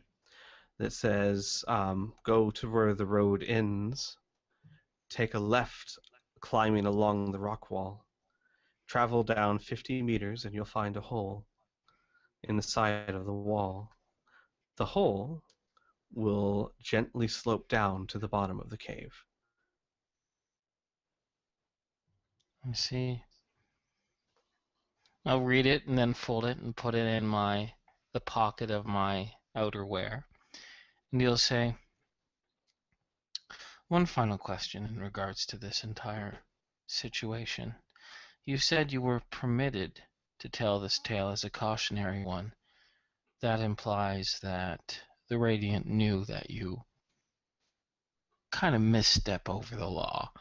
that says, go to where the road ends, take a left climbing along the rock wall, travel down 50 meters and you'll find a hole in the side of the wall. The hole will gently slope down to the bottom of the cave. I see. I'll read it and then fold it and put it in the pocket of my outerwear. And you'll say, one final question in regards to this entire situation. You said you were permitted to tell this tale as a cautionary one. That implies that the Radiant knew that you kind of misstep over the law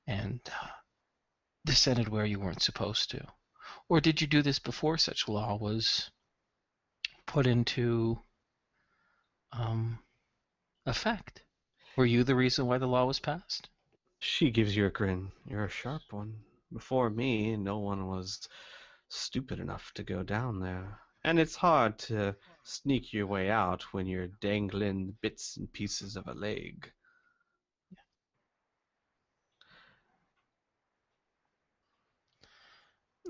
and descended where you weren't supposed to. Or did you do this before such law was put into effect? Were you the reason why the law was passed? She gives you a grin. You're a sharp one. Before me, no one was stupid enough to go down there. And it's hard to sneak your way out when you're dangling bits and pieces of a leg.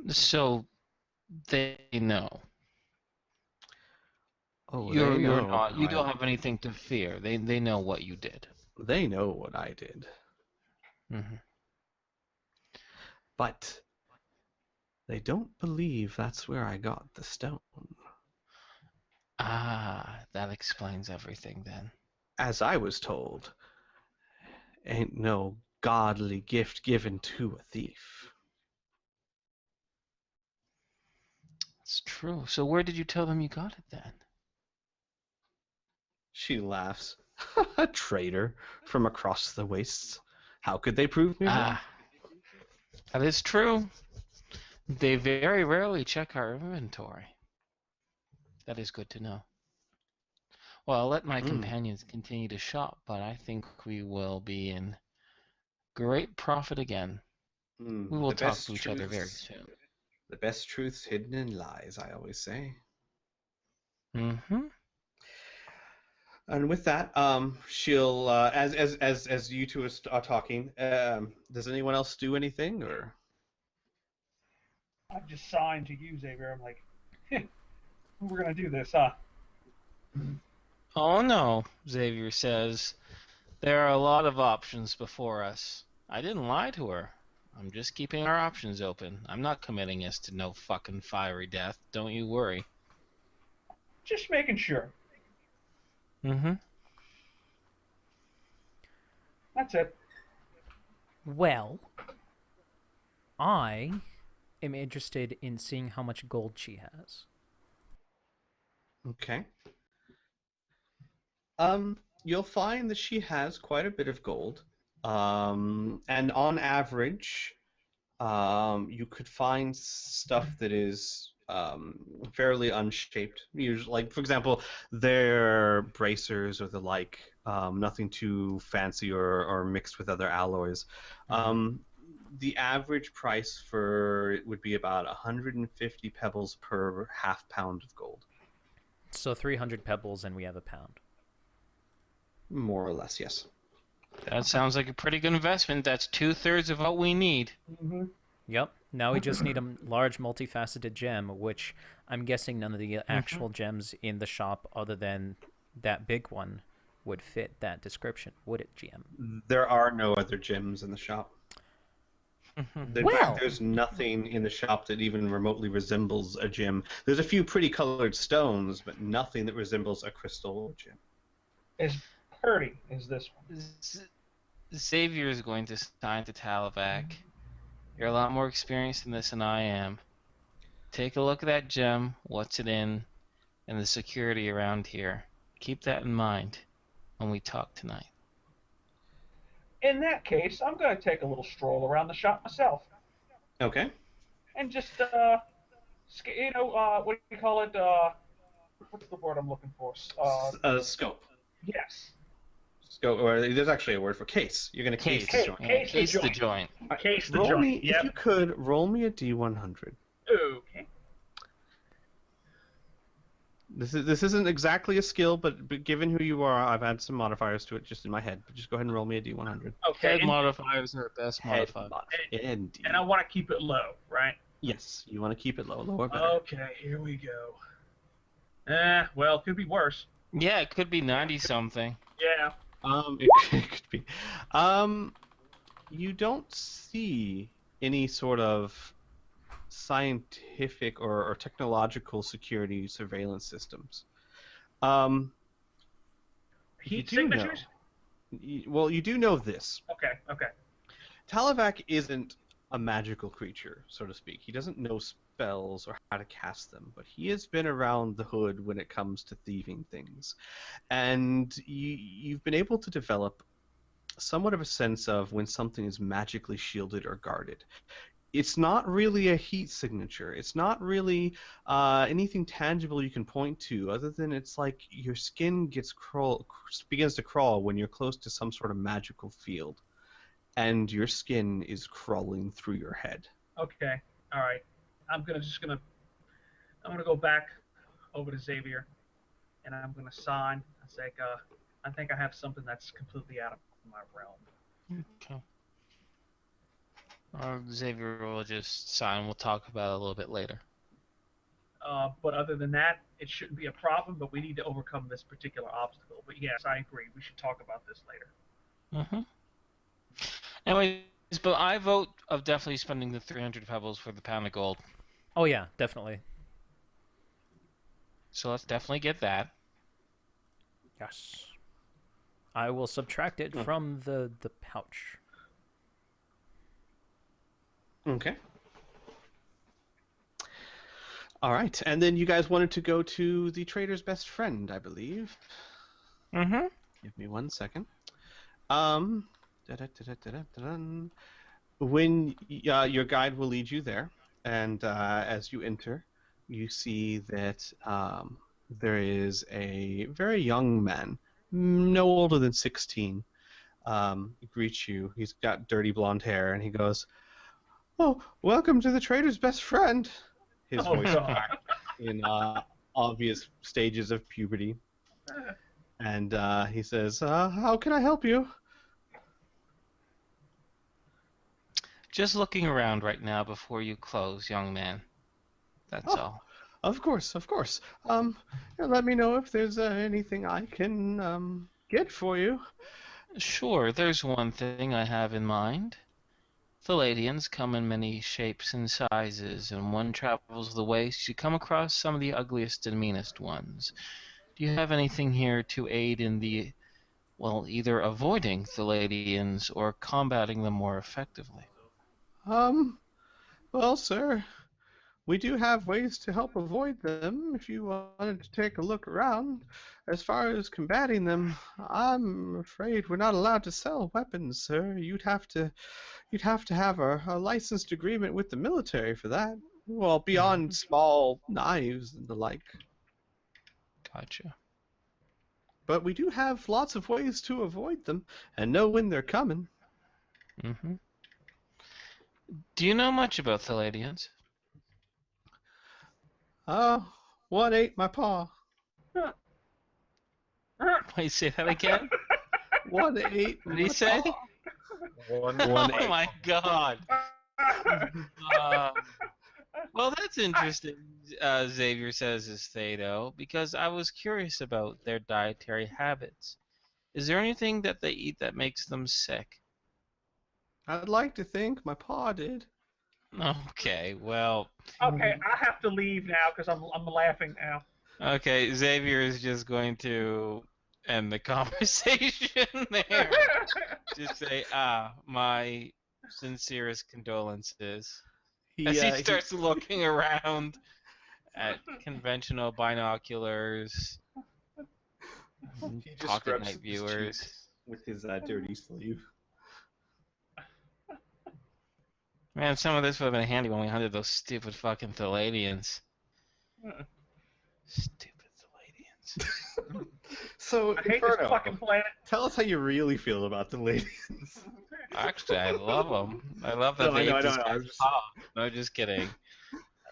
So they know. Oh, You're they know. not. You don't have anything to fear. They know what you did. They know what I did. But they don't believe that's where I got the stone. Ah, that explains everything then. As I was told, ain't no godly gift given to a thief. It's true. So where did you tell them you got it then? She laughs. A traitor from across the wastes. How could they prove me wrong? That is true. They very rarely check our inventory. That is good to know. Well, I'll let my companions continue to shop, but I think we will be in great profit again. We will talk to each other very soon. The best truth's hidden in lies, I always say. And with that, she'll as you two are talking. Does anyone else do anything, or? I just signed to you, Xavier. I'm like, we're gonna do this, huh? Oh no, Xavier says. There are a lot of options before us. I didn't lie to her. I'm just keeping our options open. I'm not committing us to no fucking fiery death. Don't you worry. Just making sure. That's it. Well, I am interested in seeing how much gold she has. Okay. You'll find that she has quite a bit of gold. And on average, you could find stuff that is fairly unshaped. Usually, like for example, their bracers or the like, nothing too fancy or mixed with other alloys. The average price for it would be about 150 pebbles per half pound of gold. So 300 pebbles and we have a pound. More or less, yes. That sounds like a pretty good investment. That's 2/3 of what we need. Mm-hmm. Yep. Now we just need a large multifaceted gem, which I'm guessing none of the actual gems in the shop other than that big one would fit that description, would it, GM? There are no other gems in the shop. In fact, there's nothing in the shop that even remotely resembles a gem. There's a few pretty colored stones, but nothing that resembles a crystal or gem. As pretty as this one. Xavier is going to sign to Talavac. You're a lot more experienced in this than I am. Take a look at that gem, what's it in, and the security around here. Keep that in mind when we talk tonight. In that case, I'm going to take a little stroll around the shop myself. Okay. And just, you know, what do you call it? What's the word I'm looking for? Scope. Yes. Scope, or there's actually a word for case. You're going to case the joint. Case the joint. Case the Roll joint. me, Yep. if you could, roll me a D100. Okay. This isn't exactly a skill, but given who you are, I've had some modifiers to it just in my head. But just go ahead and roll me a D100. Okay. Head modifiers are best Head modifier. Indeed. And I want to keep it low, right? Yes, you want to keep it low. Lower better. Okay, here we go. Well, it could be worse. Yeah, it could be 90-something. Yeah. It could be. You don't see any sort of scientific or technological security surveillance systems. You Heat do know. signatures? Well, you do know this. Okay. Talavac isn't a magical creature, so to speak. He doesn't know spells or how to cast them, but he has been around the hood when it comes to thieving things. And you've been able to develop somewhat of a sense of when something is magically shielded or guarded. It's not really a heat signature. It's not really anything tangible you can point to, other than it's like your skin begins to crawl when you're close to some sort of magical field, and your skin is crawling through your head. Okay. All right. I'm gonna go back over to Xavier, and I'm gonna sign. I think I have something that's completely out of my realm. Okay. Xavier will just sign. We'll talk about it a little bit later. But other than that, it shouldn't be a problem. But we need to overcome this particular obstacle. But yes, I agree. We should talk about this later. Anyways, but I vote of definitely spending the 300 pebbles for the pound of gold. Oh yeah, definitely. So let's definitely get that. Yes. I will subtract it from the pouch. Okay. All right, and then you guys wanted to go to the trader's best friend, I believe. Mm-hmm. Give me 1 second. When your guide will lead you there, and as you enter, you see that there is a very young man, no older than 16, greets you. He's got dirty blonde hair, and he goes, "Oh, welcome to the trader's best friend." His voice cracked in obvious stages of puberty. And he says, "How can I help you?" Just looking around right now before you close, young man. That's all. Of course, of course. Let me know if there's anything I can get for you. Sure, there's one thing I have in mind. Palladians come in many shapes and sizes, and one travels the waste, you come across some of the ugliest and meanest ones. Do you have anything here to aid in either avoiding Palladians or combating them more effectively? Well, sir, we do have ways to help avoid them if you wanted to take a look around. As far as combating them, I'm afraid we're not allowed to sell weapons, sir. You'd have to have a licensed agreement with the military for that. Well, beyond small knives and the like. Gotcha. But we do have lots of ways to avoid them and know when they're coming. Mm-hmm. Do you know much about Palladians? What ate my paw? Wait, say that again? What ate What did he say? One Oh ate my god. Well, that's interesting, Xavier says is Thedo, because I was curious about their dietary habits. Is there anything that they eat that makes them sick? I'd like to think my paw did. Okay, well, Okay, I have to leave now because I'm laughing now. okay, Xavier is just going to end the conversation there. Just say, my sincerest condolences. As he starts looking around at conventional binoculars, He just pocket scrubs night his viewers. cheeks with his dirty sleeve. Man, some of this would have been handy when we hunted those stupid fucking Palladians. Stupid Palladians. So, I hate this Inferno, fucking planet. tell us how you really feel about the ladies. Actually, I love them. I love that No, they I ate this know. guy's paw. No, just kidding.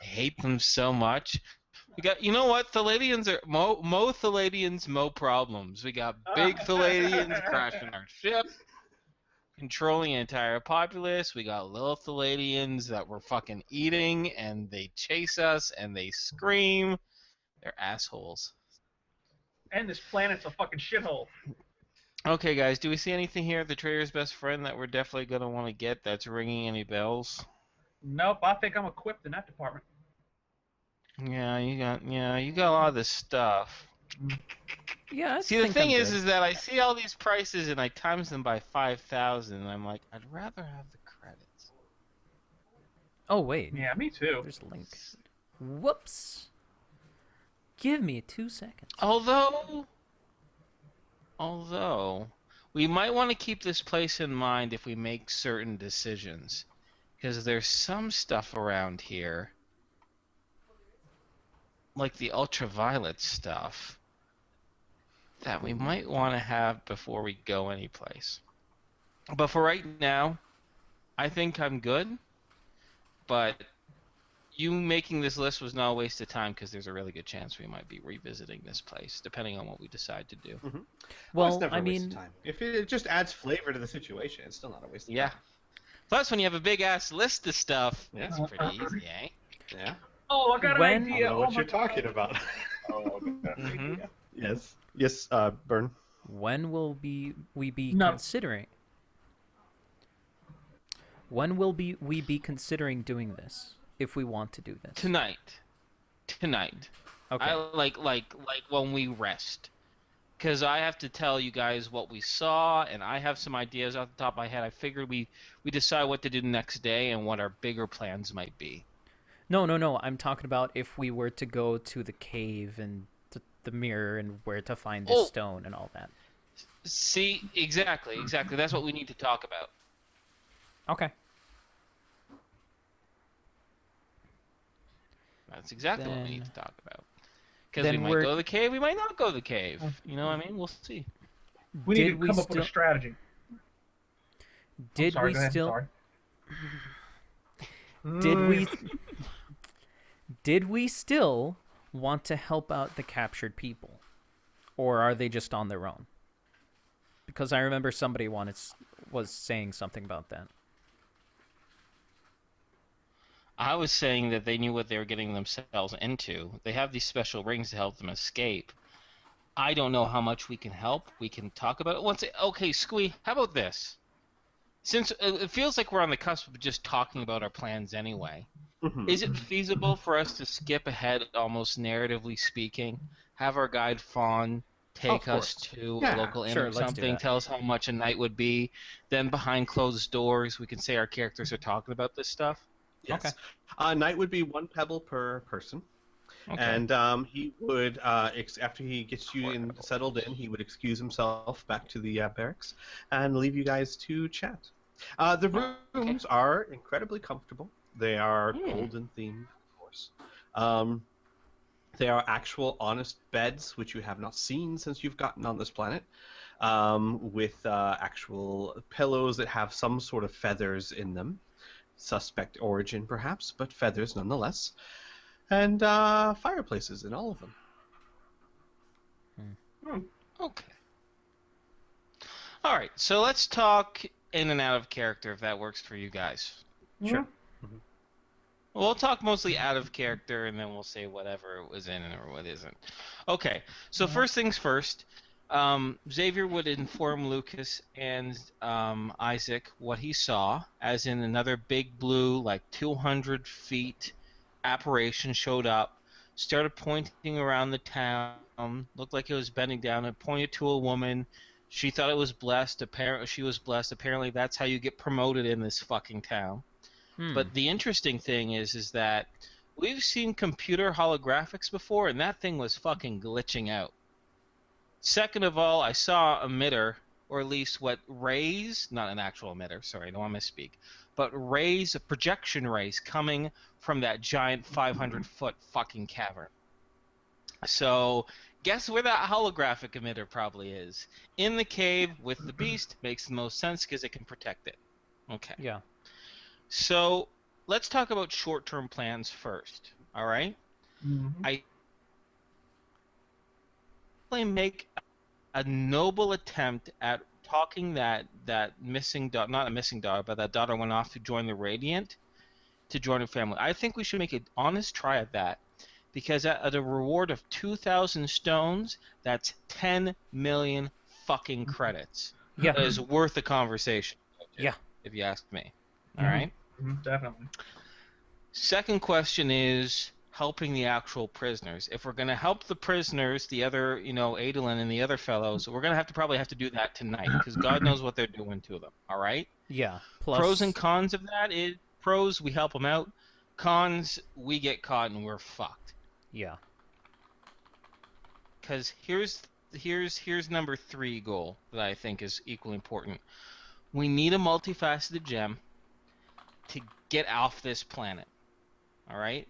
I hate them so much. We got, you know what? Palladians are mo Palladians, mo problems. We got big Palladians crashing our ship, controlling an entire populace. We got little Palladians that we're fucking eating, and they chase us and they scream. They're assholes. And this planet's a fucking shithole. Okay, guys, do we see anything here, the trader's best friend, that we're definitely gonna want to get that's ringing any bells? Nope, I think I'm equipped in that department. Yeah, you got a lot of this stuff. Yeah, I See, the think thing I'm is good. that I see all these prices and I times them by 5,000, and I'm like, I'd rather have the credits. Oh wait, Yeah, me too. there's a link. Whoops. Give me 2 seconds. Although, we might want to keep this place in mind if we make certain decisions, because there's some stuff around here, like the ultraviolet stuff, that we might want to have before we go anyplace. But for right now, I think I'm good. But you making this list was not a waste of time, because there's a really good chance we might be revisiting this place, depending on what we decide to do. Mm-hmm. Well, it's never I a waste mean, of time. If it just adds flavor to the situation, it's still not a waste of Yeah. time. Plus, when you have a big ass list of stuff, Yeah. it's pretty easy, eh? Yeah. Oh, I got When- an I idea. don't know Oh what my you're talking about. Oh, I got an Mhm. idea. Yes. Yes, Burn. when will we be No. considering? When will we be considering doing this? If we want to do this Tonight. Okay. I like when we rest, because I have to tell you guys what we saw, and I have some ideas off the top of my head. I figured we decide what to do the next day and what our bigger plans might be. No. I'm talking about if we were to go to the cave and the mirror and where to find this stone and all that. See, exactly. That's what we need to talk about. Okay. That's exactly what we need Then- to talk about. Because we then might we're- go to the cave, we might not go to the cave. You know what I mean? We'll see. We need Did to we come up with a still- strategy. Did Sorry, we go ahead, still? sorry. Did we still want to help out the captured people, or are they just on their own? Because I remember somebody was saying something about that. I was saying that they knew what they were getting themselves into. They have these special rings to help them escape. I don't know how much we can help. We can talk about it. Okay, Squee, how about this? Since it feels like we're on the cusp of just talking about our plans anyway, Mhm. is it feasible for us to skip ahead, almost narratively speaking, have our guide Fawn take Of us course. to Yeah, a local inn sure, or let's do something, that. tell us how much a night would be, then behind closed doors we can say our characters are talking about this stuff? Yes. Okay. Night would be 1 pebble per person. Okay. And he would, after he gets you settled in, he would excuse himself back to the barracks and leave you guys to chat. The rooms are incredibly comfortable. They are golden themed, of course. They are actual honest beds, which you have not seen since you've gotten on this planet, with actual pillows that have some sort of feathers in them. suspect origin, perhaps, but feathers nonetheless. And fireplaces in all of them. Okay. All right, so let's talk in and out of character if that works for you guys. Sure. We'll talk mostly out of character, and then we'll say whatever it was in or what isn't. Okay, so first things first, Xavier would inform Lucas and Isaac what he saw, as in another big blue, like 200 feet apparition showed up, started pointing around the town, looked like it was bending down, and pointed to a woman. She thought it was blessed. Apparently, she was blessed. Apparently, that's how you get promoted in this fucking town. But the interesting thing is that we've seen computer holographics before, and that thing was fucking glitching out. Second of all, I saw emitter, or at least what rays, not an actual emitter, sorry, I don't want to misspeak, but rays, projection rays coming from that giant 500-foot fucking cavern. So, guess where that holographic emitter probably is? In the cave with the beast. Makes the most sense because it can protect it. Okay. Yeah. So, let's talk about short-term plans first, all right? I make a noble attempt at talking that missing daughter, not a missing daughter, but that daughter went off to join the Radiant, to join her family. I think we should make an honest try at that, because at a reward of 2,000 stones, that's 10 million fucking credits. Yeah. That is worth the conversation. Yeah. If you ask me. All right? Definitely. Second question is helping the actual prisoners. If we're going to help the prisoners, the other, Adolin and the other fellows, we're going to probably have to do that tonight, because God knows what they're doing to them. All right? Yeah. Plus... Pros and cons of that is, pros, we help them out. Cons, we get caught and we're fucked. Yeah. Because here's number 3 goal that I think is equally important. We need a multifaceted gem to get off this planet. All right?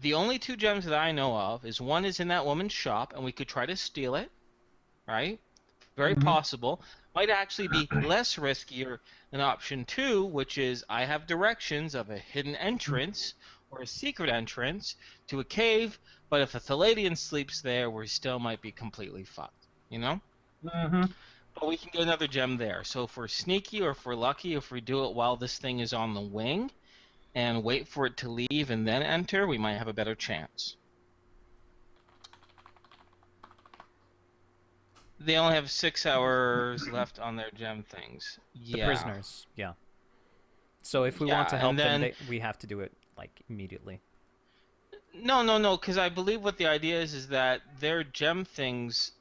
The only 2 gems that I know of is one is in that woman's shop, and we could try to steal it. Right? Very possible. Might actually be less riskier than option 2, which is I have directions of a hidden entrance or a secret entrance to a cave, but if a Palladium sleeps there, we still might be completely fucked. You know? But we can get another gem there. So if we're sneaky or if we're lucky, if we do it while this thing is on the wing and wait for it to leave and then enter, we might have a better chance. They only have 6 hours left on their gem things. The Yeah. prisoners, yeah. So if we want to help them, we have to do it, like, immediately. No, because I believe what the idea is that their gem things,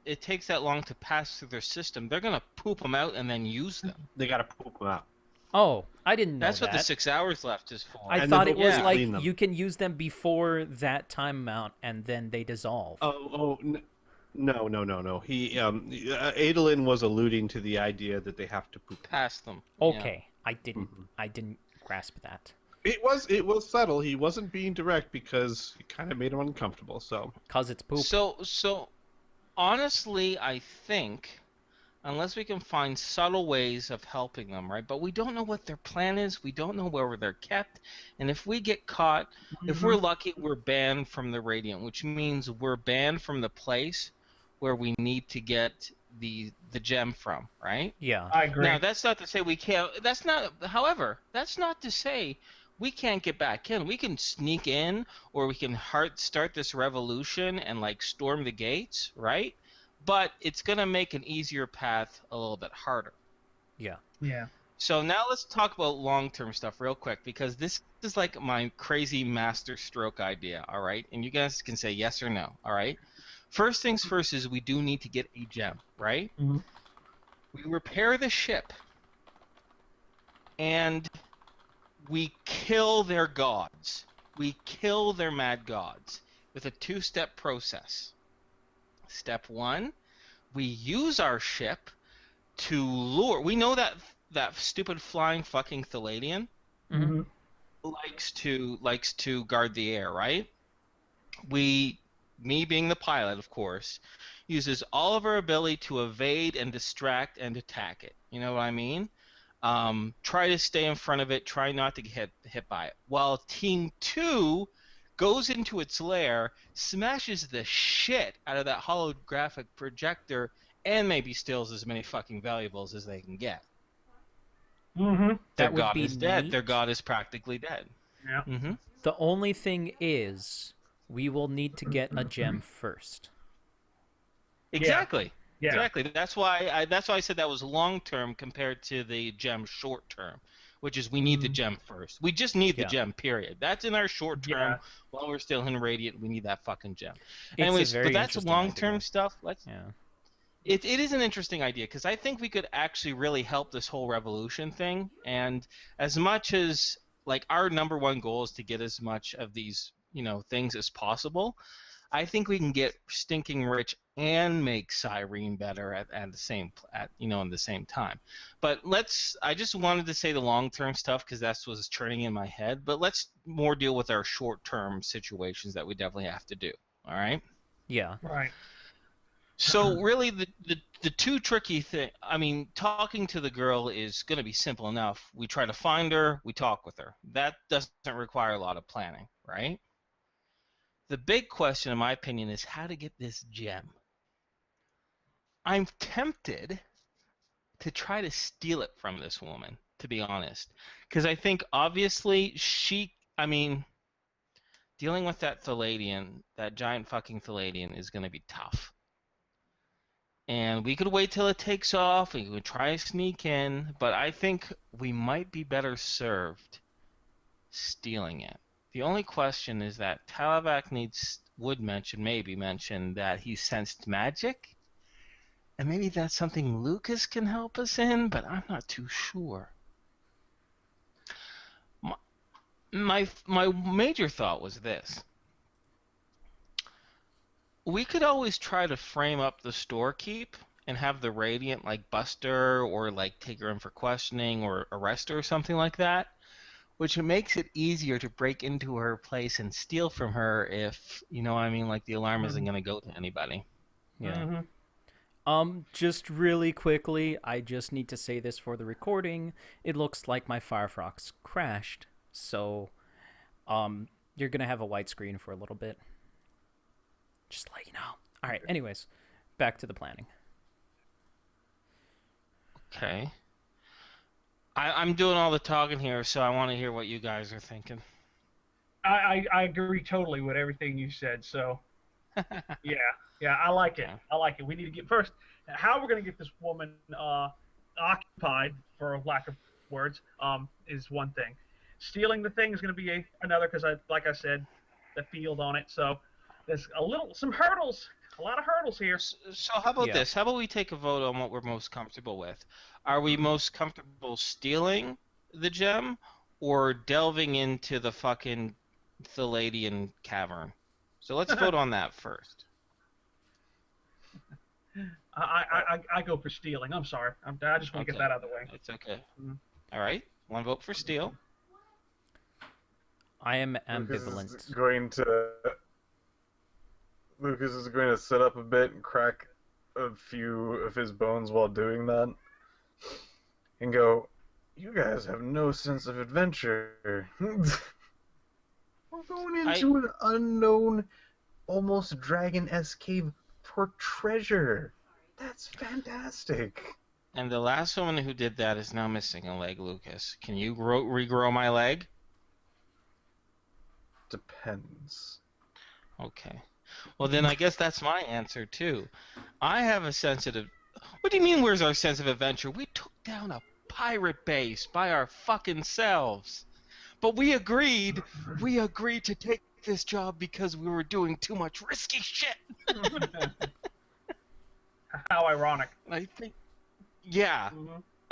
it takes that long to pass through their system. They're going to poop them out and then use them. They gotta poop them out. Oh, I didn't know That's that. what the 6 hours left is for. I And thought then it was yeah. like Clean them. you can use them before that time amount and then they dissolve. No. He Adolin was alluding to the idea that they have to poop. Pass them. Okay, I didn't grasp that. It was subtle. He wasn't being direct because it kind of made him uncomfortable. So. Cause it's poop. So honestly, I think, unless we can find subtle ways of helping them, right? But we don't know what their plan is. We don't know where they're kept. And if we get caught, if we're lucky, we're banned from the Radiant, which means we're banned from the place where we need to get the gem from, right? Yeah. I agree. Now, that's not to say we can't. However, that's not to say we can't get back in. We can sneak in, or we can start this revolution and like storm the gates, right? But it's gonna make an easier path a little bit harder. Yeah. Yeah. So now let's talk about long-term stuff real quick, because this is like my crazy master stroke idea, all right? And you guys can say yes or no, all right? First things first is we do need to get a gem, right? We repair the ship, and we kill their gods. We kill their mad gods with a 2-step process. Step 1, we use our ship to lure. We know that stupid flying fucking Palladium likes to guard the air, right? Me being the pilot, of course, uses all of our ability to evade and distract and attack it. You know what I mean? Try to stay in front of it. Try not to get hit by it. While Team 2 goes into its lair, smashes the shit out of that holographic projector, and maybe steals as many fucking valuables as they can get. Mm-hmm. Their That would god be is dead. neat. Their god is practically dead. Yeah. Mm-hmm. The only thing is, we will need to get a gem first. Exactly. Yeah. Exactly. That's why I said that was long term compared to the gem short term, which is we need the gem first. We just need the gem. Period. That's in our short term. Yeah. While we're still in Radiant, we need that fucking gem. It's Anyways, a very but that's interesting long term idea. stuff. Yeah. It is an interesting idea because I think we could actually really help this whole revolution thing. And as much as like our number one goal is to get as much of these things as possible, I think we can get stinking rich and make Cyrene better at the same in the same time. But I just wanted to say the long term stuff because that's what's churning in my head. But let's more deal with our short term situations that we definitely have to do. All right. Yeah. Right. So really, the two tricky thing. I mean, talking to the girl is going to be simple enough. We try to find her. We talk with her. That doesn't require a lot of planning, right? The big question, in my opinion, is how to get this gem. I'm tempted to try to steal it from this woman, to be honest. Because I think, obviously, dealing with that Palladium, that giant fucking Palladium, is going to be tough. And we could wait till it takes off, we could try to sneak in, but I think we might be better served stealing it. The only question is that Talavak would mention that he sensed magic, and maybe that's something Lucas can help us in, but I'm not too sure. My major thought was this. We could always try to frame up the storekeep and have the Radiant like bust her or like take her in for questioning or arrest her or something like that, which makes it easier to break into her place and steal from her if, like the alarm isn't going to go to anybody. Yeah. Just really quickly, I just need to say this for the recording. It looks like my Firefox crashed, so you're going to have a white screen for a little bit. Just to let you know. All right, anyways, back to the planning. Okay. I'm doing all the talking here, so I want to hear what you guys are thinking. I agree totally with everything you said. So, yeah, I like it. I like it. We need to get first. How we're going to get this woman occupied, for lack of words, is one thing. Stealing the thing is going to be another, because like I said, the field on it. So there's a lot of hurdles here. So how about this? How about we take a vote on what we're most comfortable with? Are we most comfortable stealing the gem or delving into the fucking Palladium cavern? So let's vote on that first. I go for stealing. I'm sorry. I just want to get that out of the way. It's okay. All right. One vote for steal. I am ambivalent. Lucas is going to sit up a bit and crack a few of his bones while doing that. And go, you guys have no sense of adventure. We're going into an unknown, almost dragon-esque cave for treasure. That's fantastic. And the last woman who did that is now missing a leg, Lucas. Can you regrow my leg? Depends. Okay. Well, then I guess that's my answer, too. I have a sensitive... What do you mean, where's our sense of adventure? We took down a pirate base by our fucking selves. But we agreed to take this job because we were doing too much risky shit. How ironic. I think... Yeah.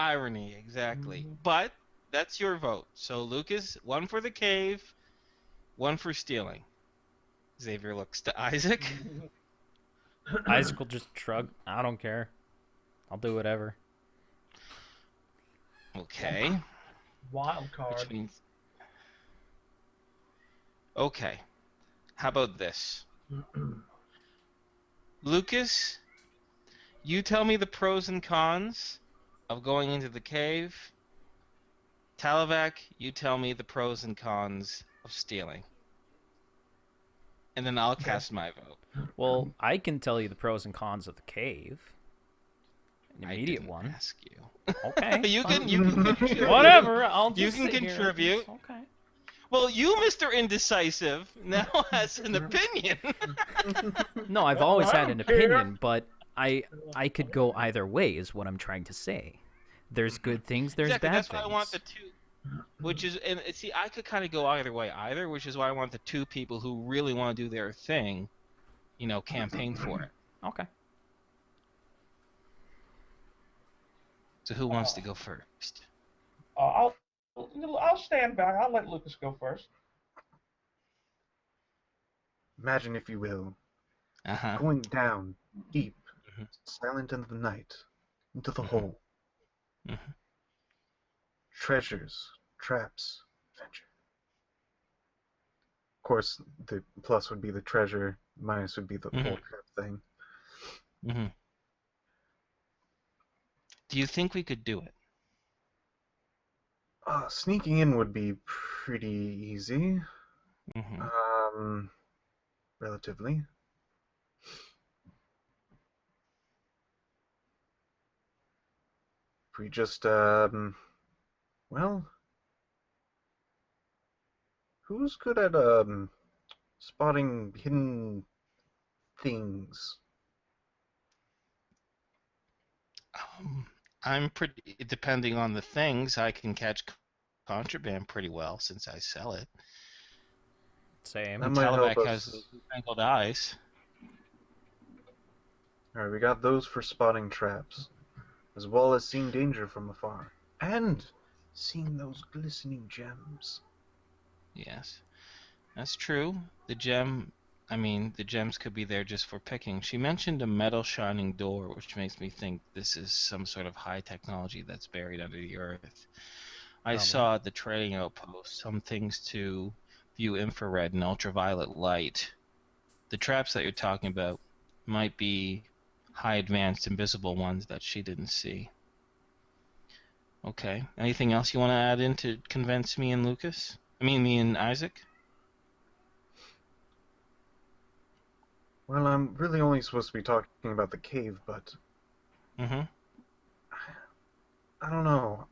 Irony, exactly. But that's your vote. So, Lucas, one for the cave, one for stealing. Xavier looks to Isaac. Isaac will just shrug. I don't care. I'll do whatever. Okay. Wild card. Which means... Okay. How about this? Lucas, you tell me the pros and cons of going into the cave, Talavac, you tell me the pros and cons of stealing. And then I'll cast my vote. Well, I can tell you the pros and cons of the cave. An immediate I didn't one. ask you. Okay. you fine. can contribute. Whatever. I'll just You can sit here. contribute. It's okay. Well, you, Mr. Indecisive, now has an opinion. No, I've Well, always I had an don't care. opinion, but I could go either way. Is what I'm trying to say. There's good things. There's Exactly. bad That's things. why I want the two. Which is, and see, I could kind of go either way, which is why I want the two people who really want to do their thing, campaign for it. Okay. So who wants to go first? I'll stand back. I'll let Lucas go first. Imagine, if you will, Uh-huh. going down, deep, Mhm. silent into the night, into the Mhm. hole. Mhm. Treasures, traps, adventure. Of course, the plus would be the treasure, minus would be the whole trap thing. Mm-hmm. Do you think we could do it? Sneaking in would be pretty easy. Mm-hmm. Relatively. If we just, well, who's good at, spotting hidden things? I'm pretty, depending on the things, I can catch contraband pretty well since I sell it. Same. That And might help Talavac has us. those tangled eyes. Alright, we got those for spotting traps, as well as seeing danger from afar, and seeing those glistening gems. Yes, that's true. The gems could be there just for picking. She mentioned a metal shining door, which makes me think this is some sort of high technology that's buried under the earth. I Probably. saw at the trading outpost some things to view infrared and ultraviolet light. The traps that you're talking about might be high advanced invisible ones that she didn't see. Okay. Anything else you want to add in to convince me and Lucas? Me and Isaac? Well, I'm really only supposed to be talking about the cave, but Mm-hmm. I don't know.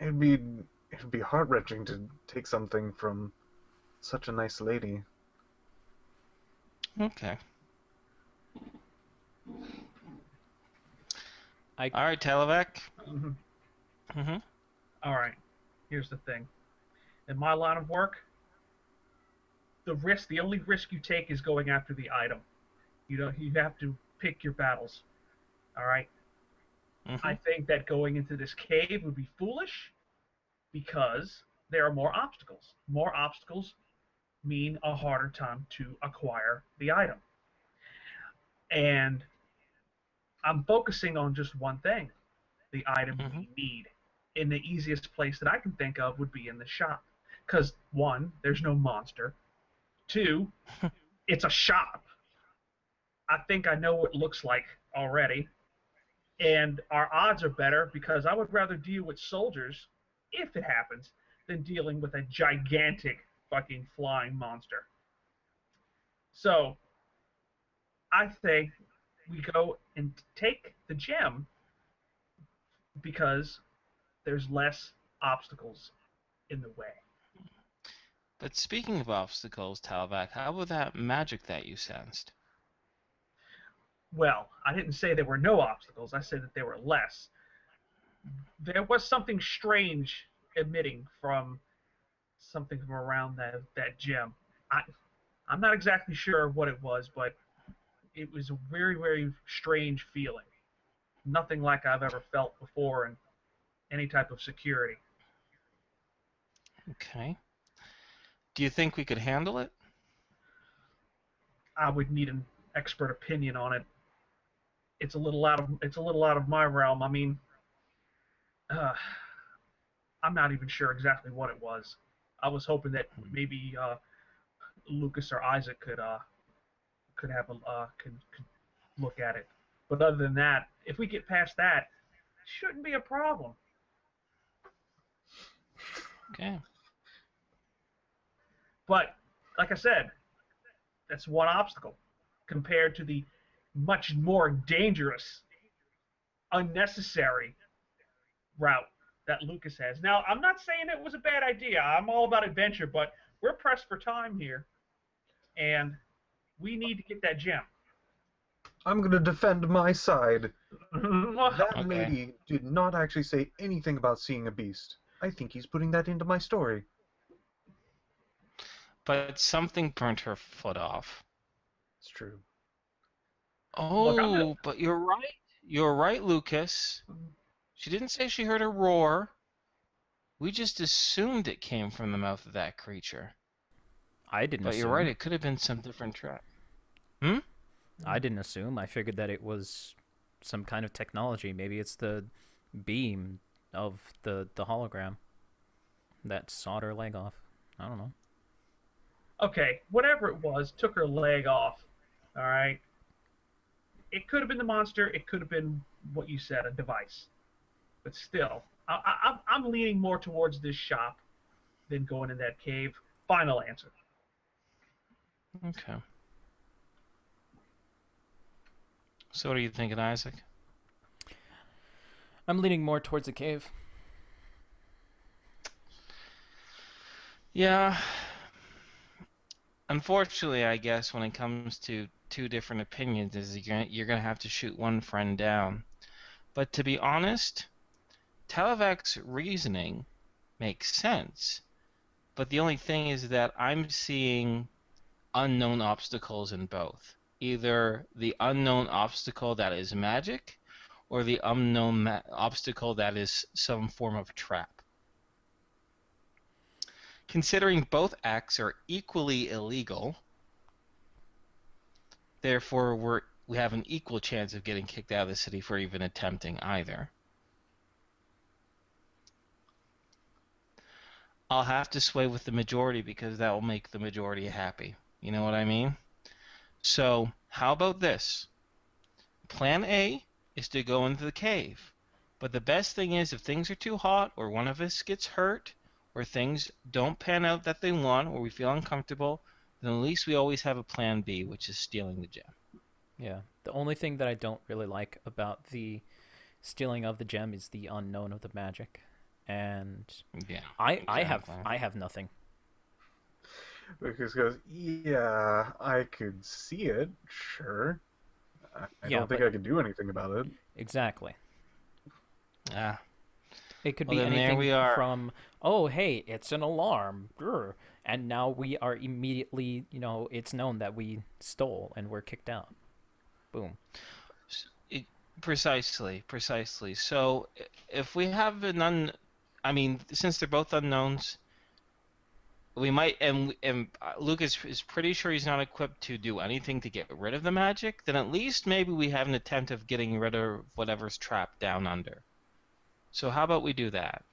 It'd be heart-wrenching to take something from such a nice lady. Okay. I All right, Talavac. Mhm. Mm-hmm. All right. Here's the thing. In my line of work, the only risk you take is going after the item. You have to pick your battles. All right. Mm-hmm. I think that going into this cave would be foolish because there are more obstacles. More obstacles mean a harder time to acquire the item. And I'm focusing on just one thing, the item we need. And the easiest place that I can think of would be in the shop. Because, one, there's no monster. Two, it's a shop. I think I know what it looks like already. And our odds are better because I would rather deal with soldiers, if it happens, than dealing with a gigantic fucking flying monster. So, I say we go and take the gem because there's less obstacles in the way. But speaking of obstacles, Talavac, how about that magic that you sensed? Well, I didn't say there were no obstacles. I said that there were less. There was something strange emitting from something from around that gem. I I'm not exactly sure what it was, but it was a very, very strange feeling. Nothing like I've ever felt before in any type of security. Okay. Do you think we could handle it? I would need an expert opinion on it. It's a little out of my realm. I mean, uh, I'm not even sure exactly what it was. I was hoping that maybe Lucas or Isaac could look at it. But other than that, if we get past that, it shouldn't be a problem. Okay. But, like I said, that's one obstacle compared to the much more dangerous, unnecessary route that Lucas has. Now, I'm not saying it was a bad idea. I'm all about adventure, but we're pressed for time here, and we need to get that gem. I'm going to defend my side. That Okay. lady did not actually say anything about seeing a beast. I think he's putting that into my story. But something burnt her foot off. It's true. Oh, but you're right. You're right, Lucas. She didn't say she heard a roar. We just assumed it came from the mouth of that creature. I didn't But assume. you're right, it could have been some different trap. I didn't assume. I figured that it was some kind of technology. Maybe it's the beam of the hologram that sawed her leg off. I don't know. Okay, whatever it was, took her leg off. All right. It could have been the monster. It could have been what you said, a device. But still, I'm leaning more towards this shop than going in that cave. Final answer. Okay. So what are you thinking, Isaac? I'm leaning more towards the cave. Yeah. Unfortunately, I guess when it comes to two different opinions, is you're gonna have to shoot one friend down. But to be honest, Televac's reasoning makes sense. But the only thing is that I'm seeing unknown obstacles in both. Either the unknown obstacle that is magic, or the unknown obstacle that is some form of trap. Considering both acts are equally illegal, therefore we have an equal chance of getting kicked out of the city for even attempting either. I'll have to sway with the majority because that will make the majority happy. You know what I mean? So, how about this? Plan A is to go into the cave. But the best thing is if things are too hot or one of us gets hurt or things don't pan out that they want or we feel uncomfortable, then at least we always have a plan B, which is stealing the gem. Yeah. The only thing that I don't really like about the stealing of the gem is the unknown of the magic. And yeah, I have nothing. Lucas goes, yeah, I could see it, sure. I don't think I could do anything about it. Exactly. Yeah. It could Well, be then there anything we are. from, oh, hey, it's an alarm. Grr. And now we are immediately, it's known that we stole and we're kicked out. Boom. Precisely. So if we have since they're both unknowns, we might, and Lucas is pretty sure he's not equipped to do anything to get rid of the magic, then at least maybe we have an attempt of getting rid of whatever's trapped down under. So how about we do that?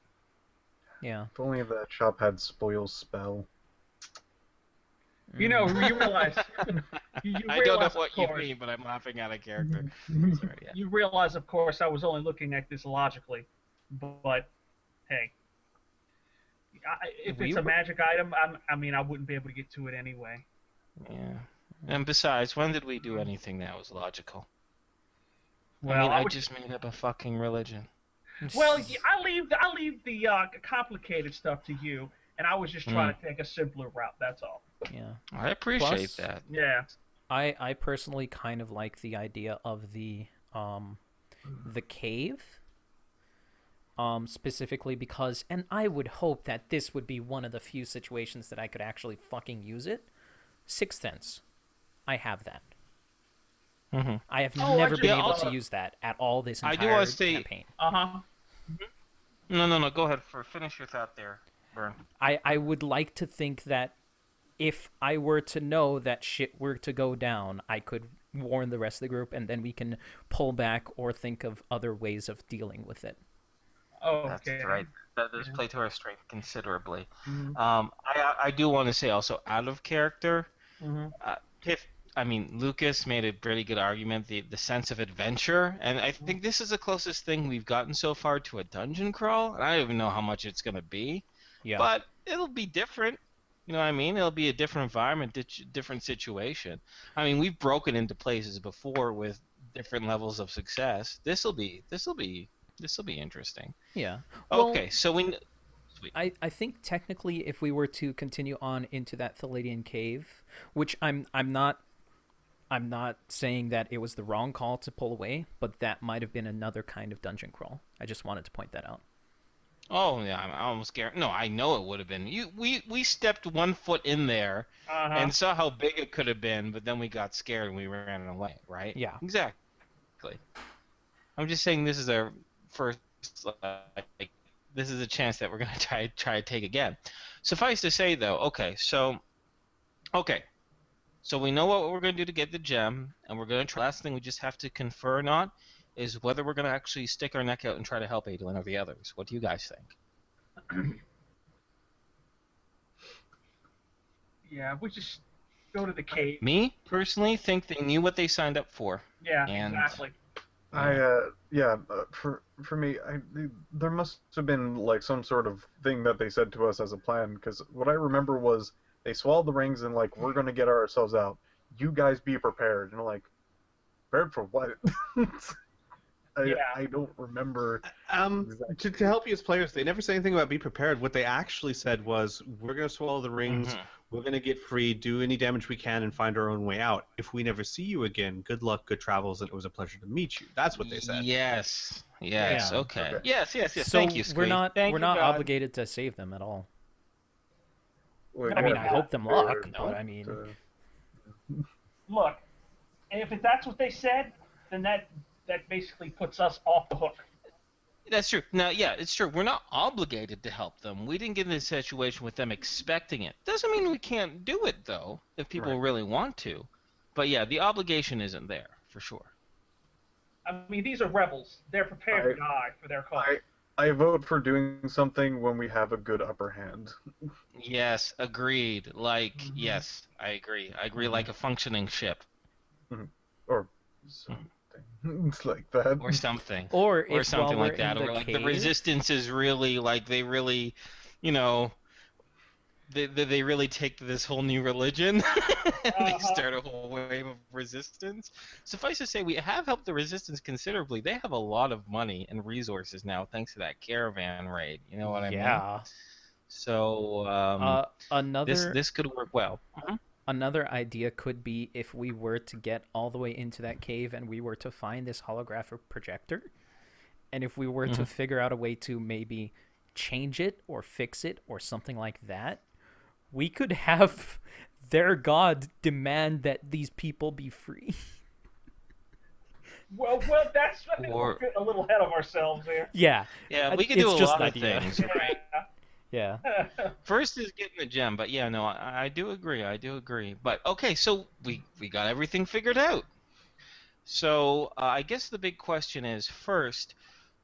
Yeah. If only that shop had spoil spell. You realize... I don't know what you mean, but I'm laughing at a character. Sorry, yeah. You realize, of course, I was only looking at this logically. But, hey... If it's a magic item, I wouldn't be able to get to it anyway. Yeah. And besides, when did we do anything that was logical? Well, I just made up a fucking religion. Well, I leave the complicated stuff to you, and I was just trying to take a simpler route. That's all. Yeah. I appreciate that. Yeah. I personally kind of like the idea of the cave. Specifically because, and I would hope that this would be one of the few situations that I could actually fucking use it. Sixth Sense. I have that. Mm-hmm. I have never been able to use that at all this entire campaign. Uh-huh. No. Go ahead. Finish your thought there, Vern. I would like to think that if I were to know that shit were to go down, I could warn the rest of the group, and then we can pull back or think of other ways of dealing with it. Oh, okay. That's right. That does play to our strength considerably. Mm-hmm. I do want to say also, out of character, Mm-hmm. Lucas made a pretty good argument, the sense of adventure, and I think this is the closest thing we've gotten so far to a dungeon crawl, and I don't even know how much it's going to be, Yeah. But it'll be different. You know what I mean? It'll be a different environment, different situation. I mean, we've broken into places before with different levels of success. This'll be interesting. Yeah. Well, Okay, so sweet. I think technically, if we were to continue on into that Palladium cave, which I'm not saying that it was the wrong call to pull away, but that might have been another kind of dungeon crawl. I just wanted to point that out. Oh yeah, I'm almost scared. No, I know it would have been. We stepped 1 foot in there and saw how big it could have been, but then we got scared and we ran away, right? Yeah. Exactly. I'm just saying this is our first this is a chance that we're gonna try to take again. Suffice to say though, okay, so we know what we're gonna do to get the gem, and we're gonna try. Last thing we just have to confer on is whether we're gonna actually stick our neck out and try to help Adolin or the others. What do you guys think? Yeah, we just go to the cave. Me personally think they knew what they signed up for. Yeah, And- exactly. For me, there must have been like some sort of thing that they said to us as a plan, because what I remember was they swallowed the rings and like, we're gonna get ourselves out. You guys be prepared. And like, prepared for what? I don't remember. To help you as players, they never say anything about be prepared. What they actually said was, we're going to swallow the rings, we're going to get free, do any damage we can, and find our own way out. If we never see you again, good luck, good travels, and it was a pleasure to meet you. That's what they said. Yes. Yeah. Okay. Yes. So Thank you, Squee. we're not Thank you, God. obligated to save them at all. Wait, I mean, I hope them luck, no. but I mean, Look, if that's what they said, then that basically puts us off the hook. That's true. Now, yeah, it's true. We're not obligated to help them. We didn't get in a situation with them expecting it. Doesn't mean we can't do it, though, if people really want to. But yeah, the obligation isn't there, for sure. I mean, these are rebels. They're prepared to die for their cause. I vote for doing something when we have a good upper hand. Yes, agreed. Like, yes, I agree. I agree like a functioning ship. Or something. It's like that. Or something. or if something while like we're that. in Or the like cave, the resistance is really, like, they really, you know, they really take this whole new religion and they start a whole wave of resistance. Suffice to say, we have helped the resistance considerably. They have a lot of money and resources now thanks to that caravan raid. You know what I mean? Yeah. So Another this could work well. Another idea could be if we were to get all the way into that cave and we were to find this holographic projector, and if we were to figure out a way to maybe change it or fix it or something like that, we could have their god demand that these people be free. Well, that's I think we're getting a little ahead of ourselves here. Yeah. Yeah, we could It's do a just lot an of idea. things. Right? Yeah. First is getting the gem, but yeah, no, I do agree. But okay, so we got everything figured out. So I guess the big question is, first,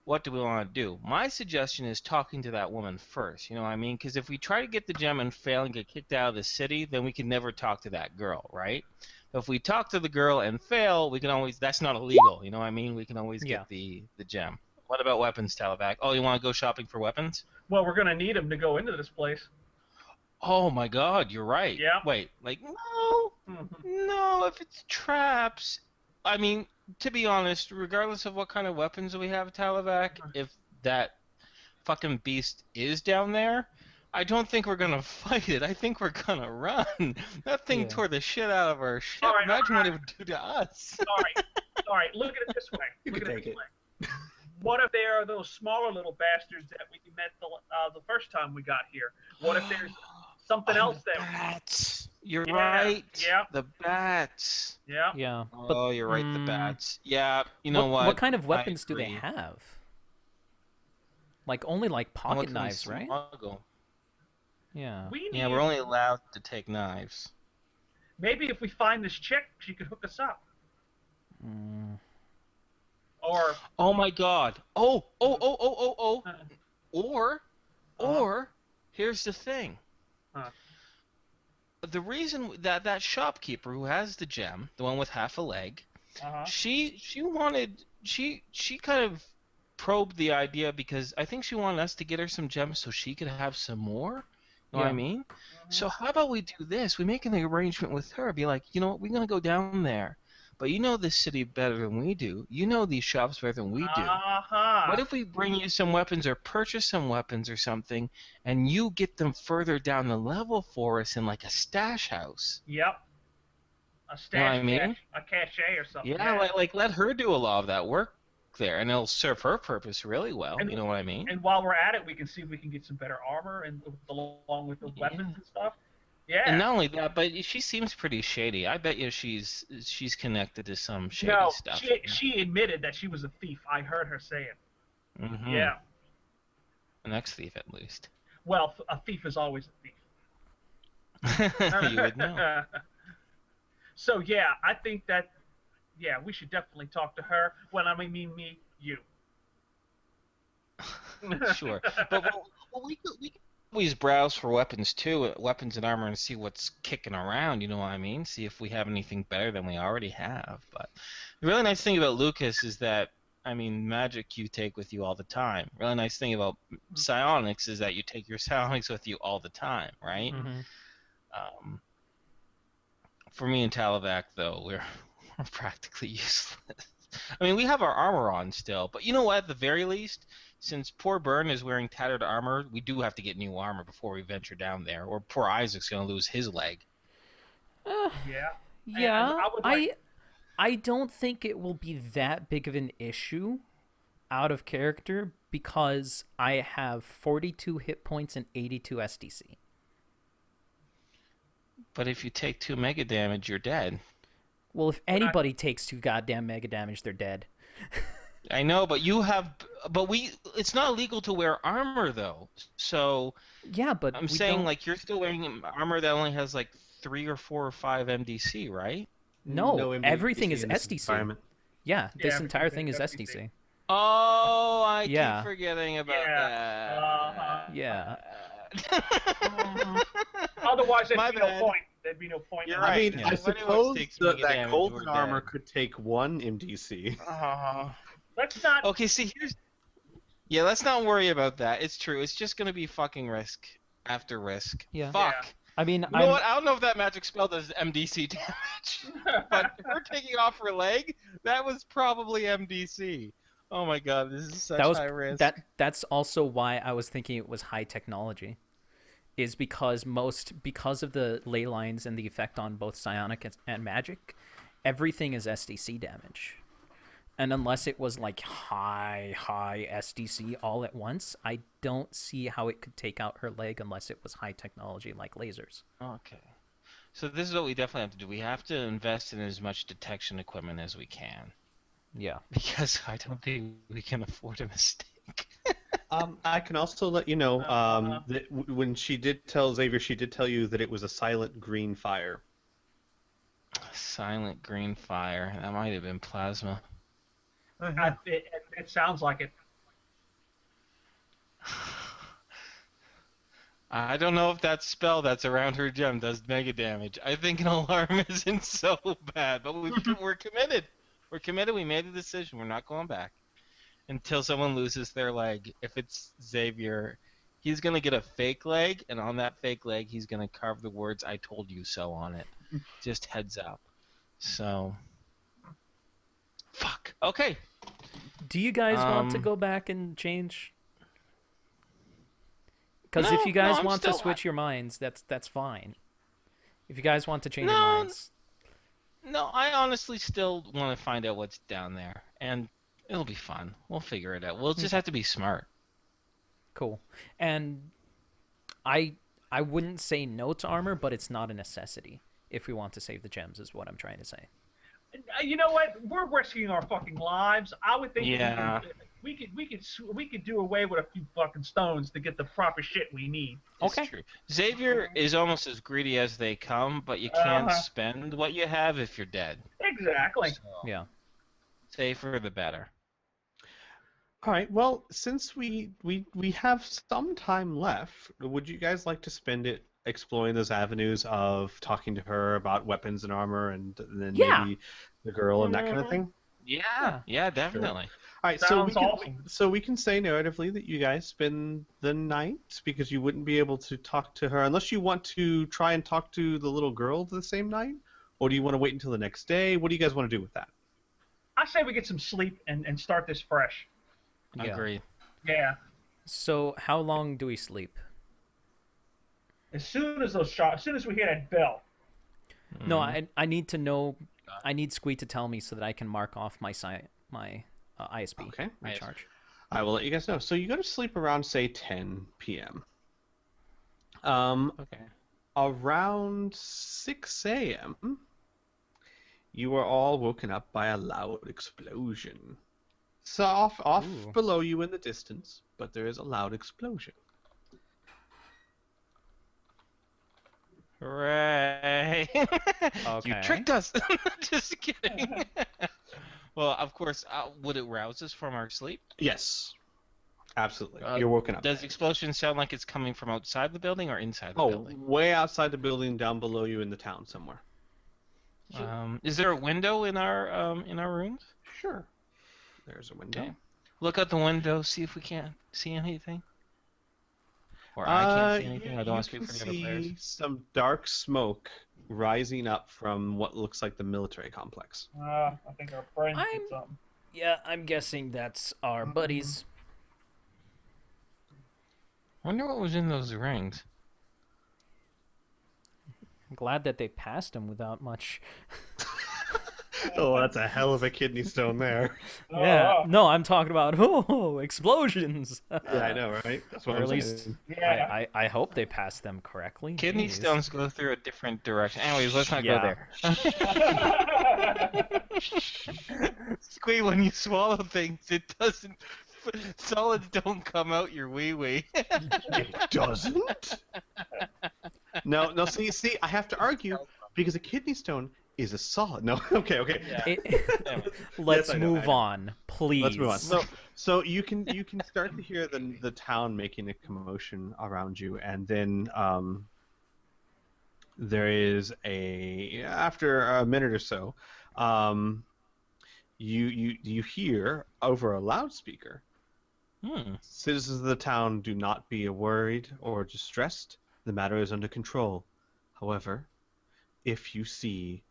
what do we want to do? My suggestion is talking to that woman first. You know what I mean? Because if we try to get the gem and fail and get kicked out of the city, then we can never talk to that girl, right? But if we talk to the girl and fail, we can always. That's not illegal. You know what I mean? We can always get the gem. What about weapons, Talavac? Oh, you want to go shopping for weapons? Well, we're going to need them to go into this place. Oh my God, you're right. Yeah. Wait, like no, if it's traps, I mean, to be honest, regardless of what kind of weapons we have, Talavac, if that fucking beast is down there, I don't think we're gonna fight it. I think we're gonna run. That thing tore the shit out of our ship. Imagine what it would do to us. All right. Look at it this way. You can take it. What if they are those smaller little bastards that we met the first time we got here? What if there's something else there? Bats. You're right. Yeah. The bats. Yeah. Yeah. Oh, you're right. The bats. Yeah. You know what? What kind of weapons do they have? Like only like pocket knives, right? Yeah. We're only allowed to take knives. Maybe if we find this chick, she could hook us up. Or oh my God! Or here's the thing. The reason that shopkeeper who has the gem, the one with half a leg, she kind of probed the idea because I think she wanted us to get her some gems so she could have some more. You know what I mean? So how about we do this? We make an arrangement with her. Be like, you know what? We're gonna go down there, but you know this city better than we do. You know these shops better than we do. What if we bring you some weapons or purchase some weapons or something, and you get them further down the level for us in like a stash house? Yep. A stash, You know what I mean? a cachet or something. Yeah, like let her do a lot of that work there, and it'll serve her purpose really well. And, you know what I mean? And while we're at it, we can see if we can get some better armor and along with the weapons and stuff. Yeah. And not only that, but she seems pretty shady. I bet you she's connected to some shady stuff. No, she admitted that she was a thief. I heard her say it. Mm-hmm. Yeah. An ex-thief, at least. Well, a thief is always a thief. You would know. So yeah, I think that we should definitely talk to her. When I mean me, you. Sure, but we could always browse for weapons too, weapons and armor, and see what's kicking around. You know what I mean? See if we have anything better than we already have. But the really nice thing about Lucas is that, I mean, magic you take with you all the time. Really nice thing about psionics is that you take your psionics with you all the time, right? Mm-hmm. For me and Talavac, though, we're practically useless. I mean, we have our armor on still, but you know what? At the very least, since poor Byrne is wearing tattered armor, we do have to get new armor before we venture down there, or poor Isaac's going to lose his leg. Yeah. I don't think it will be that big of an issue out of character because I have 42 hit points and 82 SDC. But if you take 2 mega damage, you're dead. Well, if anybody takes 2 goddamn mega damage, they're dead. I know, but it's not illegal to wear armor though. So yeah, but I'm saying like you're still wearing armor that only has like 3 or 4 or 5 MDC, right? No, everything is SDC. Yeah, this entire thing is SDC. Oh, I keep forgetting about that. Yeah. Otherwise, there'd be no point. There'd be no point. You're I right. mean, Yeah. I suppose that golden we're armor dead. could take 1 MDC. Let's not. Okay, see, let's not worry about that. It's true. It's just gonna be fucking risk after risk. Yeah. Fuck. Yeah. I mean, You know what? I don't know if that magic spell does MDC damage, but her taking off her leg, that was probably MDC. Oh my god, this is such high risk. That's also why I was thinking it was high technology, is because of the ley lines and the effect on both psionic and magic, everything is SDC damage. And unless it was like high SDC all at once, I don't see how it could take out her leg unless it was high technology like lasers. Okay. So this is what we definitely have to do. We have to invest in as much detection equipment as we can. Yeah. Because I don't think we can afford a mistake. I can also let you know that when she did tell Xavier, she did tell you that it was a silent green fire. Silent green fire. That might have been plasma. It sounds like it. I don't know if that spell that's around her gem does mega damage. I think an alarm isn't so bad, but we're committed. We're committed. We made a decision. We're not going back until someone loses their leg. If it's Xavier, he's going to get a fake leg, and on that fake leg, he's going to carve the words "I told you so" on it. Just heads up. So, fuck. Okay. Do you guys want to go back and change? Because if you guys want to switch your minds, that's fine. If you guys want to change your minds. No, I honestly still want to find out what's down there, and it'll be fun. We'll figure it out. We'll just have to be smart. Cool. And I wouldn't say no to armor, but it's not a necessity if we want to save the gems, is what I'm trying to say. You know what? We're risking our fucking lives. I would think we could do away with a few fucking stones to get the proper shit we need. It's true. Xavier is almost as greedy as they come, but you can't spend what you have if you're dead. Exactly. So, yeah. Safer the better. All right. Well, since we have some time left, would you guys like to spend it exploring those avenues of talking to her about weapons and armor, and then maybe the girl and that kind of thing? Yeah, definitely. Sure. All right, Sounds awesome. so we can say narratively that you guys spend the night because you wouldn't be able to talk to her unless you want to try and talk to the little girl the same night, or do you want to wait until the next day? What do you guys want to do with that? I say we get some sleep and start this fresh. Yeah. Agreed. Yeah. So how long do we sleep? As soon as we hear that bell. No, I need to know. I need Squee to tell me so that I can mark off my ISB. Okay. Recharge. I will let you guys know. So you go to sleep around, say, 10 p.m. Okay. Around 6 a.m., you are all woken up by a loud explosion. So off Ooh. below you in the distance, but there is a loud explosion. Hooray! You Okay. tricked us. Just kidding. Well, of course, would it rouse us from our sleep? Yes. Absolutely. You're woken up. Does the explosion sound like it's coming from outside the building or inside the Oh, building? way outside the building, down below you in the town somewhere. Is there a window in our rooms? Sure. There's a window. Okay. Look out the window, see if we can't see anything. Or I can't see anything. I don't want to speak for the other players. You can see some dark smoke rising up from what looks like the military complex. I think our friend did something. Yeah, I'm guessing that's our buddies. Wonder what was in those rings. I'm glad that they passed him without much. Oh, that's a hell of a kidney stone there. Yeah. No, I'm talking about explosions. Yeah, I know, right? That's what Or I'm at least saying. Yeah. I hope they passed them correctly. Kidney Jeez. stones go through a different direction. Anyways, let's not go Yeah. there. Squee, when you swallow things, it doesn't. Solids don't come out your wee-wee. It doesn't? No, see, I have to argue because a kidney stone is a solid. No, okay. Let's I know, move I know. on, please. Let's move on. So you can start to hear the town making a commotion around you, and then there is after a minute or so, you hear over a loudspeaker. Citizens of the town, do not be worried or distressed. The matter is under control. However, if you see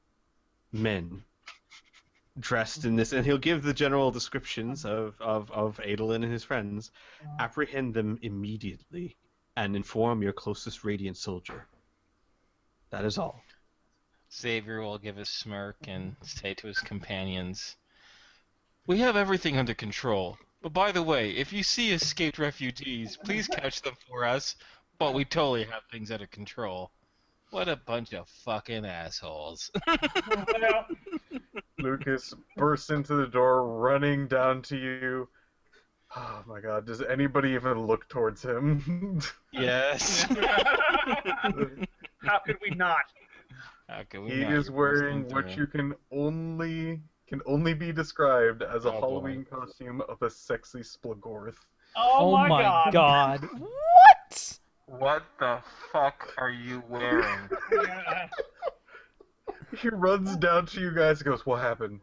men dressed in this, and he'll give the general descriptions of Adolin and his friends, apprehend them immediately and inform your closest Radiant soldier. That is all. Xavier will give a smirk and say to his companions, "We have everything under control. But by the way, if you see escaped refugees, please catch them for us. But we totally have things under control." What a bunch of fucking assholes. Lucas bursts into the door, running down to you. Oh my god, does anybody even look towards him? Yes. How could we not? How can we He not? is You're wearing bursting what through. you can only be described as a Oh, boy. Halloween costume of a sexy Splagorth. Oh, my god. god. What? What the fuck are you wearing? Yeah. He runs down to you guys and goes, "What happened?"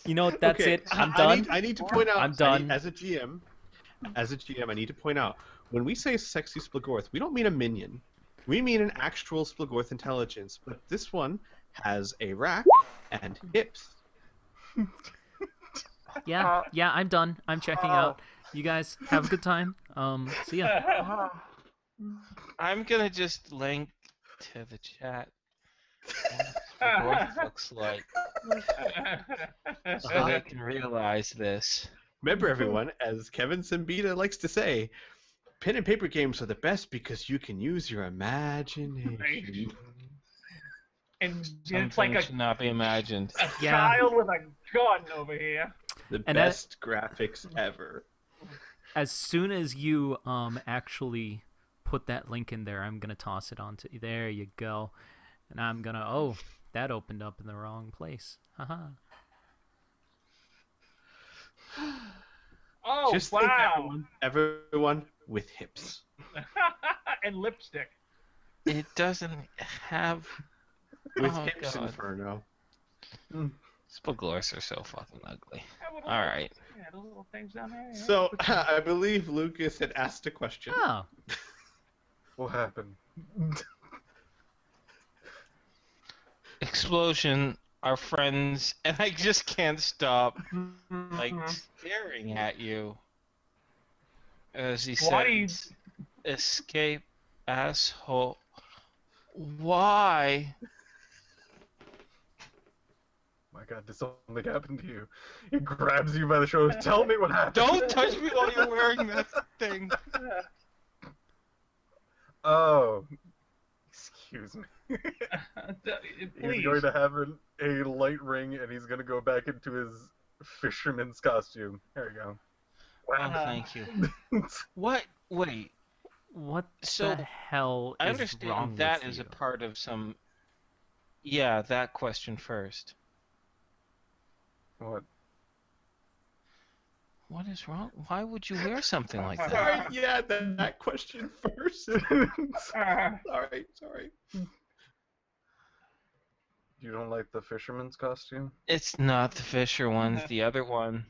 You know what? That's Okay, it. I'm done. I need to point out. I'm done. As a GM, I need to point out when we say sexy Splagorth, we don't mean a minion. We mean an actual Splagorth intelligence. But this one has a rack and hips. Yeah, I'm done. I'm checking out. You guys have a good time. See ya. I'm gonna just link to the chat what it looks like so they can realize this. Remember, everyone, as Kevin Simbita likes to say, pen and paper games are the best because you can use your imagination. And Some it's like things should not be imagined. a Yeah. child with a gun over here. The And best graphics ever. As soon as you actually put that link in there, I'm gonna toss it onto. There you go. And I'm gonna. Oh, that opened up in the wrong place. Haha. Oh, Just think, wow. everyone with hips. And lipstick. It doesn't have. With Oh, hips, God. Inferno. Spagors are so fucking ugly. Yeah, All right. Yeah, the little things down there. Yeah. So I believe Lucas had asked a question. Oh. What happened? Explosion. Our friends, and I just can't stop like staring at you as he Why do you- says, "Escape, asshole." Why? My God, did something happen to you? He grabs you by the shoulders. Tell me what happened. Don't touch me while you're wearing that thing. Oh, excuse me. He's Please. going to have a light ring, and he's going to go back into his fisherman's costume. There you go. Oh, thank you. What? Wait. What So, the hell I is understand wrong that with is you? a part of some. Yeah, that question first. What? What is wrong? Why would you wear something like that? Sorry, yeah, that question first. Sorry. You don't like the fisherman's costume? It's not the Fisher one, it's the other one.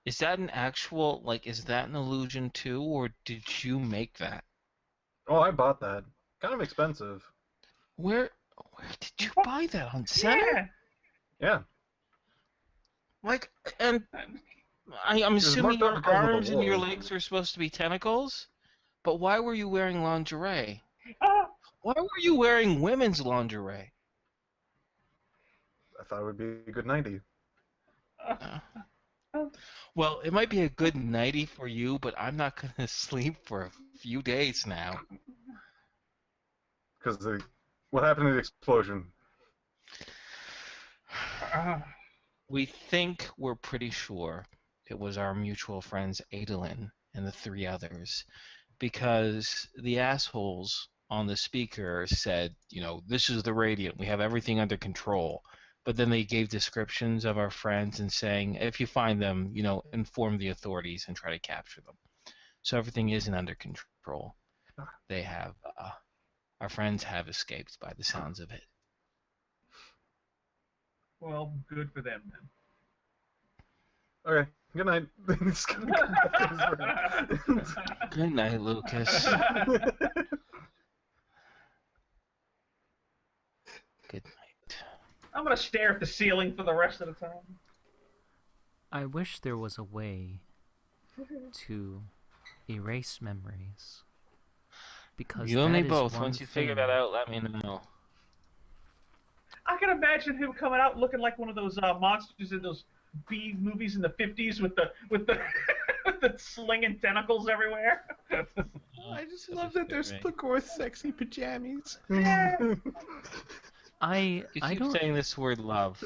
Is that an actual, like, is that an illusion too, or did you make that? Oh, I bought that. Kind of expensive. Where did you buy that? On Center? Yeah. Yeah. Like, and I'm was assuming marked up your because of the arms and your wall. legs were supposed to be tentacles? But why were you wearing lingerie? Why were you wearing women's lingerie? I thought it would be a good nightie. Well, it might be a good nightie for you, but I'm not going to sleep for a few days now. Because what happened to the explosion? We think we're pretty sure it was our mutual friends Adolin and the three others, because the assholes on the speaker said, you know, this is the Radiant, we have everything under control. But then they gave descriptions of our friends and saying, if you find them, you know, inform the authorities and try to capture them. So everything isn't under control. They have, our friends have escaped by the sounds of it. Well, good for them then. Okay, good night. He's gonna go back to his room. Good night, Lucas. Good night. I'm gonna stare at the ceiling for the rest of the time. I wish there was a way to erase memories. Because You and me that is both. one Once you figure thing- that out, let me know. I can imagine him coming out looking like one of those monsters in those B movies in the 50s with the with the slinging tentacles everywhere. I just love that there's Spagor's sexy pajamas. I You keep don't saying this word love.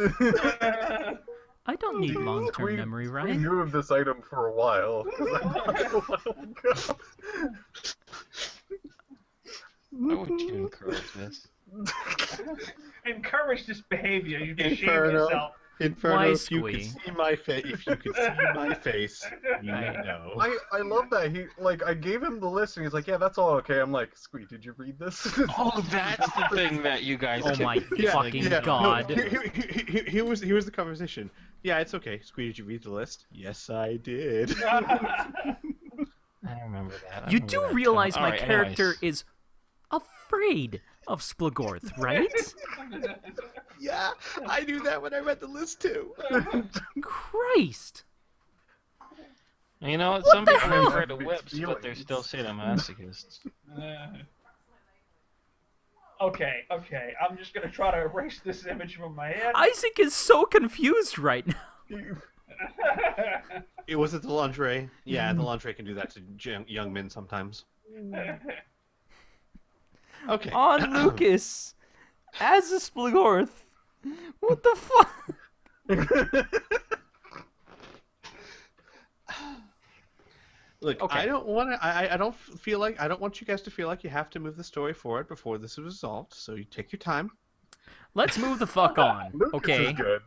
I don't need long-term We memory, We right? knew of this item for a while. Why would you encourage this? Encourage this behavior. You can shame Inferno. yourself. Inferno, Why, if you could Squee? see my face, you I- know. I love that. I gave him the list and he's like, yeah, that's all okay. I'm like, Squee, did you read this? Oh, that's the thing that you guys Oh did. my fucking god. No, here was the conversation. Yeah, it's okay. Squee, did you read the list? Yes, I did. I remember that. I You remember do that realize tone. my Alright, character anyways. is afraid of Splagorth, right? Yeah, I knew that when I read the list too. Christ! You know what? What Some the people hell? are afraid of whips, but they're still sadomasochists. Okay. I'm just gonna try to erase this image from my head. Isaac is so confused right now. It was it the lingerie? Yeah, the lingerie can do that to young men sometimes. Okay. On Lucas as a Splagorth. What the fuck? Look, Okay. I don't want to. I don't feel like. I don't want you guys to feel like you have to move the story forward before this is resolved. So you take your time. Let's move the fuck on, Lucas okay? is good.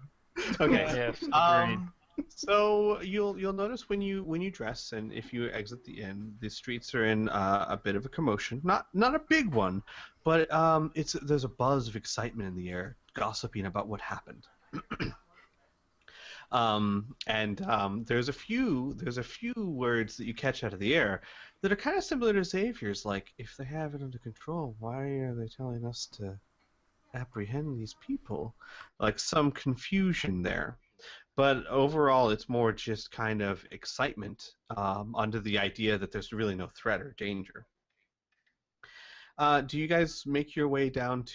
Okay. Yes, agreed. So you'll notice when you dress and if you exit the inn, the streets are in a bit of a commotion. Not a big one, but there's a buzz of excitement in the air, gossiping about what happened. There's a few words that you catch out of the air that are kind of similar to Xavier's. Like, if they have it under control, why are they telling us to apprehend these people? Like some confusion there. But overall, it's more just kind of excitement under the idea that there's really no threat or danger. Do you guys make your way back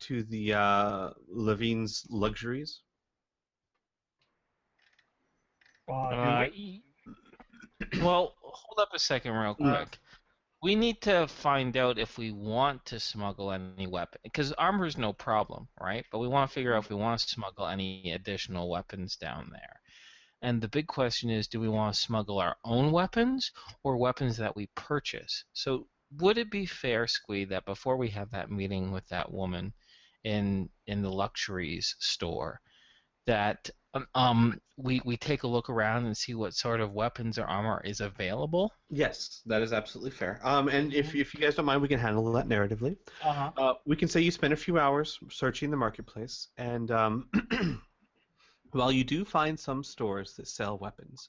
to the Levine's Luxuries? Well, hold up a second real quick. We need to find out if we want to smuggle any weapon, because armor is no problem, right? But we want to figure out if we want to smuggle any additional weapons down there. And the big question is, do we want to smuggle our own weapons or weapons that we purchase? So would it be fair, Squee, that before we have that meeting with that woman in the luxuries store, that we take a look around and see what sort of weapons or armor is available? Yes, that is absolutely fair. And if you guys don't mind, we can handle that narratively. We can say you spend a few hours searching the marketplace, and while you do find some stores that sell weapons,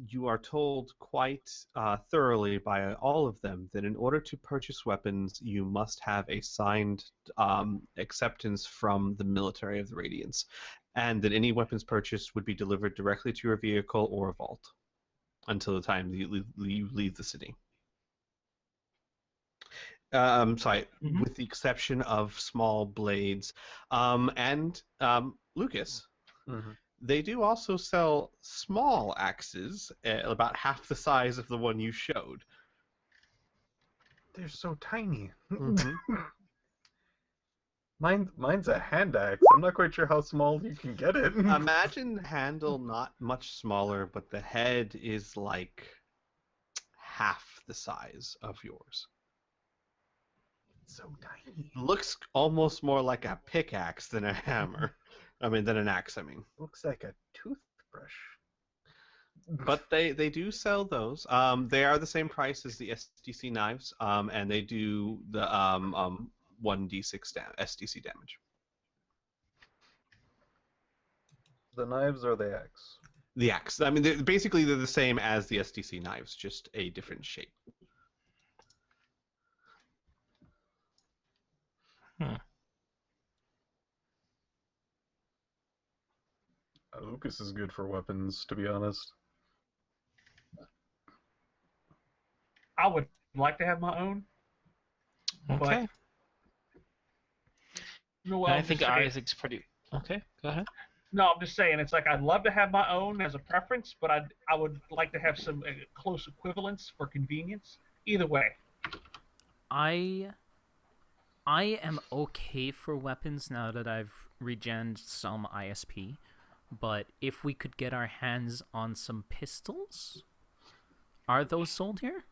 you are told quite thoroughly by all of them that in order to purchase weapons, you must have a signed acceptance from the military of the Radiance, and that any weapons purchased would be delivered directly to your vehicle or a vault until the time you leave the city. Sorry, with the exception of small blades. And Lucas, they do also sell small axes, about half the size of the one you showed. They're so tiny. Mine's a hand axe. I'm not quite sure how small you can get it. Imagine the handle not much smaller, but the head is like half the size of yours. So tiny. Looks almost more like a pickaxe than a hammer. Than an axe, Looks like a toothbrush. But they do sell those. They are the same price as the SDC knives, and they do the 1d6 SDC damage. The knives or the axe? The axe. They're the same as the SDC knives, just a different shape. Lucas is good for weapons, to be honest. I would like to have my own. Okay. But, I think Isaac's pretty... Okay, go ahead. No, I'm just saying, it's like I'd love to have my own as a preference, but I would like to have some close equivalents for convenience. Either way. I am okay for weapons now that I've regened some ISP. But if we could get our hands on some pistols, are those sold here?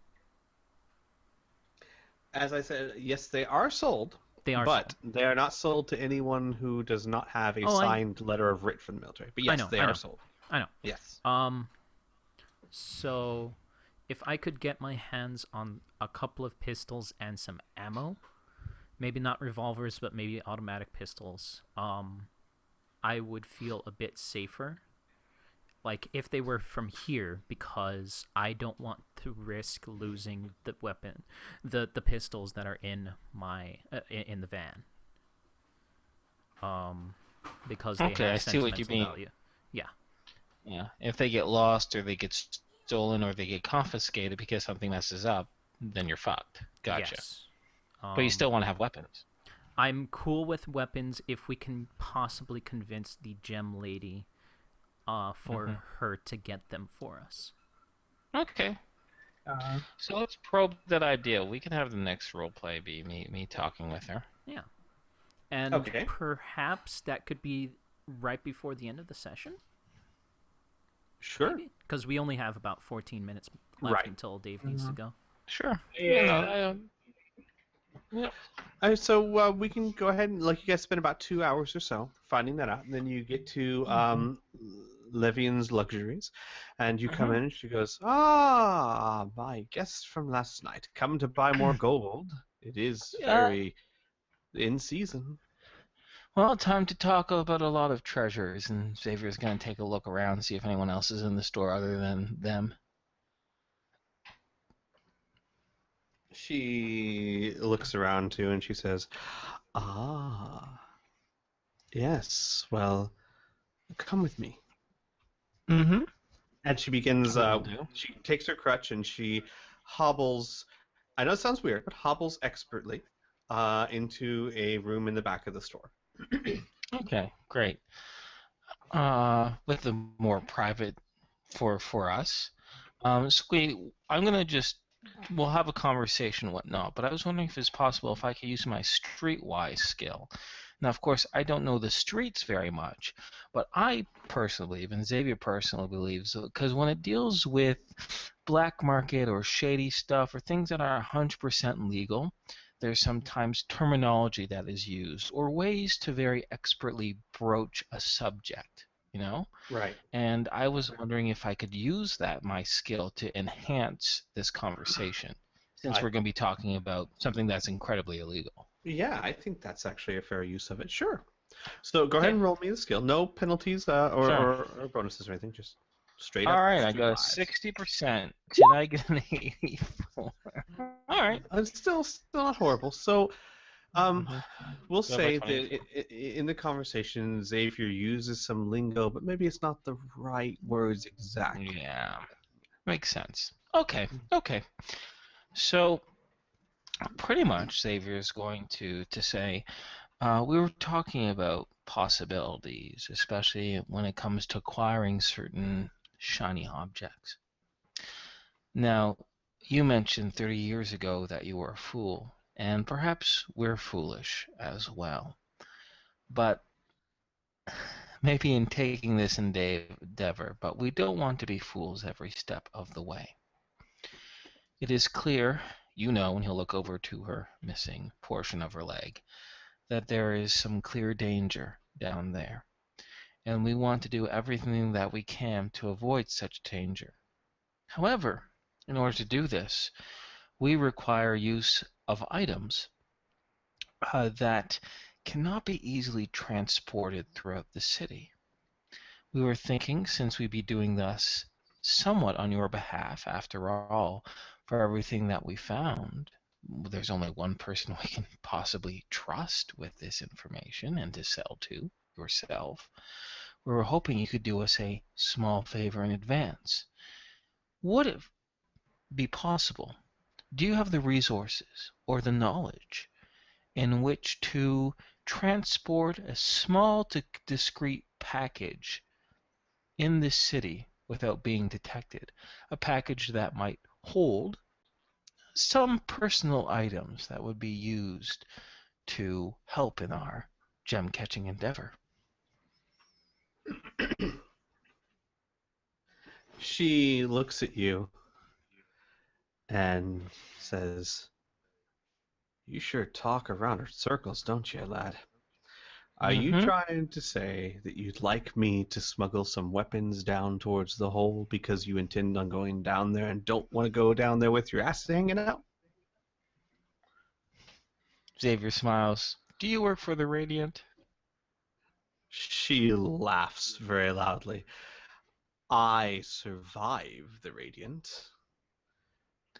As I said, yes, they are sold. They are not sold to anyone who does not have a signed letter of writ from the military. But yes, they are sold. I know. Yes. So, if I could get my hands on a couple of pistols and some ammo, maybe not revolvers, but maybe automatic pistols, I would feel a bit safer, like if they were from here, because I don't want to risk losing the weapon, the pistols that are in my in the van. Because they have sentimental value. Yeah. If they get lost or they get stolen or they get confiscated because something messes up, then you're fucked. Gotcha. Yes. But you still want to have weapons. I'm cool with weapons if we can possibly convince the gem lady for her to get them for us. Okay. So let's probe that idea. We can have the next roleplay be me talking with her. Yeah. And perhaps that could be right before the end of the session? Sure. Because we only have about 14 minutes left until Dave needs to go. Sure. Yeah. So we can go ahead and, like, you guys spend about 2 hours or so finding that out, and then you get to Levine's Luxuries, and you come in, and she goes, my guest from last night, come to buy more gold. It is very in season. Well, time to talk about a lot of treasures, and Xavier's going to take a look around, see if anyone else is in the store other than them. She looks around too, and she says, "Ah, yes. Well, come with me." Mm-hmm. And she begins. Will do. She takes her crutch and she hobbles. I know it sounds weird, but hobbles expertly into a room in the back of the store. Okay, great. With the more private for us. Squee, I'm gonna just we'll have a conversation and whatnot, but I was wondering if it's possible if I could use my streetwise skill. Now, of course, I don't know the streets very much, but I personally believe, and Xavier personally believes, because when it deals with black market or shady stuff or things that are 100% legal, there's sometimes terminology that is used or ways to very expertly broach a subject, you know? Right. And I was wondering if I could use my skill to enhance this conversation, since we're going to be talking about something that's incredibly illegal. Yeah, I think that's actually a fair use of it. Sure. So go ahead Okay. and roll me the skill. No penalties Sure. or bonuses or anything. Just straight All up right, I got a streetwise. 60%. Did I get an 84? All right. It's still not horrible. So Mhm. we'll Go by say that 24. in the conversation, Xavier uses some lingo, but maybe it's not the right words exactly. Yeah, makes sense. Okay, okay. So pretty much Xavier is going to say, we were talking about possibilities, especially when it comes to acquiring certain shiny objects. Now, you mentioned 30 years ago that you were a fool, and perhaps we're foolish as well. But maybe in taking this endeavor, but we don't want to be fools every step of the way. It is clear, you know, when you look over to her missing portion of her leg, that there is some clear danger down there, and we want to do everything that we can to avoid such danger. However, in order to do this, we require use of items that cannot be easily transported throughout the city. We were thinking, since we'd be doing this somewhat on your behalf, after all, for everything that we found, there's only one person we can possibly trust with this information and to sell to, yourself. We were hoping you could do us a small favor in advance. Would it be possible? Do you have the resources or the knowledge in which to transport a small discreet package in this city without being detected? A package that might hold some personal items that would be used to help in our gem catching endeavor. She looks at you and says, "You sure talk around in circles, don't you, lad? Are you Mm-hmm. trying to say that you'd like me to smuggle some weapons down towards the hole because you intend on going down there and don't want to go down there with your ass hanging out?" Xavier smiles. Do you work for the Radiant? She laughs very loudly. "I survive the Radiant.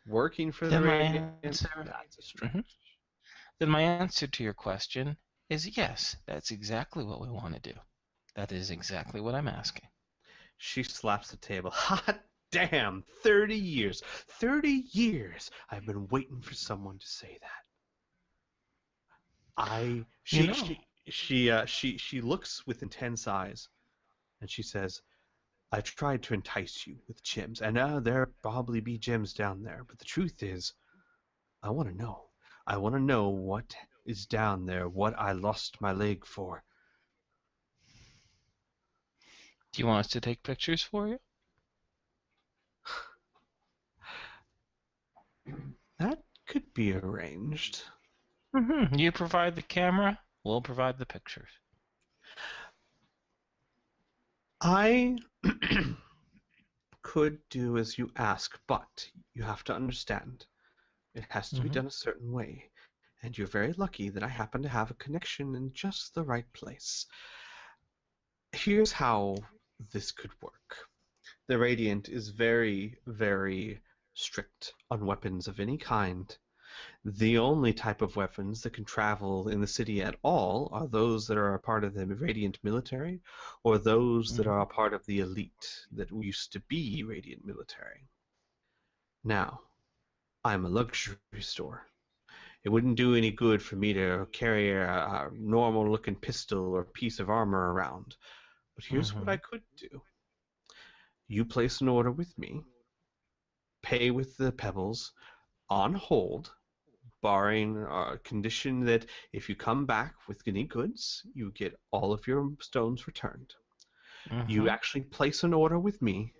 Working for the Then my Radiant, answer, that's a stretch." mhm. Then my answer to your question is yes. That's exactly what we want to do. That is exactly what I'm asking. She slaps the table. "Hot damn, 30 years. 30 years I've been waiting for someone to say that." I You she know, she she looks with intense eyes and she says, "I tried to entice you with gems, and there probably be gems down there, but the truth is, I want to know. I want to know what is down there, what I lost my leg for." do you want us to take pictures for you? That could be arranged. Mm-hmm. You provide the camera, we'll provide the pictures. I could do as you ask, but you have to understand, it has to be Mm-hmm. done a certain way. and you're very lucky that I happen to have a connection in just the right place. Here's how this could work. The Radiant is very, very strict on weapons of any kind. The only type of weapons that can travel in the city at all are those that are a part of the Radiant military, or those that are a part of the elite that used to be Radiant military. Now, I'm a luxury store. It wouldn't do any good for me to carry a normal-looking pistol or piece of armor around. But here's what I could do. You place an order with me, pay with the pebbles, on hold, barring a condition that if you come back with any goods, you get all of your stones returned. You actually place an order with me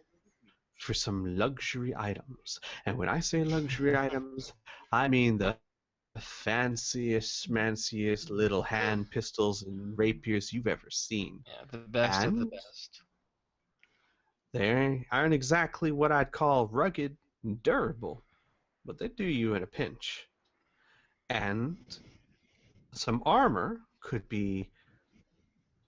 for some luxury items. And when I say luxury items, I mean the fanciest, smanciest little hand pistols and rapiers you've ever seen. Yeah, the best of the And best. they aren't exactly what I'd call rugged and durable, but they do you in a pinch. And some armor could be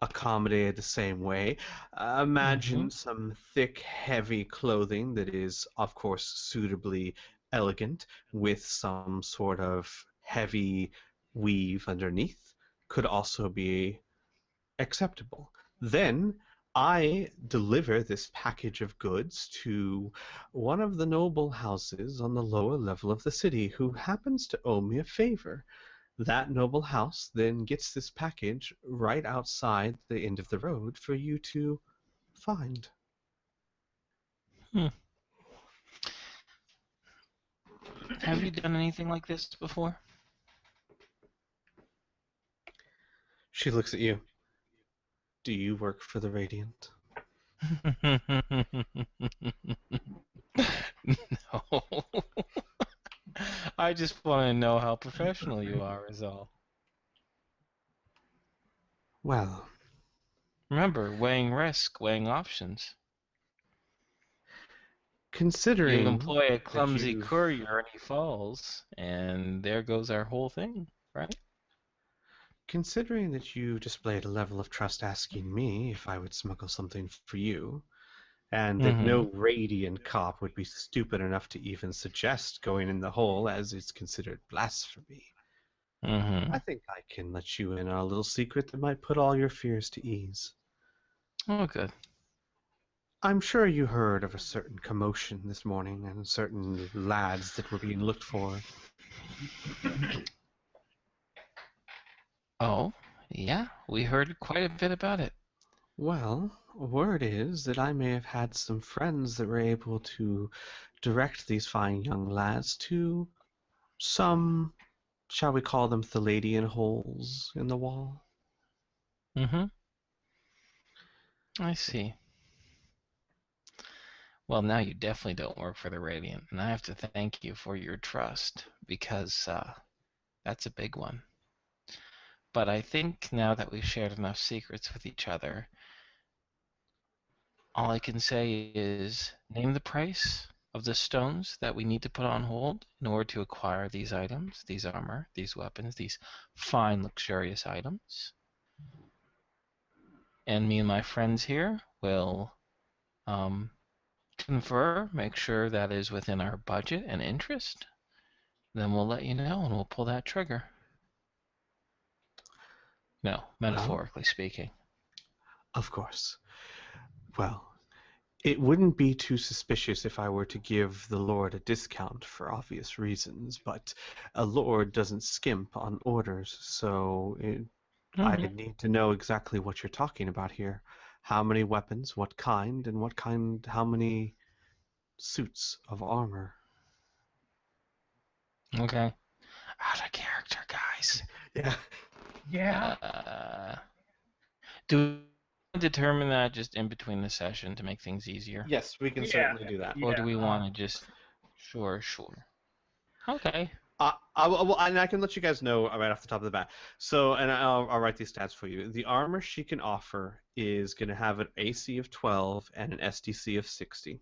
accommodated the same way. Imagine some thick, heavy clothing that is, of course, suitably elegant with some sort of heavy weave underneath. Could also be acceptable. Then I deliver this package of goods to one of the noble houses on the lower level of the city who happens to owe me a favor. That noble house then gets this package right outside the end of the road for you to find. Have you done anything like this before? She looks at you. Do you work for the Radiant? No. I just want to know how professional you are, is all. Well, Remember, weighing risk, weighing options. considering You employ a that clumsy you've courier and he falls, and there goes our whole thing, right? Considering that you displayed a level of trust asking me if I would smuggle something for you, and that no Radiant cop would be stupid enough to even suggest going in the hole as it's considered blasphemy, I think I can let you in on a little secret that might put all your fears to ease. Oh, good. I'm sure you heard of a certain commotion this morning and certain lads that were being looked for. Oh, yeah, we heard quite a bit about it. Well, word is that I may have had some friends that were able to direct these fine young lads to some, shall we call them Palladian holes in the wall? I see. Well, now you definitely don't work for the Radiant, and I have to thank you for your trust, because that's a big one. But I think now that we've shared enough secrets with each other, all I can say is name the price of the stones that we need to put on hold in order to acquire these items, these armor, these weapons, these fine, luxurious items. And me and my friends here will confer, make sure that is within our budget and interest. Then we'll let you know and we'll pull that trigger. No, metaphorically speaking. Of course. Well, it wouldn't be too suspicious if I were to give the Lord a discount for obvious reasons, but a Lord doesn't skimp on orders, so I need to know exactly what you're talking about here. How many weapons, what kind, and how many suits of armor. Okay. Out of character, guys. Yeah. Yeah. Do we determine that just in between the session to make things easier? Yes, we can certainly do that. Or do we want to just... Sure. Okay. And I can let you guys know right off the top of the bat. So, and I'll write these stats for you. The armor she can offer is going to have an AC of 12 and an SDC of 60.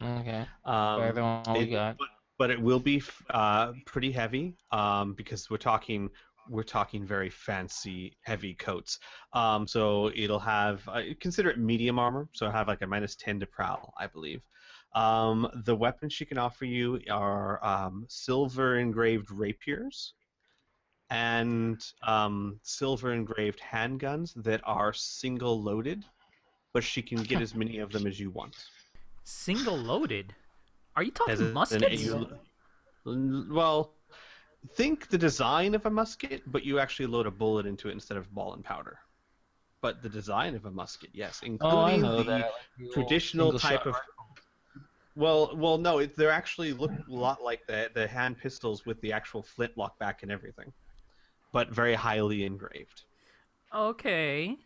Okay. Better than what we got. but it will be pretty heavy because we're talking very fancy heavy coats. So it'll have consider it medium armor, so it'll have like a -10 to prowl, I believe. The weapons she can offer you are silver engraved rapiers and silver engraved handguns that are single loaded, but she can get as many of them as you want. Single loaded? Are you talking As an muskets? Well, think the design of a musket, but you actually load a bullet into it instead of ball and powder. But the design of a musket, yes, including the traditional type of. Well, no, they actually look a lot like the hand pistols with the actual flintlock back and everything, but very highly engraved. Okay.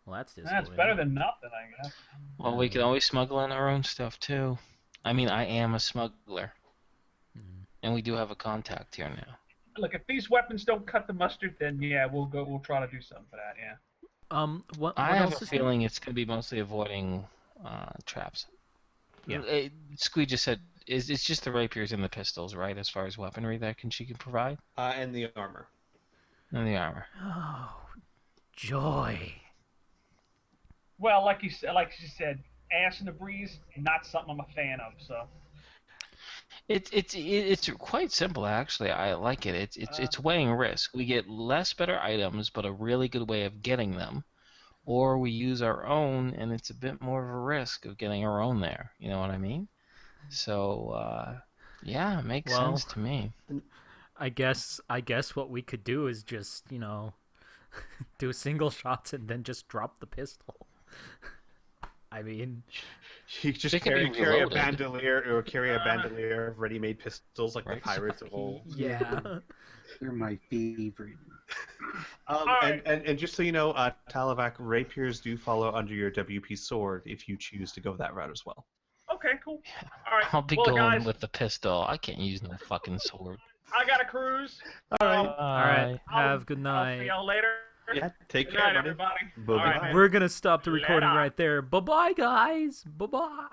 Well, that's disappointing. That's better than nothing, I guess. Well, we can always smuggle in our own stuff too. I mean, I am a smuggler, and we do have a contact here now. Look, if these weapons don't cut the mustard, then yeah, we'll try to do something for that. Yeah. What I have else a is feeling it's going to be mostly avoiding traps. Yeah. Squee just said it's just the rapiers and the pistols, right? As far as weaponry that she can provide. And the armor. And the armor. Oh, joy. Well, like you said, ass in the breeze, not something I'm a fan of. So. It's quite simple actually. I like it. It's weighing risk. We get less better items, but a really good way of getting them, or we use our own, and it's a bit more of a risk of getting our own there. You know what I mean? So yeah, it makes sense to me. I guess what we could do is just do single shots and then just drop the pistol. I mean, you just carry a bandolier or carry a bandolier of ready-made pistols like the pirates of old. Yeah. They're my favorite. And just so you know, Talavac, rapiers do follow under your WP sword if you choose to go that route as well. Okay, cool. All right. I'll be well, going guys, with the pistol. I can't use no fucking sword. I gotta cruise. All right. All right. Have good night. I'll see y'all later. Yeah, take Good care, night, buddy. everybody. Bye-bye. All right, man. We're gonna stop the recording Later. right there. Bye bye, guys. Bye bye.